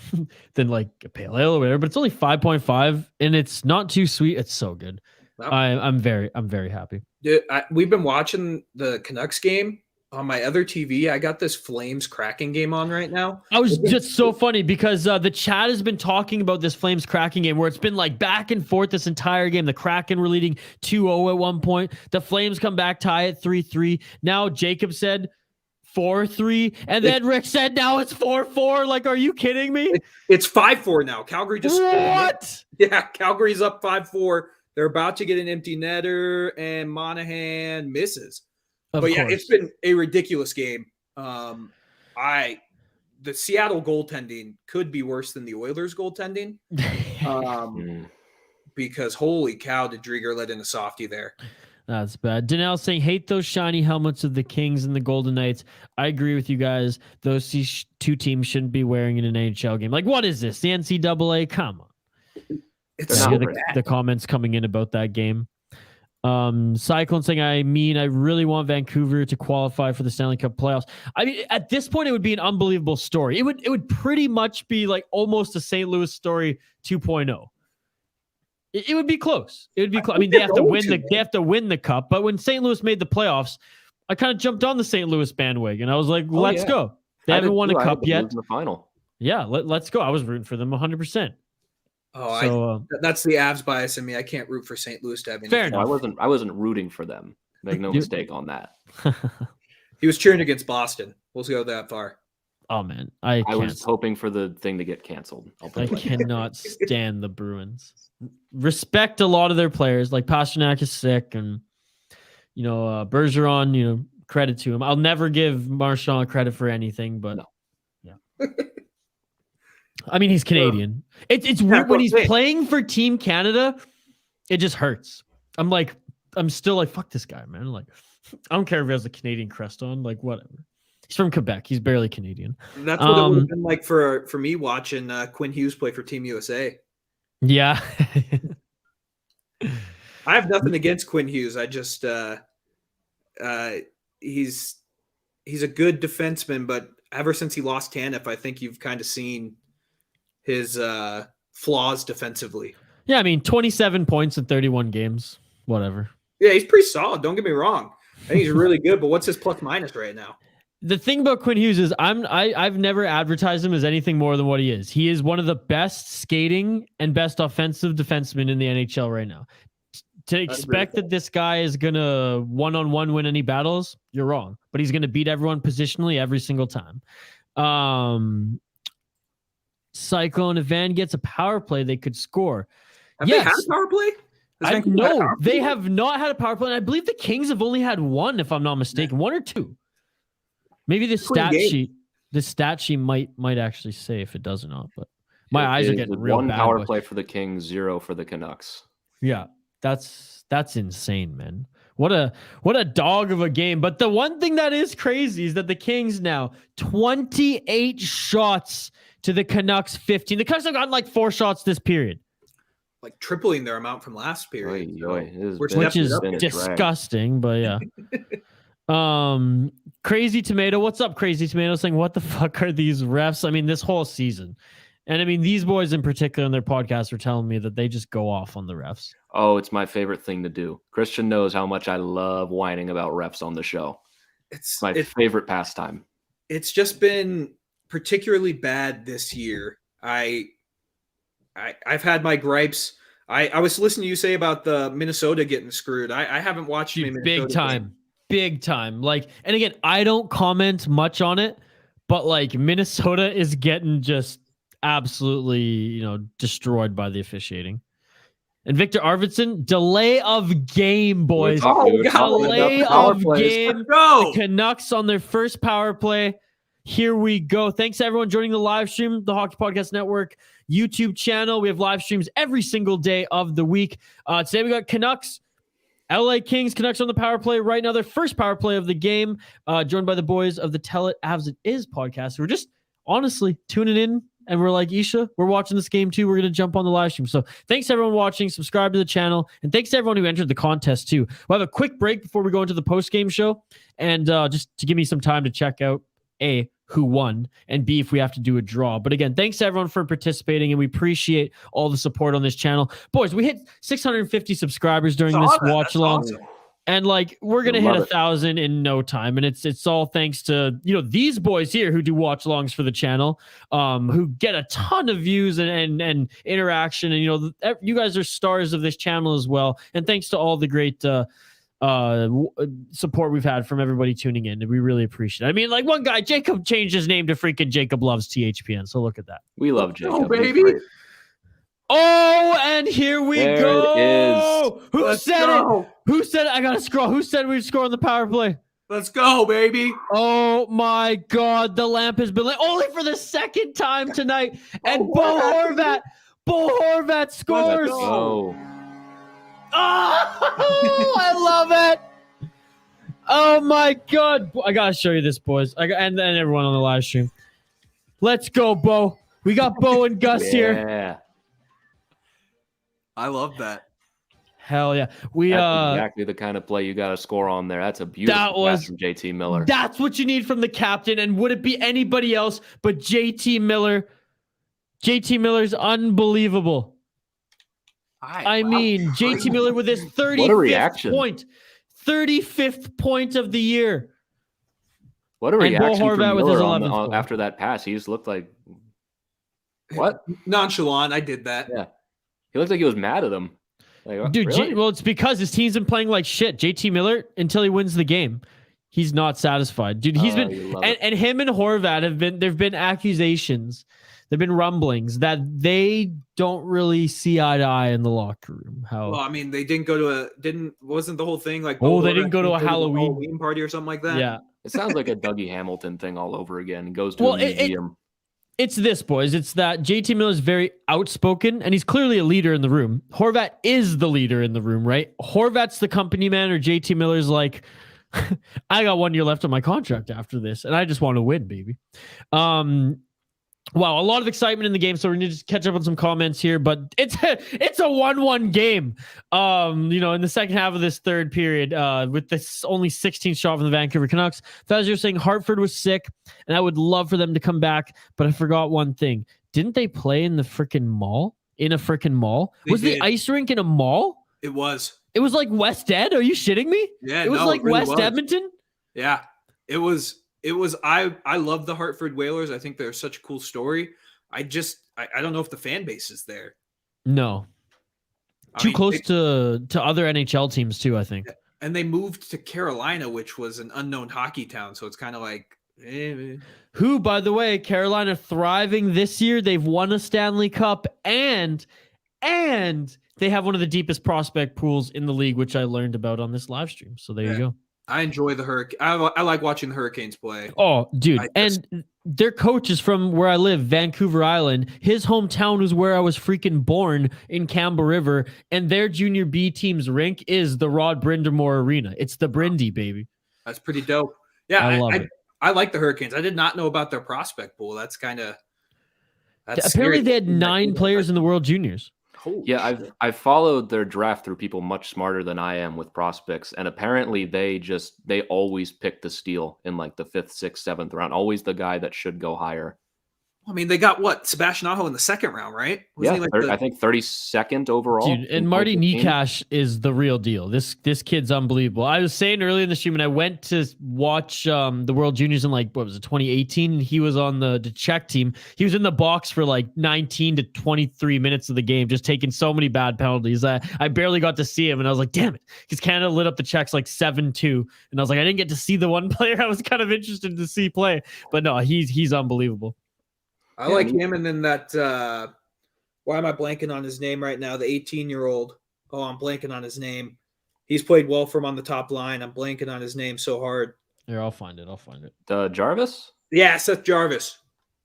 than like a pale ale or whatever, but it's only 5.5 and it's not too sweet. It's so good. Wow. I'm very happy. Dude, we've been watching the Canucks game on my other TV. I got this Flames Kraken game on right now. I was just so funny because the chat has been talking about this Flames Kraken game where it's been like back and forth this entire game. The Kraken were leading 2-0 at one point. The Flames come back, tie it 3-3. Now Jacob said 4-3, and then Rick said now it's 4-4. Like, are you kidding me? It's 5-4 now. Calgary just What? Yeah, Calgary's up 5-4. They're about to get an empty netter, and Monahan misses. Of Yeah, course. it's been a ridiculous game. The Seattle goaltending could be worse than the Oilers goaltending. Because holy cow, did Drieger let in a softie there. That's bad. Danelle saying, hate those shiny helmets of the Kings and the Golden Knights. I agree with you guys. Those two teams shouldn't be wearing in an NHL game. Like, what is this? The NCAA? Come on. It's Yeah, so the, bad. the comments coming in about that game. Cyclone saying, I really want Vancouver to qualify for the Stanley Cup playoffs. I mean, at this point, it would be an unbelievable story. It would pretty much be like almost a St. Louis story 2.0. It would be close. It would be close. I mean, they have to win the cup. But when St. Louis made the playoffs, I kind of jumped on the St. Louis bandwagon. I was like, let's go. They haven't won a cup yet. In the final. Yeah, let's go. I was rooting for them 100%. Oh, So, that's the Avs bias in me. I can't root for St. Louis to have any. Fair No, enough. I wasn't rooting for them. Make no mistake on that. He was cheering against Boston. We'll go that far. Oh man, I was hoping for the thing to get canceled. I cannot stand the Bruins. Respect a lot of their players, like Pasternak is sick, and Bergeron. Credit to him. I'll never give Marchand credit for anything, but yeah. I mean, he's Canadian. It's weird when he's playing for Team Canada. It just hurts. I'm still like, fuck this guy, man. Like, I don't care if he has a Canadian crest on. Like, whatever. He's from Quebec. He's barely Canadian. That's what it would have been like for me watching Quinn Hughes play for Team USA. Yeah. I have nothing against Quinn Hughes. I just he's a good defenseman, but ever since he lost Tanev, I think you've kind of seen his flaws defensively. Yeah, I mean, 27 points in 31 games. Whatever. Yeah, he's pretty solid. Don't get me wrong. I think he's really good, but what's his plus minus right now? The thing about Quinn Hughes is I've never advertised him as anything more than what he is. He is one of the best skating and best offensive defensemen in the NHL right now. To expect that this guy is gonna one-on-one win any battles, you're wrong. But he's gonna beat everyone positionally every single time. Cyclone, if Van gets a power play, they could score. Have they had a power play? No, they have not had a power play. And I believe the Kings have only had one, if I'm not mistaken, one or two. Maybe the stat sheet might actually say if it does or not. But my eyes are getting real bad. One power play for the Kings, 0 for the Canucks. Yeah, that's insane, man. What a dog of a game. But the one thing that is crazy is that the Kings now 28 shots to the Canucks 15. The Canucks have gotten like 4 shots this period. Like tripling their amount from last period. Which is disgusting, but yeah. Crazy Tomato, what's up, Crazy Tomato? Saying, what the fuck are these refs? I mean, this whole season. And I mean, these boys in particular on their podcast are telling me that they just go off on the refs. Oh, it's my favorite thing to do. Christian knows how much I love whining about refs on the show. It's my favorite pastime. It's just been particularly bad this year. I've had my gripes. I was listening to you say about the Minnesota getting screwed. I haven't watched any Minnesota big time. Like, and again, I don't comment much on it, but like Minnesota is getting just absolutely, destroyed by the officiating. And Victor Arvidsson, delay of game, boys. Delay of game. The Canucks on their first power play. Here we go. Thanks to everyone joining the live stream, the Hockey Podcast Network YouTube channel. We have live streams every single day of the week. Today we got Canucks, LA Kings, Canucks on the power play right now. Their first power play of the game, joined by the boys of the Tell It Avs It Is podcast. We're just honestly tuning in, and we're like, Isha, we're watching this game too. We're going to jump on the live stream. So thanks to everyone watching. Subscribe to the channel. And thanks to everyone who entered the contest too. We'll have a quick break before we go into the post-game show. And just to give me some time to check out A, who won, and B, if we have to do a draw. But again, thanks to everyone for participating, and we appreciate all the support on this channel. Boys, we hit 650 subscribers during this watch along. Awesome. And like, we're going to hit 1,000 in no time. And it's all thanks to, these boys here who do watch alongs for the channel, who get a ton of views and interaction. And, you guys are stars of this channel as well. And thanks to all the great, support we've had from everybody tuning in, and we really appreciate it. I mean, like one guy, Jacob, changed his name to freaking Jacob Loves THPN, so look at that. We love Jacob. Oh, baby. Oh, and here we go. Who said it? Who said it? I gotta scroll. Who said we'd score on the power play? Let's go, baby. Oh my God, the lamp has been lit only for the second time tonight, and Bo Horvat scores. Oh, I love it. Oh my God. I got to show you this, boys. And then everyone on the live stream. Let's go, Bo. We got Bo and Gus here. Yeah. I love that. Hell yeah. That's exactly the kind of play you got to score on there. That's a beautiful pass from JT Miller. That's what you need from the captain. And would it be anybody else but JT Miller? JT Miller's unbelievable. I mean, JT Miller with his 35th point of the year. What a reaction from Horvat with his 11th after that pass. He just looked like, what? Nonchalant. I did that. Yeah. He looked like he was mad at him. Like, dude, really? well, it's because his team's been playing like shit. JT Miller, until he wins the game, he's not satisfied. Dude, he's been, and him and Horvat there've been accusations. There've been rumblings that they don't really see eye to eye in the locker room. Well, I mean, they didn't go to wasn't the whole thing like, they didn't go to a Halloween party or something like that? Yeah. It sounds like a Dougie Hamilton thing all over again. He goes to a museum. It's this, boys. It's that JT Miller is very outspoken, and he's clearly a leader in the room. Horvat is the leader in the room, right? Horvat's the company man, or JT Miller's like, I got 1 year left on my contract after this, and I just want to win, baby. Wow, a lot of excitement in the game, so we need to just catch up on some comments here, but it's a 1-1 game. In the second half of this third period, with this only 16 shot from the Vancouver Canucks. As you're saying, Hartford was sick, and I would love for them to come back, but I forgot one thing. Didn't they play in the freaking mall? In a freaking mall? Was the ice rink in a mall? It was. It was like West Ed? Are you shitting me? Yeah, it was like really West Edmonton? Yeah, it was it was I love the Hartford Whalers. I think they're such a cool story. I don't know if the fan base is there. No. Too close to other NHL teams too, I think. And they moved to Carolina, which was an unknown hockey town, so it's kind of like Who, by the way, Carolina thriving this year. They've won a Stanley Cup and they have one of the deepest prospect pools in the league, which I learned about on this live stream. So there you go. I enjoy the Hurricane. I like watching the Hurricanes play. Oh, dude. And their coach is from where I live, Vancouver Island. His hometown is where I was freaking born in Campbell River. And their junior B team's rink is the Rod Brindamore Arena. It's the Brindy, baby. That's pretty dope. Yeah, I love it. I like the Hurricanes. I did not know about their prospect pool. That's kind of... Apparently scary. they had 9 players in the World Juniors. Yeah, I've followed their draft through people much smarter than I am with prospects, and apparently they always pick the steal in like the 5th, 6th, 7th round. Always the guy that should go higher. I mean, they got what? Sebastian Aho in the 2nd round, right? I think 32nd overall. Dude, and Marty Nikash is the real deal. This kid's unbelievable. I was saying earlier in the stream, and I went to watch the World Juniors in 2018, and he was on the Czech team. He was in the box for 19 to 23 minutes of the game, just taking so many bad penalties. I barely got to see him, and I was like, damn it, because Canada lit up the Czechs 7-2, and I was like, I didn't get to see the one player I was kind of interested to see play, but no, he's unbelievable. I like him, and then that why am I blanking on his name right now? The 18-year-old. Oh, I'm blanking on his name. He's played well for him on the top line. I'm blanking on his name so hard. Here, I'll find it. Jarvis? Yeah, Seth Jarvis.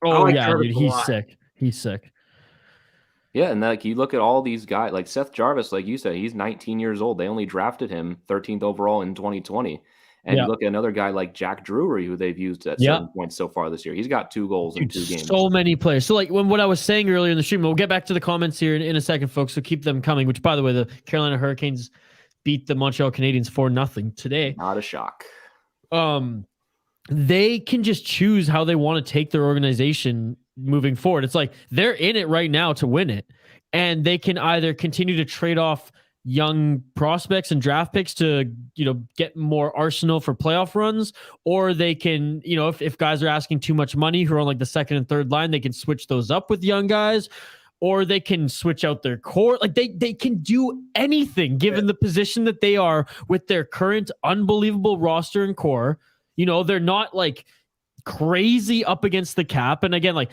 Oh, yeah, Jarvis, dude, he's sick. He's sick. Yeah, and you look at all these guys, like Seth Jarvis, like you said, he's 19 years old. They only drafted him 13th overall in 2020. And you look at another guy like Jack Drury, who they've used at 7 points so far this year. He's got 2 goals in 2 games. So many players. So what I was saying earlier in the stream, we'll get back to the comments here in a second, folks. So keep them coming, which, by the way, the Carolina Hurricanes beat the Montreal Canadiens 4-0 today. Not a shock. They can just choose how they want to take their organization moving forward. It's like they're in it right now to win it. And they can either continue to trade off young prospects and draft picks to, get more arsenal for playoff runs, or they can, if guys are asking too much money who are on the 2nd and 3rd line, they can switch those up with young guys, or they can switch out their core. They can do anything given the position that they are with their current unbelievable roster and core. They're not crazy up against the cap. And again,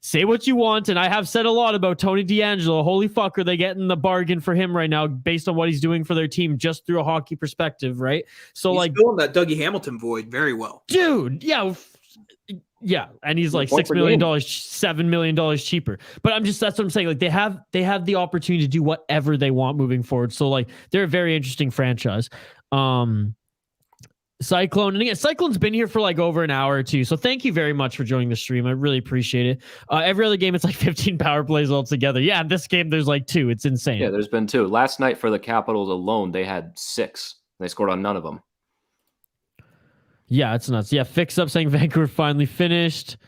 say what you want, and I have said a lot about Tony DeAngelo. Holy fuck, are they getting the bargain for him right now based on what he's doing for their team just through a hockey perspective, right? So he's filling that Dougie Hamilton void very well. Dude, yeah, and he's $6 million, $7 million cheaper. But that's what I'm saying. They have the opportunity to do whatever they want moving forward. So they're a very interesting franchise. Cyclone, and again, Cyclone's been here for over an hour or two, so thank you very much for joining the stream. I really appreciate it. Every other game, it's 15 power plays altogether. Yeah, this game, there's 2. It's insane. Yeah, there's been 2. Last night for the Capitals alone, they had 6. They scored on none of them. Yeah, it's nuts. Yeah, Fix Up saying Vancouver finally finished.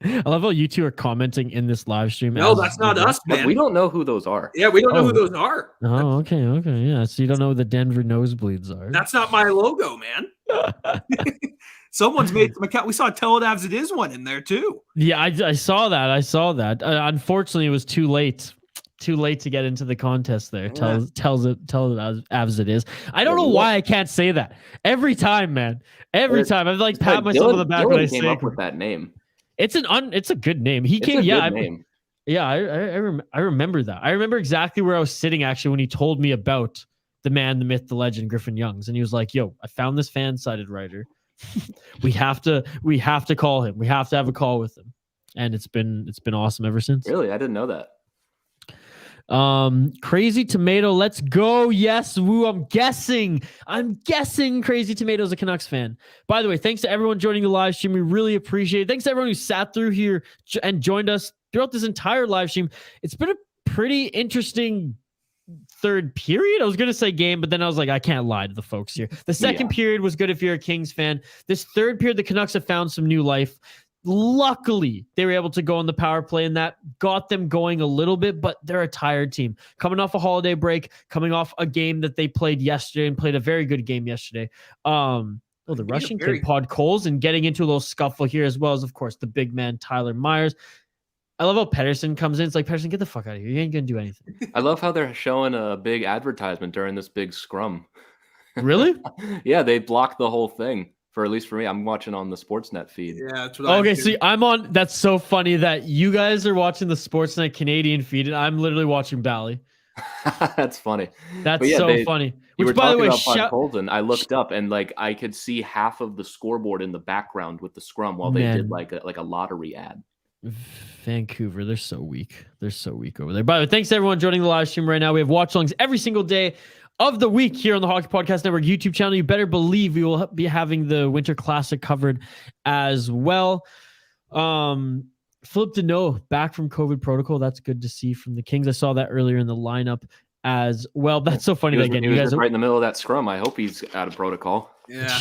I love how you two are commenting in this live stream. No, that's not us, man. We don't know who those are. Yeah, we don't know who those are. Oh, okay. Yeah, so you don't know who the Denver nosebleeds are. That's not my logo, man. Someone's made some account. We saw Tell It As It Is one in there, too. Yeah, I saw that. Unfortunately, it was too late. Too late to get into the contest there. Yeah. Tell it as it is. I don't know why I can't say that. Every time, man. Every time. I pat myself on the back when I say up with that name. It's a good name. Name. Yeah, I remember that. I remember exactly where I was sitting actually when he told me about the man, the myth, the legend, Griffin Youngs, and he was like, "Yo, I found this fan-sided writer. we have to call him. We have to have a call with him." And it's been awesome ever since. Really, I didn't know that. Crazy Tomato, let's go. Yes, woo. I'm guessing Crazy Tomato's a Canucks fan. By the way, thanks to everyone joining the live stream. We really appreciate it. Thanks to everyone who sat through here and joined us throughout this entire live stream. It's been a pretty interesting 3rd period. I was going to say game, but then I was like, I can't lie to the folks here. The 2nd period was good if you're a Kings fan. This 3rd period, the Canucks have found some new life. Luckily, they were able to go on the power play, and that got them going a little bit, but they're a tired team. Coming off a holiday break, coming off a game that they played yesterday and played a very good game yesterday. The Russian kid, Pod Coles, and getting into a little scuffle here, as well as, of course, the big man, Tyler Myers. I love how Pedersen comes in. It's like, Pedersen, get the fuck out of here. You ain't going to do anything. I love how they're showing a big advertisement during this big scrum. Really? Yeah, they blocked the whole thing. For at least for me, I'm watching on the Sportsnet feed. Yeah, that's what okay, see, I'm on. That's so funny that you guys are watching the Sportsnet Canadian feed, and I'm literally watching Bally. That's funny. That's funny. Which, by the way, Colton, I looked up and like I could see half of the scoreboard in the background with the scrum while they did like a lottery ad. Vancouver, they're so weak. They're so weak over there. By the way, thanks to everyone joining the live stream right now. We have watchalongs every single day of the week here on the Hockey Podcast Network YouTube channel. You better believe we will be having the Winter Classic covered as well. Philip Deneau back from COVID protocol. That's good to see from the Kings. I saw that earlier in the lineup as well. That's so funny. He was right in the middle of that scrum. I hope he's out of protocol. Yeah.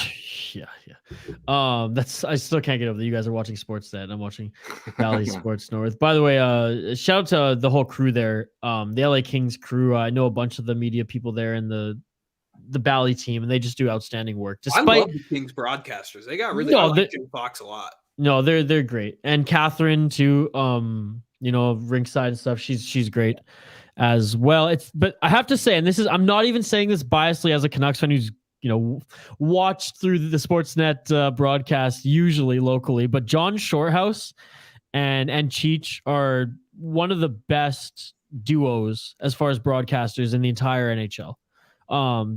I still can't get over that you guys are watching Sportsnet. I'm watching Valley Sports North. By the way, shout out to the whole crew there. The LA Kings crew. I know a bunch of the media people there in the Valley team, and they just do outstanding work. I love the Kings broadcasters. They got really I like Jim Fox a lot. No, they're great. And Catherine too, ringside and stuff. She's great as well. But I have to say, and I'm not even saying this biasly as a Canucks fan who's watched through the Sportsnet broadcast usually locally, but John Shorthouse and Cheech are one of the best duos as far as broadcasters in the entire NHL.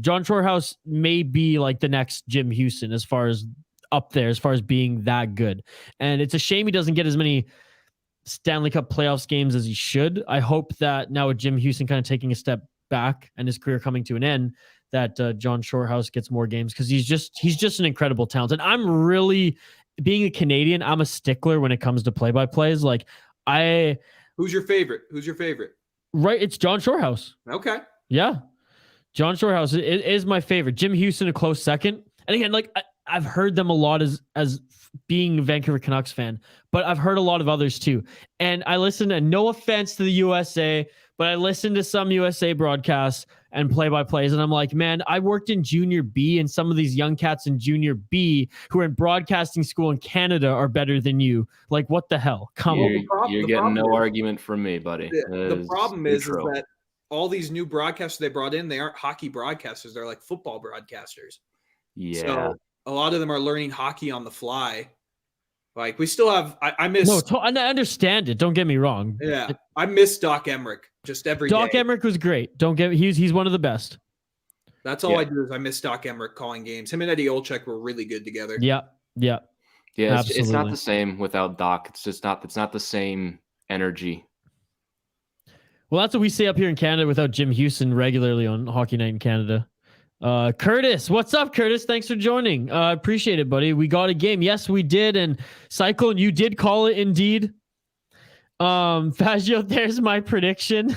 John Shorthouse may be like the next Jim Houston as far as up there, as far as being that good. And it's a shame he doesn't get as many Stanley Cup playoffs games as he should. I hope that now with Jim Houston kind of taking a step back and his career coming to an end, that John Shorthouse gets more games, because he's just an incredible talent. And I'm really, being a Canadian, I'm a stickler when it comes to play-by-plays. Who's your favorite? Right, it's John Shorthouse. Okay. Yeah. John Shorthouse is my favorite. Jim Houston, a close second. And again, I've heard them a lot as being a Vancouver Canucks fan, but I've heard a lot of others too. And I listen, and no offense to the USA, but I listen to some USA broadcasts and play-by-plays, and I'm like, man, I worked in Junior B, and some of these young cats in Junior B who are in broadcasting school in Canada are better than you. Like, what the hell? Come on. You're getting no argument from me, buddy. The problem is that all these new broadcasters they brought in, they aren't hockey broadcasters. They're like football broadcasters. Yeah. So a lot of them are learning hockey on the fly. Like, we still have, I miss. No, I understand it. Don't get me wrong. Yeah. I miss Doc Emmerich just every day. Doc Emmerich was great. He's one of the best. That's all I do is I miss Doc Emmerich calling games. Him and Eddie Olczyk were really good together. Yeah. It's not the same without Doc. It's not the same energy. Well, that's what we say up here in Canada without Jim Houston regularly on Hockey Night in Canada. Curtis, what's up, Curtis? Thanks for joining. Appreciate it, buddy. We got a game. Yes, we did. And Cyclone, you did call it indeed. Fazio, there's my prediction.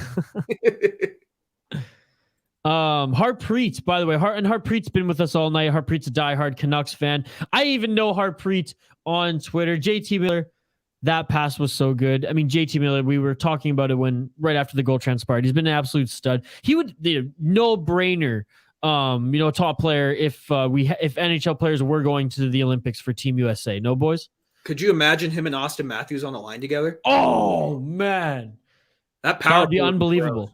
Harpreet, by the way, Harpreet's been with us all night. Harpreet's a diehard Canucks fan. I even know Harpreet on Twitter. JT Miller, that pass was so good. I mean, JT Miller, we were talking about it right after the goal transpired. He's been an absolute stud. He would, no brainer. Top player if NHL players were going to the Olympics for Team USA. No, boys? Could you imagine him and Austin Matthews on the line together? Oh, man. That would be unbelievable.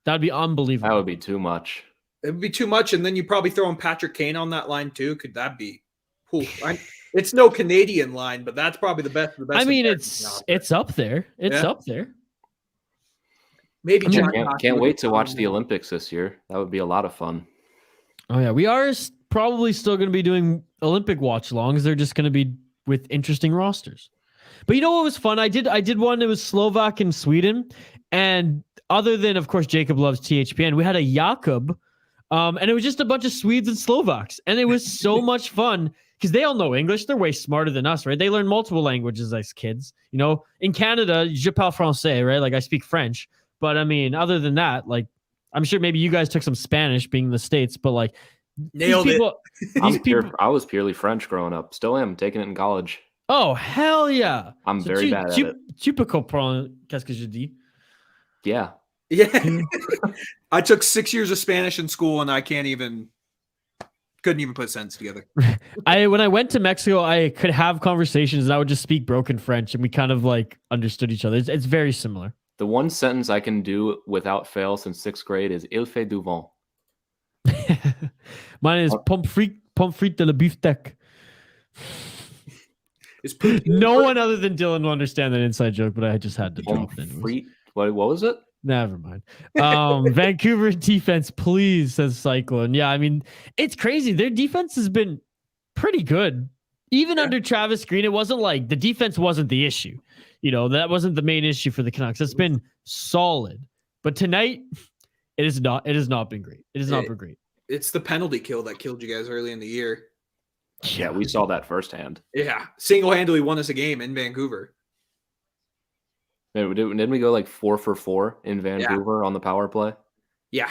That'd be unbelievable. That would be too much. It would be too much, and then you probably throw in Patrick Kane on that line too. Could that be? It's no Canadian line, but that's probably the best. I mean, it's up there. It's up there. Maybe. Can't wait to watch the Olympics this year. That would be a lot of fun. Oh yeah, we are probably still going to be doing Olympic watch-alongs. They're just going to be with interesting rosters. But you know what was fun? I did one. It was Slovak and Sweden, and other than, of course, Jacob loves THPN, we had a Jakob, and it was just a bunch of Swedes and Slovaks, and it was so much fun because they all know English. They're way smarter than us, right? They learn multiple languages as kids. In Canada, je parle français, right? Like, I speak French, but I mean, other than that, like, I'm sure maybe you guys took some Spanish being in the States, but like, nailed it. I was purely French growing up. Still am, taking it in college. Oh, hell yeah. I'm very bad at it. Tu peux comprendre qu'est-ce que je dis? Yeah. Yeah. I took 6 years of Spanish in school, and I couldn't even put a sentence together. When I went to Mexico, I could have conversations and I would just speak broken French and we kind of like understood each other. It's very similar. The one sentence I can do without fail since 6th grade is Il fait du vent. Mine is pommes frites de la beefsteak. No one other than Dylan will understand that inside joke, but I just had to drop it. What was it? Never mind. Vancouver defense, please, says Cyclone. Yeah, I mean, it's crazy. Their defense has been pretty good. Even under Travis Green, it wasn't like the defense wasn't the issue. You know, that wasn't the main issue for the Canucks. It's been solid. But tonight, it has not been great. It has not been great. It's the penalty kill that killed you guys early in the year. Yeah, we saw that firsthand. Yeah, single-handedly won us a game in Vancouver. Didn't we go like 4 for 4 in Vancouver on the power play? Yeah.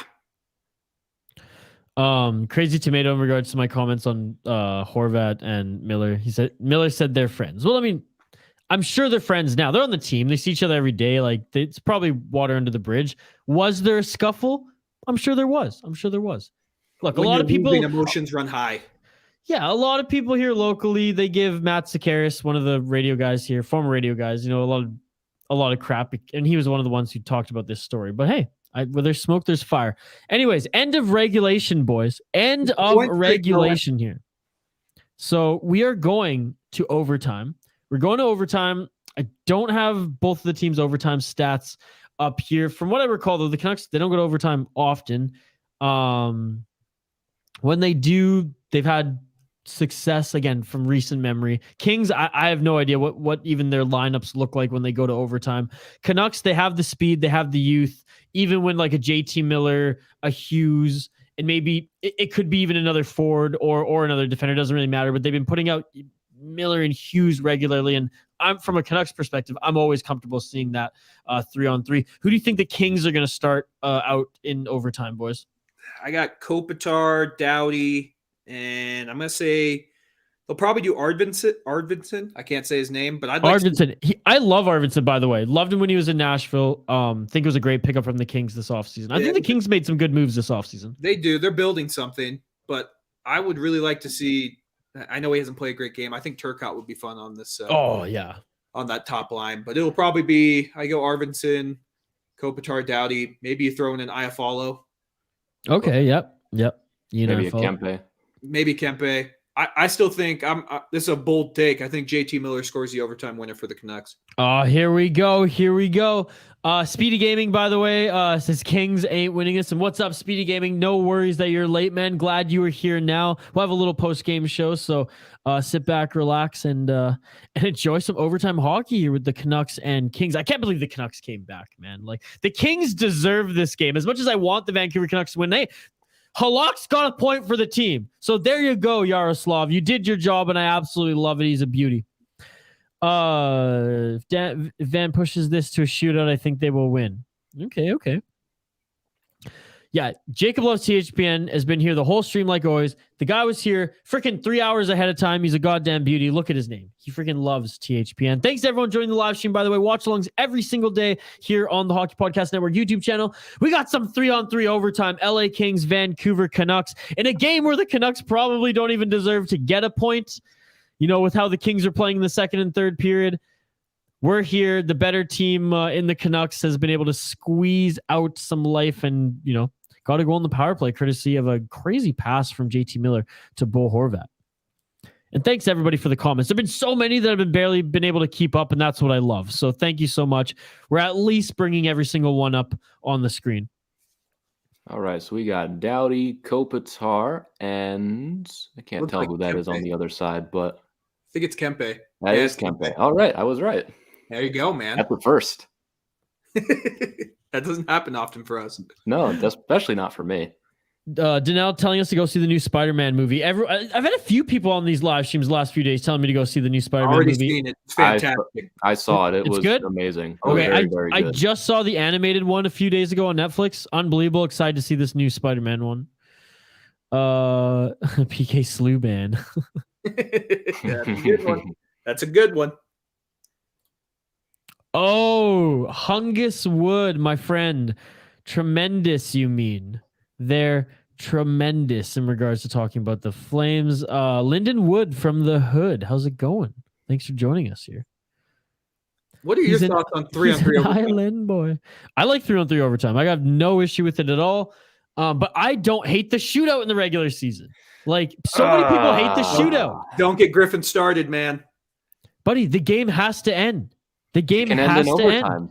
Crazy Tomato in regards to my comments on Horvat and Miller. Miller said they're friends. Well, I mean, I'm sure they're friends now. They're on the team. They see each other every day. Like it's probably water under the bridge. Was there a scuffle? I'm sure there was. Look, When a lot of people emotions run high. Yeah, a lot of people here locally, they give Matt Sakaris, one of the radio guys here, former radio guys, you know, a lot of crap, and he was one of the ones who talked about this story. But hey, where there's smoke, there's fire. Anyways, end of regulation, boys. End of regulation here. So we are going to overtime. We're going to overtime. I don't have both of the teams' overtime stats up here. From what I recall, though, the Canucks, they don't go to overtime often. When they do, they've had success again from recent memory. Kings, I have no idea what even their lineups look like when they go to overtime. Canucks, they have the speed, they have the youth. Even when like a JT Miller, a Hughes, and maybe it could be even another forward or another defender, doesn't really matter. But they've been putting out Miller and Hughes regularly, and I'm from a Canucks perspective, I'm always comfortable seeing that 3-on-3. Who do you think the Kings are going to start out in overtime, boys? I got Kopitar, Doughty, and I'm going to say they'll probably do Arvidsson. I can't say his name, but I'd like Arvidsson. I love Arvidsson, by the way. Loved him when he was in Nashville. Think it was a great pickup from the Kings this offseason. I think the Kings made some good moves this offseason. They do. They're building something, but I would really like to see – I know he hasn't played a great game. I think Turcotte would be fun on this. On that top line. But it'll probably be – I go Arvidsson, Kopitar, Doughty. Maybe you throw in an Iafallo. Okay, yep. Maybe a Kempe. Maybe Kempe. I still think this is a bold take. I think JT Miller scores the overtime winner for the Canucks. Here we go. Speedy Gaming, by the way, says Kings ain't winning this. And what's up, Speedy Gaming? No worries that you're late, man. Glad you were here now. We'll have a little post-game show, so sit back, relax, and enjoy some overtime hockey here with the Canucks and Kings. I can't believe the Canucks came back, man. Like, the Kings deserve this game. As much as I want the Vancouver Canucks to win, Halak's got a point for the team. So there you go, Yaroslav. You did your job, and I absolutely love it. He's a beauty. If Van pushes this to a shootout, I think they will win. Okay. Yeah, Jacob Loves THPN has been here the whole stream like always. The guy was here freaking 3 hours ahead of time. He's a goddamn beauty. Look at his name. He freaking loves THPN. Thanks to everyone joining the live stream, by the way. Watchalongs every single day here on the Hockey Podcast Network YouTube channel. We got some 3-on-3 overtime. LA Kings, Vancouver Canucks. In a game where the Canucks probably don't even deserve to get a point. You know, with how the Kings are playing in the second and third period. We're here. The better team in the Canucks has been able to squeeze out some life and, you know, got to go on the power play courtesy of a crazy pass from JT Miller to Bo Horvat. And thanks everybody for the comments. There have been so many that I've barely been able to keep up, and that's what I love. So thank you so much. We're at least bringing every single one up on the screen. All right, so we got Doughty, Kopitar, and I can't tell who that is on the other side, but I think it's Kempe. That is Kempe. All right, I was right. There you go, man. That's the first. That doesn't happen often for us. No, especially not for me. Danelle telling us to go see the new Spider-Man movie. I've had a few people on these live streams the last few days telling me to go see the new Spider-Man movie. Seen it. It's fantastic. I saw it. It was good? amazing. Okay, very, very good. I just saw the animated one a few days ago on Netflix. Unbelievable. Excited to see this new Spider-Man one. PK Sluban. Yeah, good one. That's a good one. Oh, Hungus Wood, my friend. Tremendous, you mean? They're tremendous in regards to talking about the Flames. Lyndon Wood from the Hood. How's it going? Thanks for joining us here. What are your thoughts on 3-on-3 overtime? Island boy. I like 3-on-3 overtime. I have no issue with it at all. But I don't hate the shootout in the regular season. Like, so many people hate the shootout. Don't get Griffin started, man. Buddy, the game has to end. The game has to end.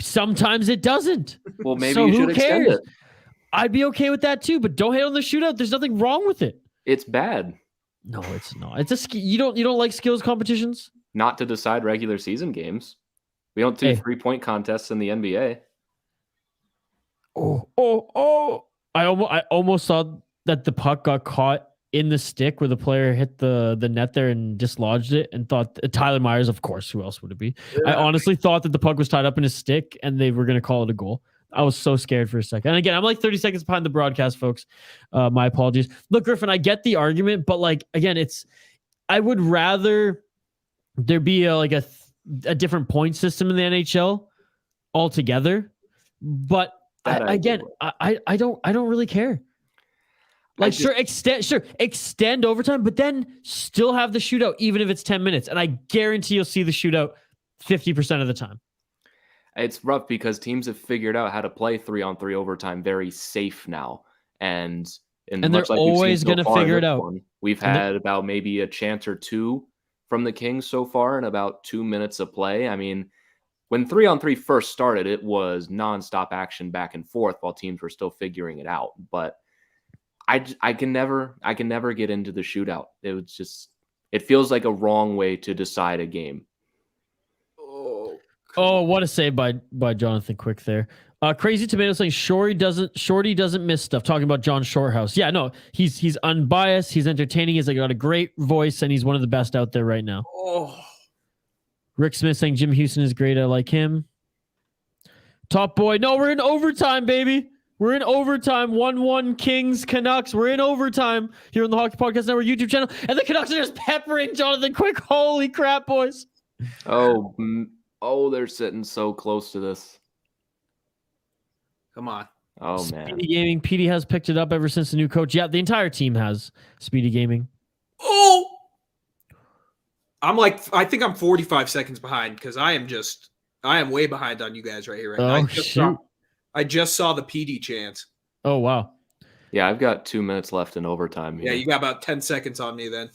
Sometimes it doesn't. Well, maybe you should extend it. I'd be okay with that too, but don't hate on the shootout. There's nothing wrong with it. It's bad. No, it's not. It's you don't like skills competitions? Not to decide regular season games. We don't do 3-point contests in the NBA. I almost saw that the puck got caught in the stick where the player hit the net there and dislodged it, and thought Tyler Myers, of course, who else would it be? Yeah. I honestly thought that the puck was tied up in his stick and they were going to call it a goal. I was so scared for a second. And again, I'm like 30 seconds behind the broadcast, folks. My apologies. Look, Griffin, I get the argument, but like, again, I would rather there be a different point system in the NHL altogether. But I don't really care. Like, extend overtime, but then still have the shootout, even if it's 10 minutes. And I guarantee you'll see the shootout 50% of the time. It's rough because teams have figured out how to play 3-on-3 overtime very safe now. And they're always going to figure it out. We've had about maybe a chance or two from the Kings so far in about 2 minutes of play. I mean, when 3-on-3 first started, it was nonstop action back and forth while teams were still figuring it out. But I can never get into the shootout. It feels like a wrong way to decide a game. Oh, what a save by Jonathan Quick there. Crazy Tomato saying Shorty doesn't miss stuff. Talking about John Shorthouse. Yeah, no, he's unbiased. He's entertaining. He's got a great voice, and he's one of the best out there right now. Oh, Rick Smith saying Jim Houston is great. I like him. Top boy. No, we're in overtime, baby. We're in overtime. 1-1 Kings Canucks. We're in overtime here on the Hockey Podcast Network YouTube channel. And the Canucks are just peppering Jonathan Quick. Holy crap, boys. Oh, they're sitting so close to this. Come on. Oh, Speedy man. Gaming. PD has picked it up ever since the new coach. Yeah, the entire team has Speedy Gaming. Oh! I think I'm 45 seconds behind because I am way behind on you guys right here. Right now. I just saw the PD chance. Oh, wow. Yeah, I've got 2 minutes left in overtime. Yeah, you got about 10 seconds on me then.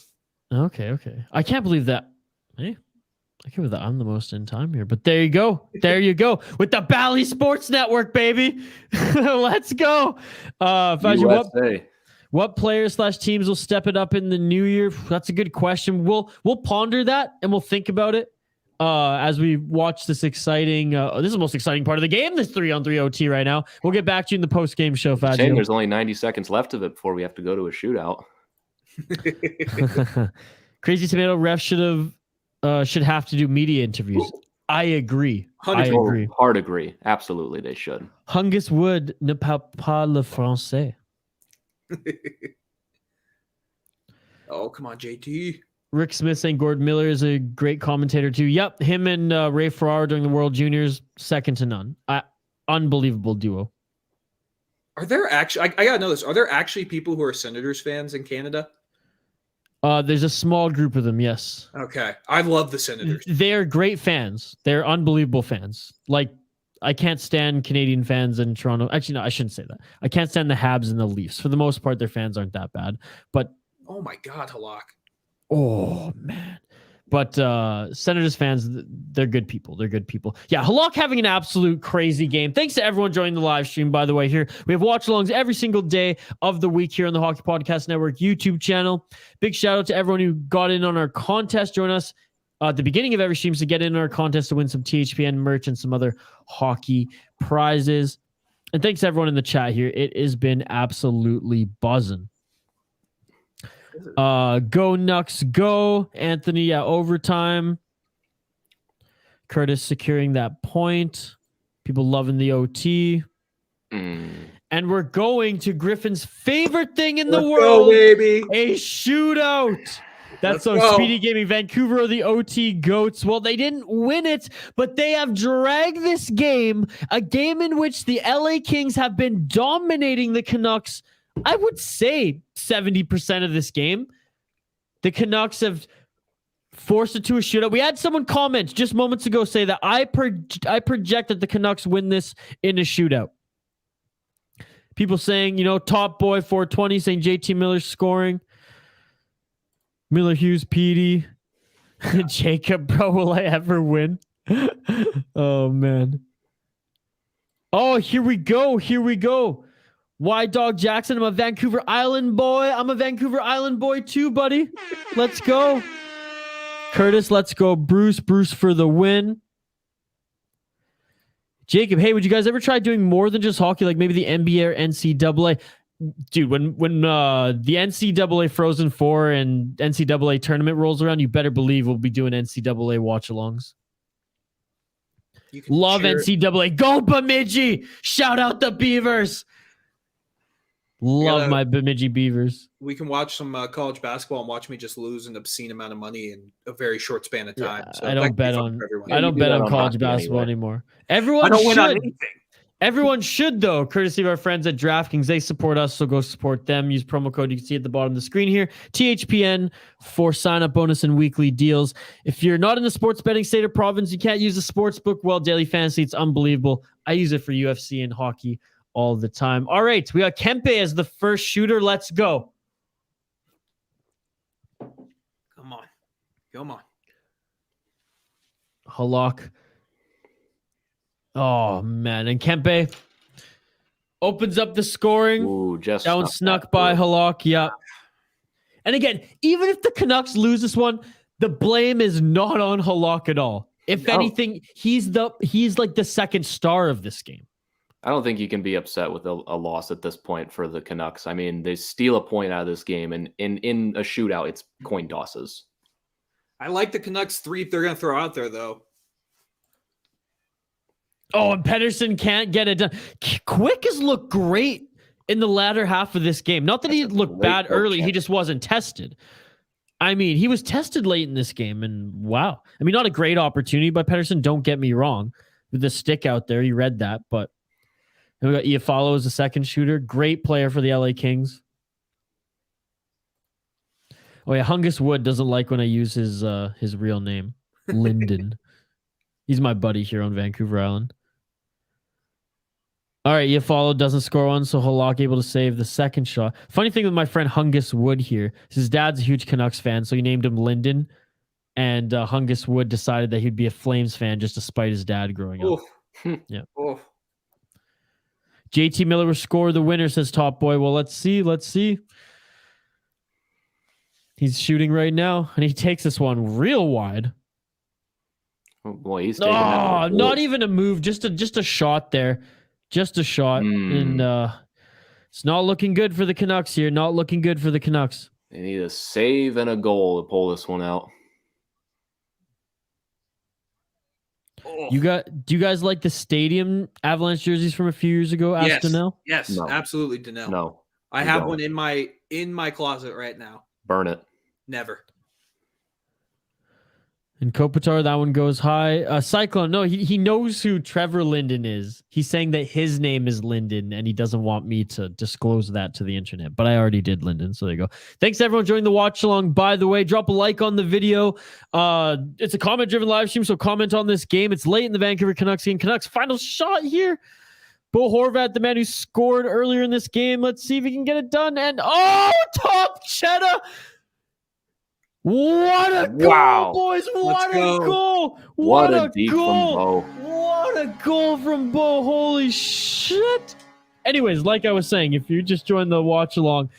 Okay. I can't believe that. Hey, I can't believe that I'm the most in time here. But there you go. There you go. With the Bally Sports Network, baby. Let's go. What players/teams will step it up in the new year? That's a good question. We'll ponder that and we'll think about it. As we watch this exciting, this is the most exciting part of the game, this 3-on-3 OT right now. We'll get back to you in the post-game show, Fagio. Shame there's only 90 seconds left of it before we have to go to a shootout. Crazy Tomato ref should have to do media interviews. I agree. Hard agree. Absolutely, they should. Hungus Wood ne parle pas le français. Oh, come on, JT. Rick Smith saying Gord Miller is a great commentator too. Yep, him and Ray Ferraro during the World Juniors, second to none. Unbelievable duo. Are there actually? I gotta know this. Are there actually people who are Senators fans in Canada? There's a small group of them. Yes. Okay, I love the Senators. They're great fans. They're unbelievable fans. Like, I can't stand Canadian fans in Toronto. Actually, no, I shouldn't say that. I can't stand the Habs and the Leafs. For the most part, their fans aren't that bad. But oh my God, Halak. Oh, man. But Senators fans, they're good people. They're good people. Yeah, Halak having an absolute crazy game. Thanks to everyone joining the live stream, by the way. Here we have watch-alongs every single day of the week here on the Hockey Podcast Network YouTube channel. Big shout out to everyone who got in on our contest. Join us at the beginning of every stream to get in our contest to win some THPN merch and some other hockey prizes. And thanks to everyone in the chat here. It has been absolutely buzzing. Go Nucks, go. Anthony, overtime. Curtis securing that point. People loving the OT. And we're going to Griffin's favorite thing in the world, baby. a shootout. That's Let's so go. Speedy Gaming. Vancouver are the OT GOATs. Well, they didn't win it, but they have dragged this game, a game in which the LA Kings have been dominating the Canucks. I would say 70% of this game. The Canucks have forced it to a shootout. We had someone comment just moments ago say that I project that the Canucks win this in a shootout. People saying, Top Boy 420 saying JT Miller's scoring. Miller Hughes, Petey, Jacob, bro, will I ever win? Oh, man. Oh, here we go. Y Dog Jackson, I'm a Vancouver Island boy. I'm a Vancouver Island boy too, buddy. Let's go. Curtis, let's go. Bruce for the win. Jacob, hey, would you guys ever try doing more than just hockey, like maybe the NBA or NCAA? Dude, when the NCAA Frozen Four and NCAA tournament rolls around, you better believe we'll be doing NCAA watchalongs. Love NCAA. Go Bemidji! Shout out the Beavers! Love my Bemidji Beavers. We can watch some college basketball and watch me just lose an obscene amount of money in a very short span of time. Yeah, So I don't bet on college basketball anymore. Everyone I don't should. win on anything. Everyone should, though, courtesy of our friends at DraftKings. They support us, so go support them. Use promo code you can see at the bottom of the screen here, THPN, for sign-up bonus and weekly deals. If you're not in the sports betting state or province, you can't use the sports book. Well, Daily Fantasy, it's unbelievable. I use it for UFC and hockey all the time. All right, we got Kempe as the first shooter. Let's go. Come on. Halak. Oh, man. And Kempe opens up the scoring. Ooh, just that one snuck by Halak. Yeah. And again, even if the Canucks lose this one, the blame is not on Halak at all. If anything, he's like the second star of this game. I don't think you can be upset with a loss at this point for the Canucks. I mean, they steal a point out of this game, and in a shootout, it's coin tosses. I like the Canucks 3 they're going to throw out there, though. Oh, and Pedersen can't get it done. Quick has looked great in the latter half of this game. Not that he looked bad early. He just wasn't tested. I mean, he was tested late in this game, and wow. I mean, not a great opportunity by Pedersen, don't get me wrong. With the stick out there, you read that, but and we got Iafallo as the second shooter. Great player for the LA Kings. Oh yeah, Hungus Wood doesn't like when I use his real name, Linden. He's my buddy here on Vancouver Island. All right, Iafallo doesn't score one, so Halak able to save the second shot. Funny thing with my friend Hungus Wood here, his dad's a huge Canucks fan, so he named him Linden, and Hungus Wood decided that he'd be a Flames fan just to spite his dad growing up. Yeah. JT Miller will score the winner, says Top Boy. Well, let's see. He's shooting right now, and he takes this one real wide. Oh boy, he's taking that. Not even a move, just a shot there. Just a shot. And it's not looking good for the Canucks here. Not looking good for the Canucks. They need a save and a goal to pull this one out. Do you guys like the Stadium Avalanche jerseys from a few years ago? Ask Danelle? Yes, No. Absolutely, Danelle. No. I have one in my closet right now. Burn it. Never. And Kopitar, that one goes high. Cyclone, no, he knows who Trevor Linden is. He's saying that his name is Linden, and he doesn't want me to disclose that to the internet. But I already did, Linden, so there you go. Thanks, everyone, joining the watch along. By the way, drop a like on the video. It's a comment-driven live stream, so comment on this game. It's late in the Vancouver Canucks game. Canucks final shot here. Bo Horvat, the man who scored earlier in this game. Let's see if he can get it done. And top cheddar. What a goal, boys! What a goal! What a goal! What a goal from Bo! Holy shit! Anyways, like I was saying, if you just joined the watch along,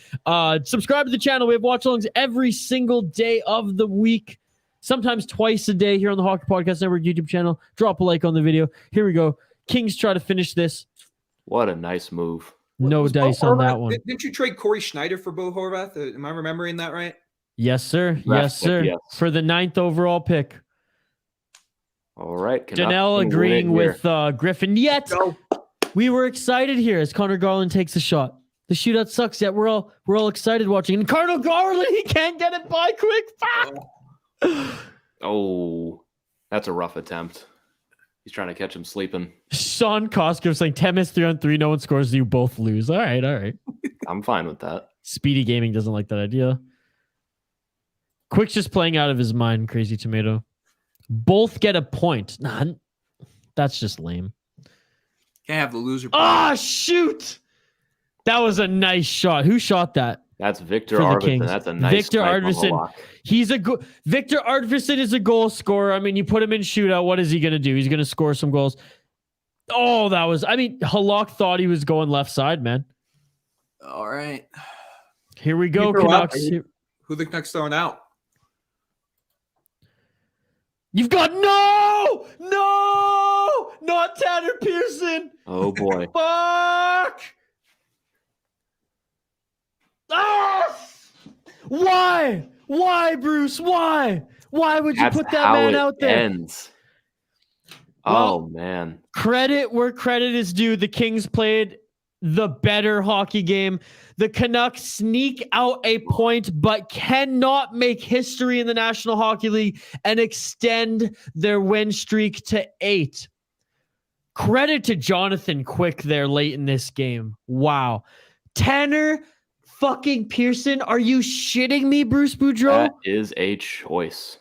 subscribe to the channel. We have watch alongs every single day of the week, sometimes twice a day here on the Hockey Podcast Network YouTube channel. Drop a like on the video. Here we go. Kings try to finish this. What a nice move. No dice on that one. Didn't you trade Corey Schneider for Bo Horvath? Am I remembering that right? Yes, sir. Yes, sir. Yes. For the 9th overall pick. All right. Janelle agreeing with Griffin. Yet, we were excited here as Connor Garland takes a shot. The shootout sucks, yet we're all excited watching. And Cardinal Garland, he can't get it by quick. Fuck! Oh, that's a rough attempt. He's trying to catch him sleeping. Sean Koskov saying 10 minutes 3-on-3, no one scores, you both lose. All right. I'm fine with that. Speedy Gaming doesn't like that idea. Quick's just playing out of his mind, Crazy Tomato. Both get a point. Nah, that's just lame. Can't have the loser. Ah, shoot! That was a nice shot. Who shot that? That's Victor For the Arvidsson. Kings. That's a nice Victor snipe on Arvidsson. He's Victor Arvidsson is a goal scorer. I mean, you put him in shootout. What is he going to do? He's going to score some goals. Oh, Halak thought he was going left side, man. All right. Here we go, Keep her up. Canucks. Who the Canucks throwing out? You've got not Tanner Pearson. Oh boy. Fuck! Ah! Why, Bruce? Why would you That's put that how man it out there? ends. Well, Oh man. Credit where credit is due. The Kings played the better hockey game. The Canucks sneak out a point, but cannot make history in the National Hockey League and extend their win streak to 8. Credit to Jonathan Quick there late in this game. Wow. Tanner fucking Pearson. Are you shitting me, Bruce Boudreau? That is a choice.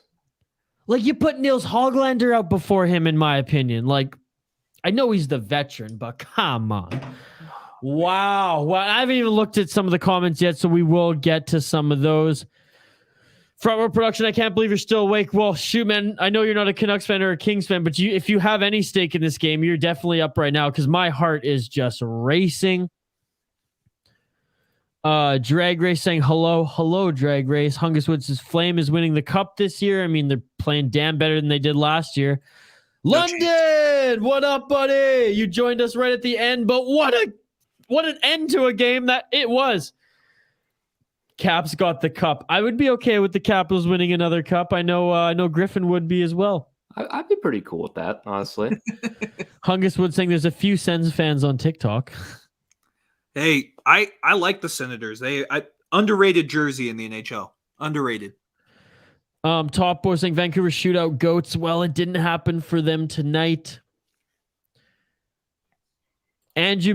Like, you put Nils Hoglander out before him, in my opinion. Like, I know he's the veteran, but come on. Wow. Well, I haven't even looked at some of the comments yet, so we will get to some of those. Front row production, I can't believe you're still awake. Well, shoot, man, I know you're not a Canucks fan or a Kings fan, but if you have any stake in this game, you're definitely up right now because my heart is just racing. Drag Race saying hello, Drag Race. Hunguswoods' Flame is winning the cup this year. I mean, they're playing damn better than they did last year. London, what up, buddy? You joined us right at the end, but what an end to a game that it was. Caps got the cup. I would be okay with the Capitals winning another cup. I know Griffin would be as well. I'd be pretty cool with that, honestly. Hunguswood saying there's a few Sens fans on TikTok. Hey, I like the Senators. Underrated jersey in the NHL. Underrated. Top Boy saying Vancouver shootout goats. Well, it didn't happen for them tonight. Andrew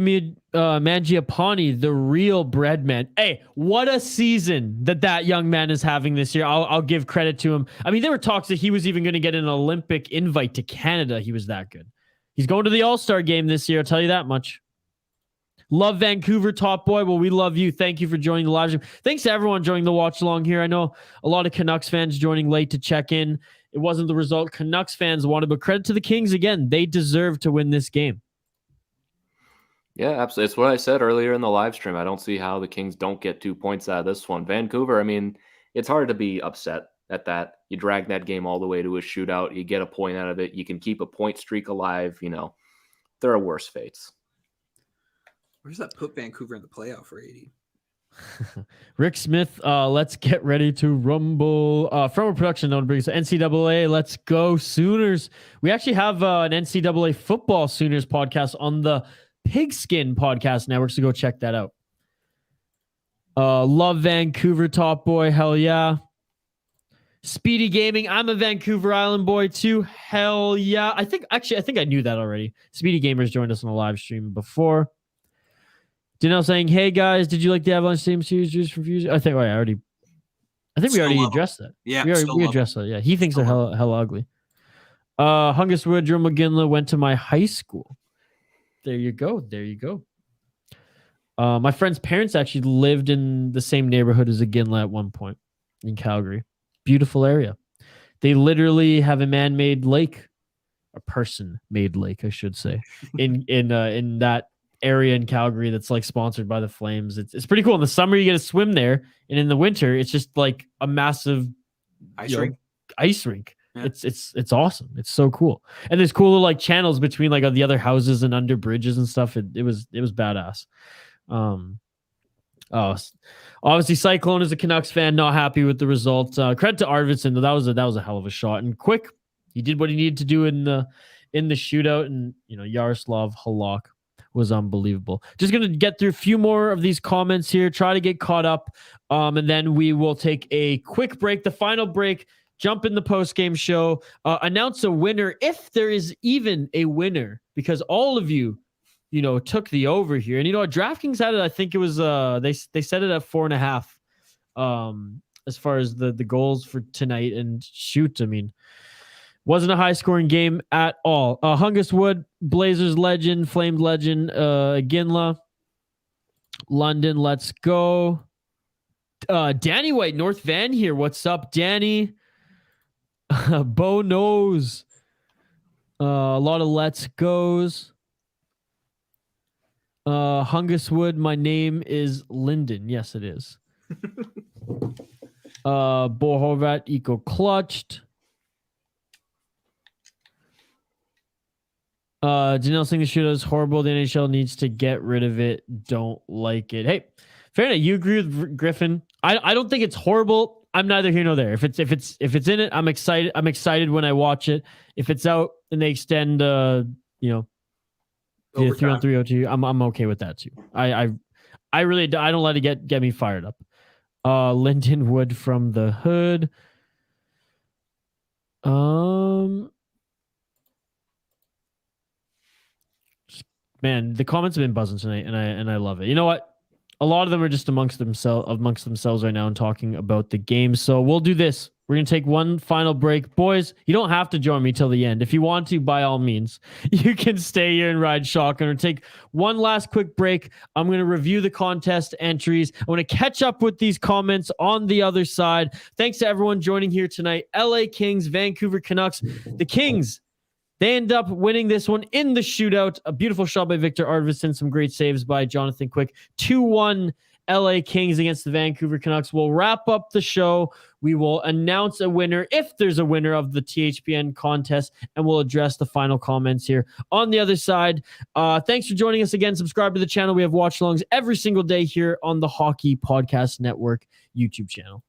Mangiapane, the real bread man. Hey, what a season that young man is having this year. I'll give credit to him. I mean, there were talks that he was even going to get an Olympic invite to Canada. He was that good. He's going to the All-Star game this year. I'll tell you that much. Love Vancouver, Top Boy. Well, we love you. Thank you for joining the live stream. Thanks to everyone joining the watch along here. I know a lot of Canucks fans joining late to check in. It wasn't the result Canucks fans wanted, but credit to the Kings again. They deserve to win this game. Yeah, absolutely. It's what I said earlier in the live stream. I don't see how the Kings don't get 2 points out of this one. Vancouver, I mean, it's hard to be upset at that. You drag that game all the way to a shootout. You get a point out of it. You can keep a point streak alive. You know, there are worse fates. Where does that put Vancouver in the playoff rating? Rick Smith, let's get ready to rumble. From a production note, brings NCAA. Let's go Sooners. We actually have an NCAA football Sooners podcast on the Pigskin Podcast Network, so go check that out. Love Vancouver, Top Boy. Hell yeah. Speedy Gaming. I'm a Vancouver Island boy too. Hell yeah. I think I knew that already. Speedy Gamers joined us on the live stream before. Danelle saying, "Hey guys, did you like the Avalanche Stadium Series juice from Fusion?" I think we already addressed that. Yeah, we addressed that. Yeah, he thinks they're hell ugly. Hunguswood, Drew McGinley went to my high school. There you go. My friend's parents actually lived in the same neighborhood as Ginla at one point in Calgary. Beautiful area. They literally have a man-made lake, a person-made lake, I should say, in that area in Calgary that's like sponsored by the Flames. It's pretty cool. In the summer, you get to swim there, and in the winter, it's just like a massive ice rink. Yeah. It's awesome. It's so cool. And there's cool little like channels between like the other houses and under bridges and stuff. It was badass. Obviously Cyclone is a Canucks fan, not happy with the result. Credit to Arvidsson, that was a hell of a shot. And Quick, he did what he needed to do in the shootout. And Yaroslav Halak. was unbelievable. Just going to get through a few more of these comments here, try to get caught up, and then we will take a quick break, the final break, jump in the post-game show, announce a winner if there is even a winner, because all of you, took the over here. And DraftKings had it, I think it was, they set it at 4.5 as far as the goals for tonight. And shoot, I mean, wasn't a high-scoring game at all. Hungus Wood, Blazers legend, Flamed legend, Ginla, London, let's go. Danny White, North Van here. What's up, Danny? Bo knows. A lot of let's goes. Hungus Wood, my name is Lyndon. Yes, it is. Bo Horvat, eco clutched. Janelle saying the shootout is horrible. The NHL needs to get rid of it. Don't like it. Hey, fair enough. You agree with Griffin. I don't think it's horrible. I'm neither here nor there. If it's in it, I'm excited. I'm excited when I watch it. If it's out and they extend, the 3-on-3 OT, I'm okay with that too. I really don't let it get me fired up. Lyndon Wood from the hood. Man, the comments have been buzzing tonight, and I love it. You know what? A lot of them are just amongst themselves right now and talking about the game. So we'll do this. We're going to take one final break. Boys, you don't have to join me till the end. If you want to, by all means, you can stay here and ride shotgun or take one last quick break. I'm going to review the contest entries. I want to catch up with these comments on the other side. Thanks to everyone joining here tonight. LA Kings, Vancouver Canucks. The Kings, they end up winning this one in the shootout. A beautiful shot by Victor Arvidsson. Some great saves by Jonathan Quick. 2-1 LA Kings against the Vancouver Canucks. We'll wrap up the show. We will announce a winner if there's a winner of the THPN contest, and we'll address the final comments here on the other side. Thanks for joining us again. Subscribe to the channel. We have watchalongs every single day here on the Hockey Podcast Network YouTube channel.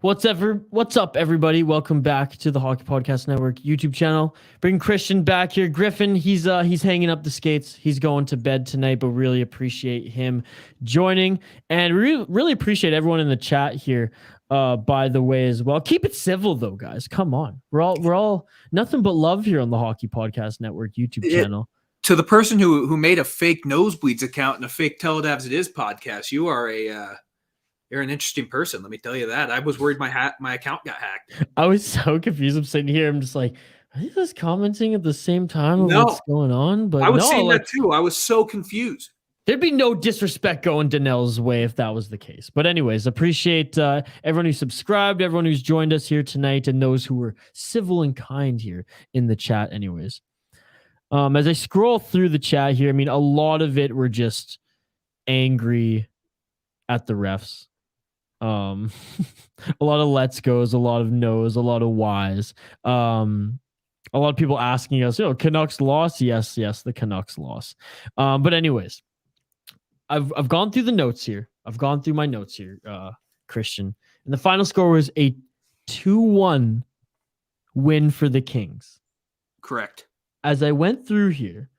What's up, everybody? Welcome back to the Hockey Podcast Network YouTube channel. Bring Christian back here. Griffin, he's hanging up the skates. He's going to bed tonight, but really appreciate him joining, and really appreciate everyone in the chat here. By the way, as well. Keep it civil, though, guys. Come on, we're all nothing but love here on the Hockey Podcast Network YouTube channel. To the person who made a fake Nosebleeds account and a fake Tell It As It Is podcast, you are You're an interesting person, let me tell you that. I was worried my account got hacked. I was so confused. I'm sitting here. I'm just like, are they just commenting at the same time of No. what's going on? But I was no, seeing like, that too. I was so confused. there'd be no disrespect going Danel's way if that was the case. But anyways, appreciate everyone who subscribed, everyone who's joined us here tonight, and those who were civil and kind here in the chat anyways. As I scroll through the chat here, I mean, a lot of it were just angry at the refs. A lot of let's goes, a lot of no's, a lot of whys. A lot of people asking us, Canucks loss? Yes, the Canucks loss. But anyways, I've gone through the notes here. I've gone through my notes here, Christian. And the final score was a 2-1 win for the Kings. Correct. As I went through here,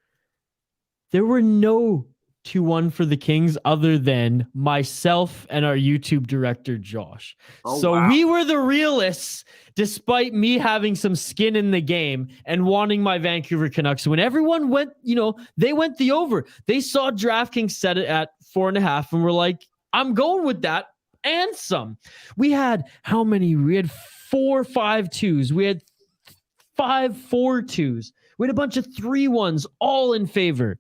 there were no 2-1 for the Kings other than myself and our YouTube director, Josh. Wow. We were the realists, despite me having some skin in the game and wanting my Vancouver Canucks. When everyone went, they went the over. They saw DraftKings set it at 4.5 and were like, I'm going with that and some. We had how many? We had 4 5-2s. We had 5 4-2s. We had a bunch of 3-1s, all in favor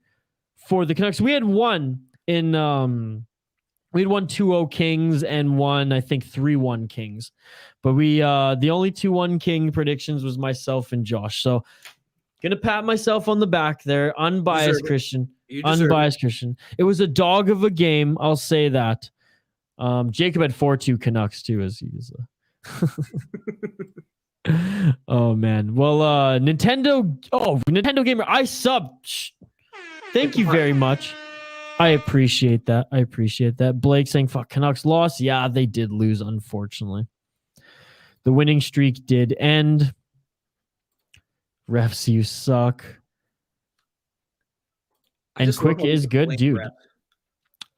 for the Canucks. We had one 2-0 Kings and one, I think, 3-1 Kings. But we the only 2-1 King predictions was myself and Josh. So gonna pat myself on the back there. Unbiased Christian. Unbiased Christian. It was a dog of a game, I'll say that. Jacob had 4-2 Canucks too, as he was oh man. Well, Nintendo Gamer, I subbed. Thank you very much. I appreciate that. Blake saying, fuck, Canucks lost. Yeah, they did lose, unfortunately. The winning streak did end. Refs, you suck. And Quick is good, dude.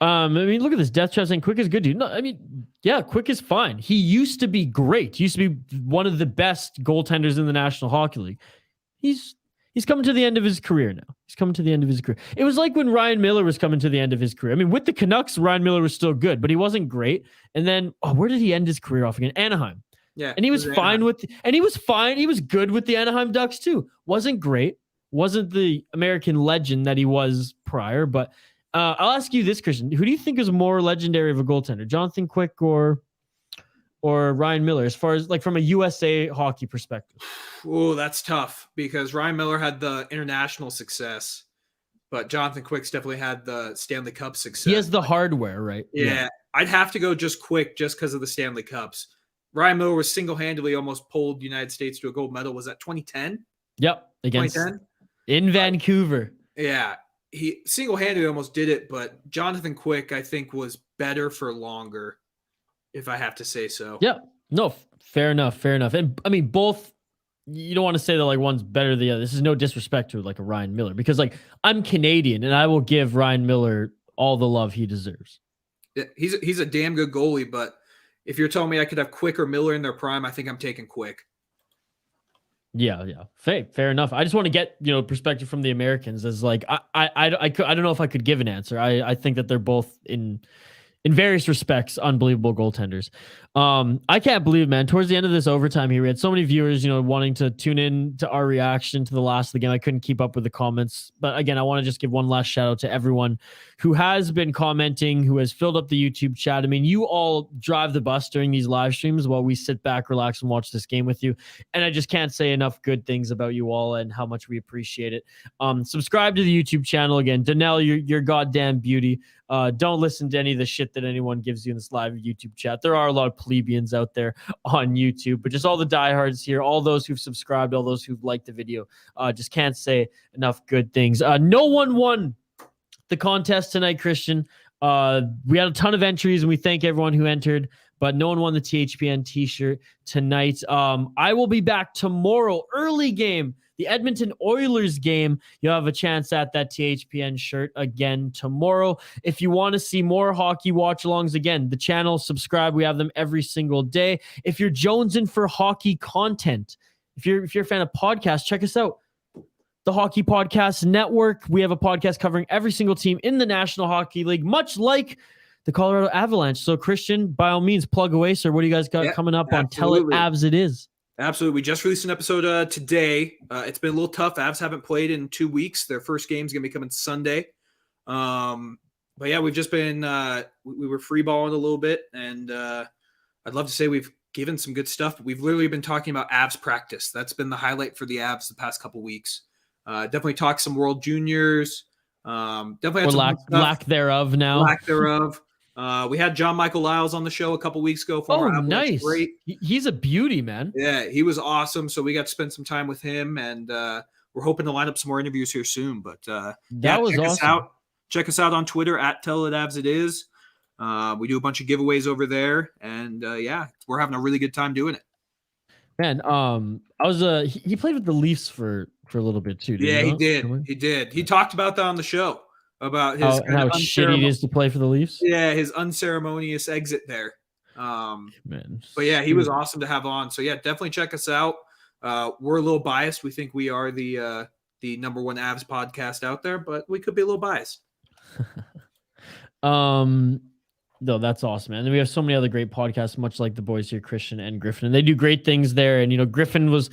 I mean, look at this death trap saying Quick is good, dude. No, I mean, yeah, Quick is fine. He used to be great. He used to be one of the best goaltenders in the National Hockey League. He's coming to the end of his career now. It was like when Ryan Miller was coming to the end of his career. I mean, with the Canucks, Ryan Miller was still good, but he wasn't great. And then, where did he end his career off again? Anaheim. Yeah. And he was fine he was fine. He was good with the Anaheim Ducks too. Wasn't great. Wasn't the American legend that he was prior, but I'll ask you this, Christian. Who do you think is more legendary of a goaltender? Jonathan Quick or Ryan Miller, as far as like from a USA hockey perspective? Oh, that's tough because Ryan Miller had the international success, but Jonathan Quick's definitely had the Stanley Cup success. He has the hardware, right? Yeah. I'd have to go just Quick just because of the Stanley Cups. Ryan Miller was single-handedly almost pulled the United States to a gold medal. Was that 2010? Yep. Against 2010? In Vancouver. Yeah. He single-handedly almost did it, but Jonathan Quick, I think, was better for longer, if I have to say so. Yeah. No, fair enough. And I mean, both, you don't want to say that like one's better than the other. This is no disrespect to like a Ryan Miller, because like I'm Canadian and I will give Ryan Miller all the love he deserves. Yeah, he's a damn good goalie, but if you're telling me I could have Quick or Miller in their prime, I think I'm taking Quick. Yeah. Fair enough. I just want to get, perspective from the Americans as like, I don't know if I could give an answer. I think that they're both in various respects unbelievable goaltenders. I can't believe, man, towards the end of this overtime here, we had so many viewers, wanting to tune in to our reaction to the last of the game. I couldn't keep up with the comments, but again, I want to just give one last shout out to everyone who has been commenting, who has filled up the YouTube chat. I mean, you all drive the bus during these live streams while we sit back, relax, and watch this game with you. And I just can't say enough good things about you all and how much we appreciate it. Subscribe to the YouTube channel. Again, Danelle, you're goddamn beauty. Don't listen to any of the shit that anyone gives you in this live YouTube chat. There are a lot of plebeians out there on YouTube, but just all the diehards here, all those who've subscribed, all those who've liked the video, just can't say enough good things. No one won the contest tonight, Christian. We had a ton of entries, and we thank everyone who entered, but no one won the THPN t-shirt tonight. I will be back tomorrow, early game. The Edmonton Oilers game, you'll have a chance at that THPN shirt again tomorrow. If you want to see more hockey watch-alongs, again, the channel, subscribe. We have them every single day. If you're jonesing for hockey content, if you're a fan of podcasts, check us out. The Hockey Podcast Network. We have a podcast covering every single team in the National Hockey League, much like the Colorado Avalanche. So Christian, by all means, plug away, sir. What do you guys got coming up on Tell It Avs It Is? Absolutely. We just released an episode today. It's been a little tough. Avs haven't played in 2 weeks. Their first game is going to be coming Sunday. But yeah, we've just been we were free balling a little bit, and I'd love to say we've given some good stuff, but we've literally been talking about Avs practice. That's been the highlight for the Avs the past couple weeks. Definitely talked some World Juniors. Definitely had some lack thereof now. Lack thereof. We had John Michael Lyles on the show a couple weeks ago. Nice. Great. He's a beauty, man. Yeah, he was awesome. So we got to spend some time with him, and we're hoping to line up some more interviews here soon. But that was awesome. Check us out on Twitter at Tell It Avs It Is. We do a bunch of giveaways over there, and we're having a really good time doing it. Man, I was he played with the Leafs for a little bit too. He did. He did. He talked about that on the show about his how shitty it is to play for the Leafs. Yeah, his unceremonious exit there. Man, but yeah, he was awesome to have on. So yeah, definitely check us out. We're a little biased. We think we are the number one Avs podcast out there, but we could be a little biased. No, that's awesome, man. And we have so many other great podcasts, much like the boys here, Christian and Griffin, and they do great things there. And Griffin was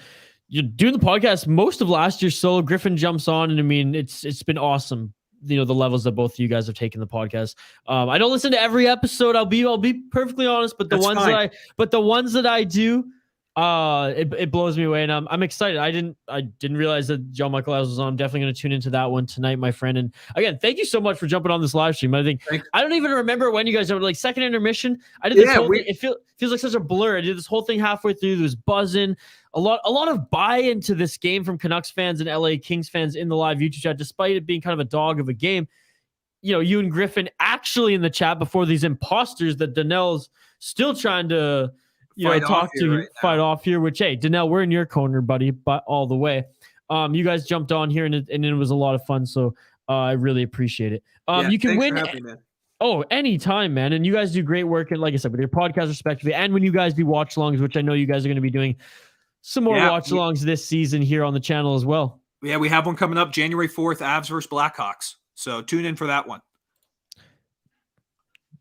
doing the podcast most of last year solo. Griffin jumps on, and I mean, it's been awesome. The levels that both of you guys have taken the podcast. I don't listen to every episode. I'll be perfectly honest, but the ones that I do, it blows me away, and I'm excited. I didn't realize that John Michael Lyles was on. I'm definitely going to tune into that one tonight, my friend. And again, thank you so much for jumping on this live stream. I don't even remember when you guys were second intermission. I did this whole thing. It feels like such a blur. I did this whole thing halfway through. There was buzzing. A lot of buy-in to this game from Canucks fans and LA Kings fans in the live YouTube chat, despite it being kind of a dog of a game. You and Griffin actually in the chat before these imposters that Donnell's still trying to fight off here, which, hey, Donnell, we're in your corner, buddy, but all the way. You guys jumped on here, and it was a lot of fun, so I really appreciate it. You can win. Anytime, man. And you guys do great work, and like I said, with your podcast respectively, and when you guys do watchalongs, which I know you guys are going to be doing some more watchalongs this season here on the channel as well. Yeah, we have one coming up January 4th, Avs versus Blackhawks. So tune in for that one.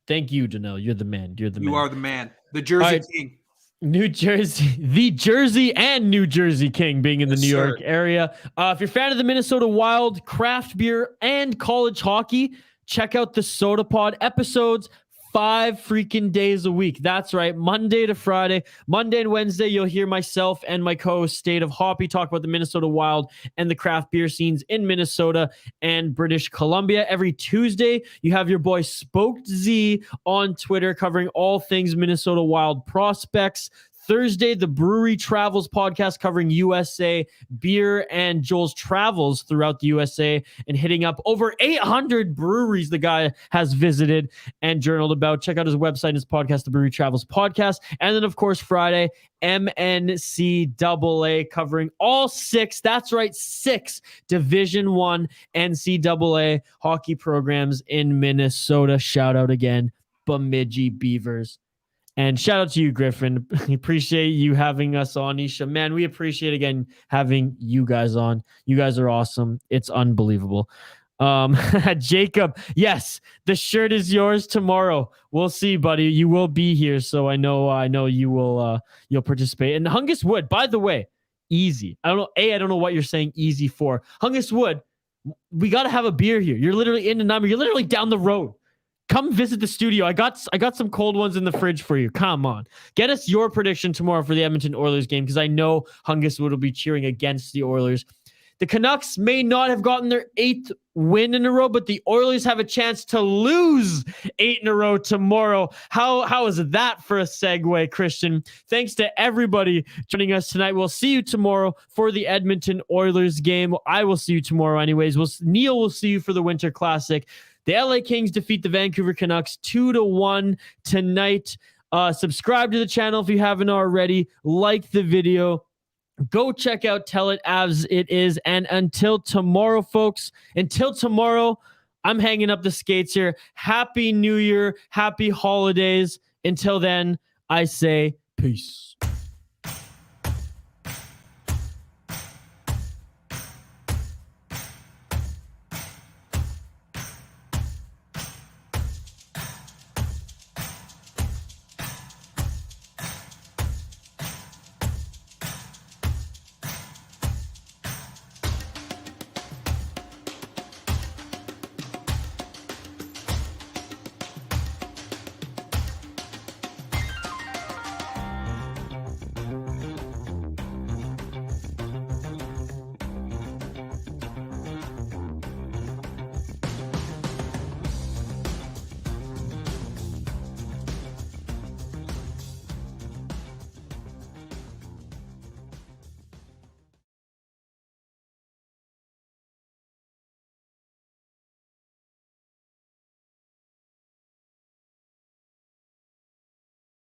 Thank you, Donnell. You're the man. You are the man. The Jersey King. New Jersey, the Jersey and New Jersey King being in the New York area. If you're a fan of the Minnesota Wild, craft beer, and college hockey, check out the Soda Pod episodes 5 freaking days a week. That's right. Monday to Friday. Monday and Wednesday, you'll hear myself and my co-host State of Hoppy talk about the Minnesota Wild and the craft beer scenes in Minnesota and British Columbia. Every Tuesday, you have your boy Spoked Z on Twitter covering all things Minnesota Wild prospects. Thursday, the Brewery Travels podcast covering USA beer and Joel's travels throughout the USA and hitting up over 800 breweries the guy has visited and journaled about. Check out his website and his podcast, the Brewery Travels podcast. And then, of course, Friday, MNCAA covering all 6, that's right, 6 Division I NCAA hockey programs in Minnesota. Shout out again, Bemidji Beavers. And shout out to you, Griffin. We appreciate you having us on, Isha. Man, we appreciate, again, having you guys on. You guys are awesome. It's unbelievable. Jacob, yes, the shirt is yours tomorrow. We'll see, buddy. You will be here, so I know you will you'll participate. And Hungus Wood, by the way, easy. I don't know what you're saying easy for. Hungus Wood, we got to have a beer here. You're literally in the number. You're literally down the road. Come visit the studio. I got some cold ones in the fridge for you. Come on. Get us your prediction tomorrow for the Edmonton Oilers game, because I know Hungus Wood will be cheering against the Oilers. The Canucks may not have gotten their 8th win in a row, but the Oilers have a chance to lose 8 in a row tomorrow. How is that for a segue, Christian? Thanks to everybody joining us tonight. We'll see you tomorrow for the Edmonton Oilers game. I will see you tomorrow anyways. Neil will see you for the Winter Classic. The LA Kings defeat the Vancouver Canucks 2-1 tonight. Subscribe to the channel if you haven't already. Like the video. Go check out Tell It Avs It Is. And until tomorrow, folks, I'm hanging up the skates here. Happy New Year. Happy holidays. Until then, I say peace.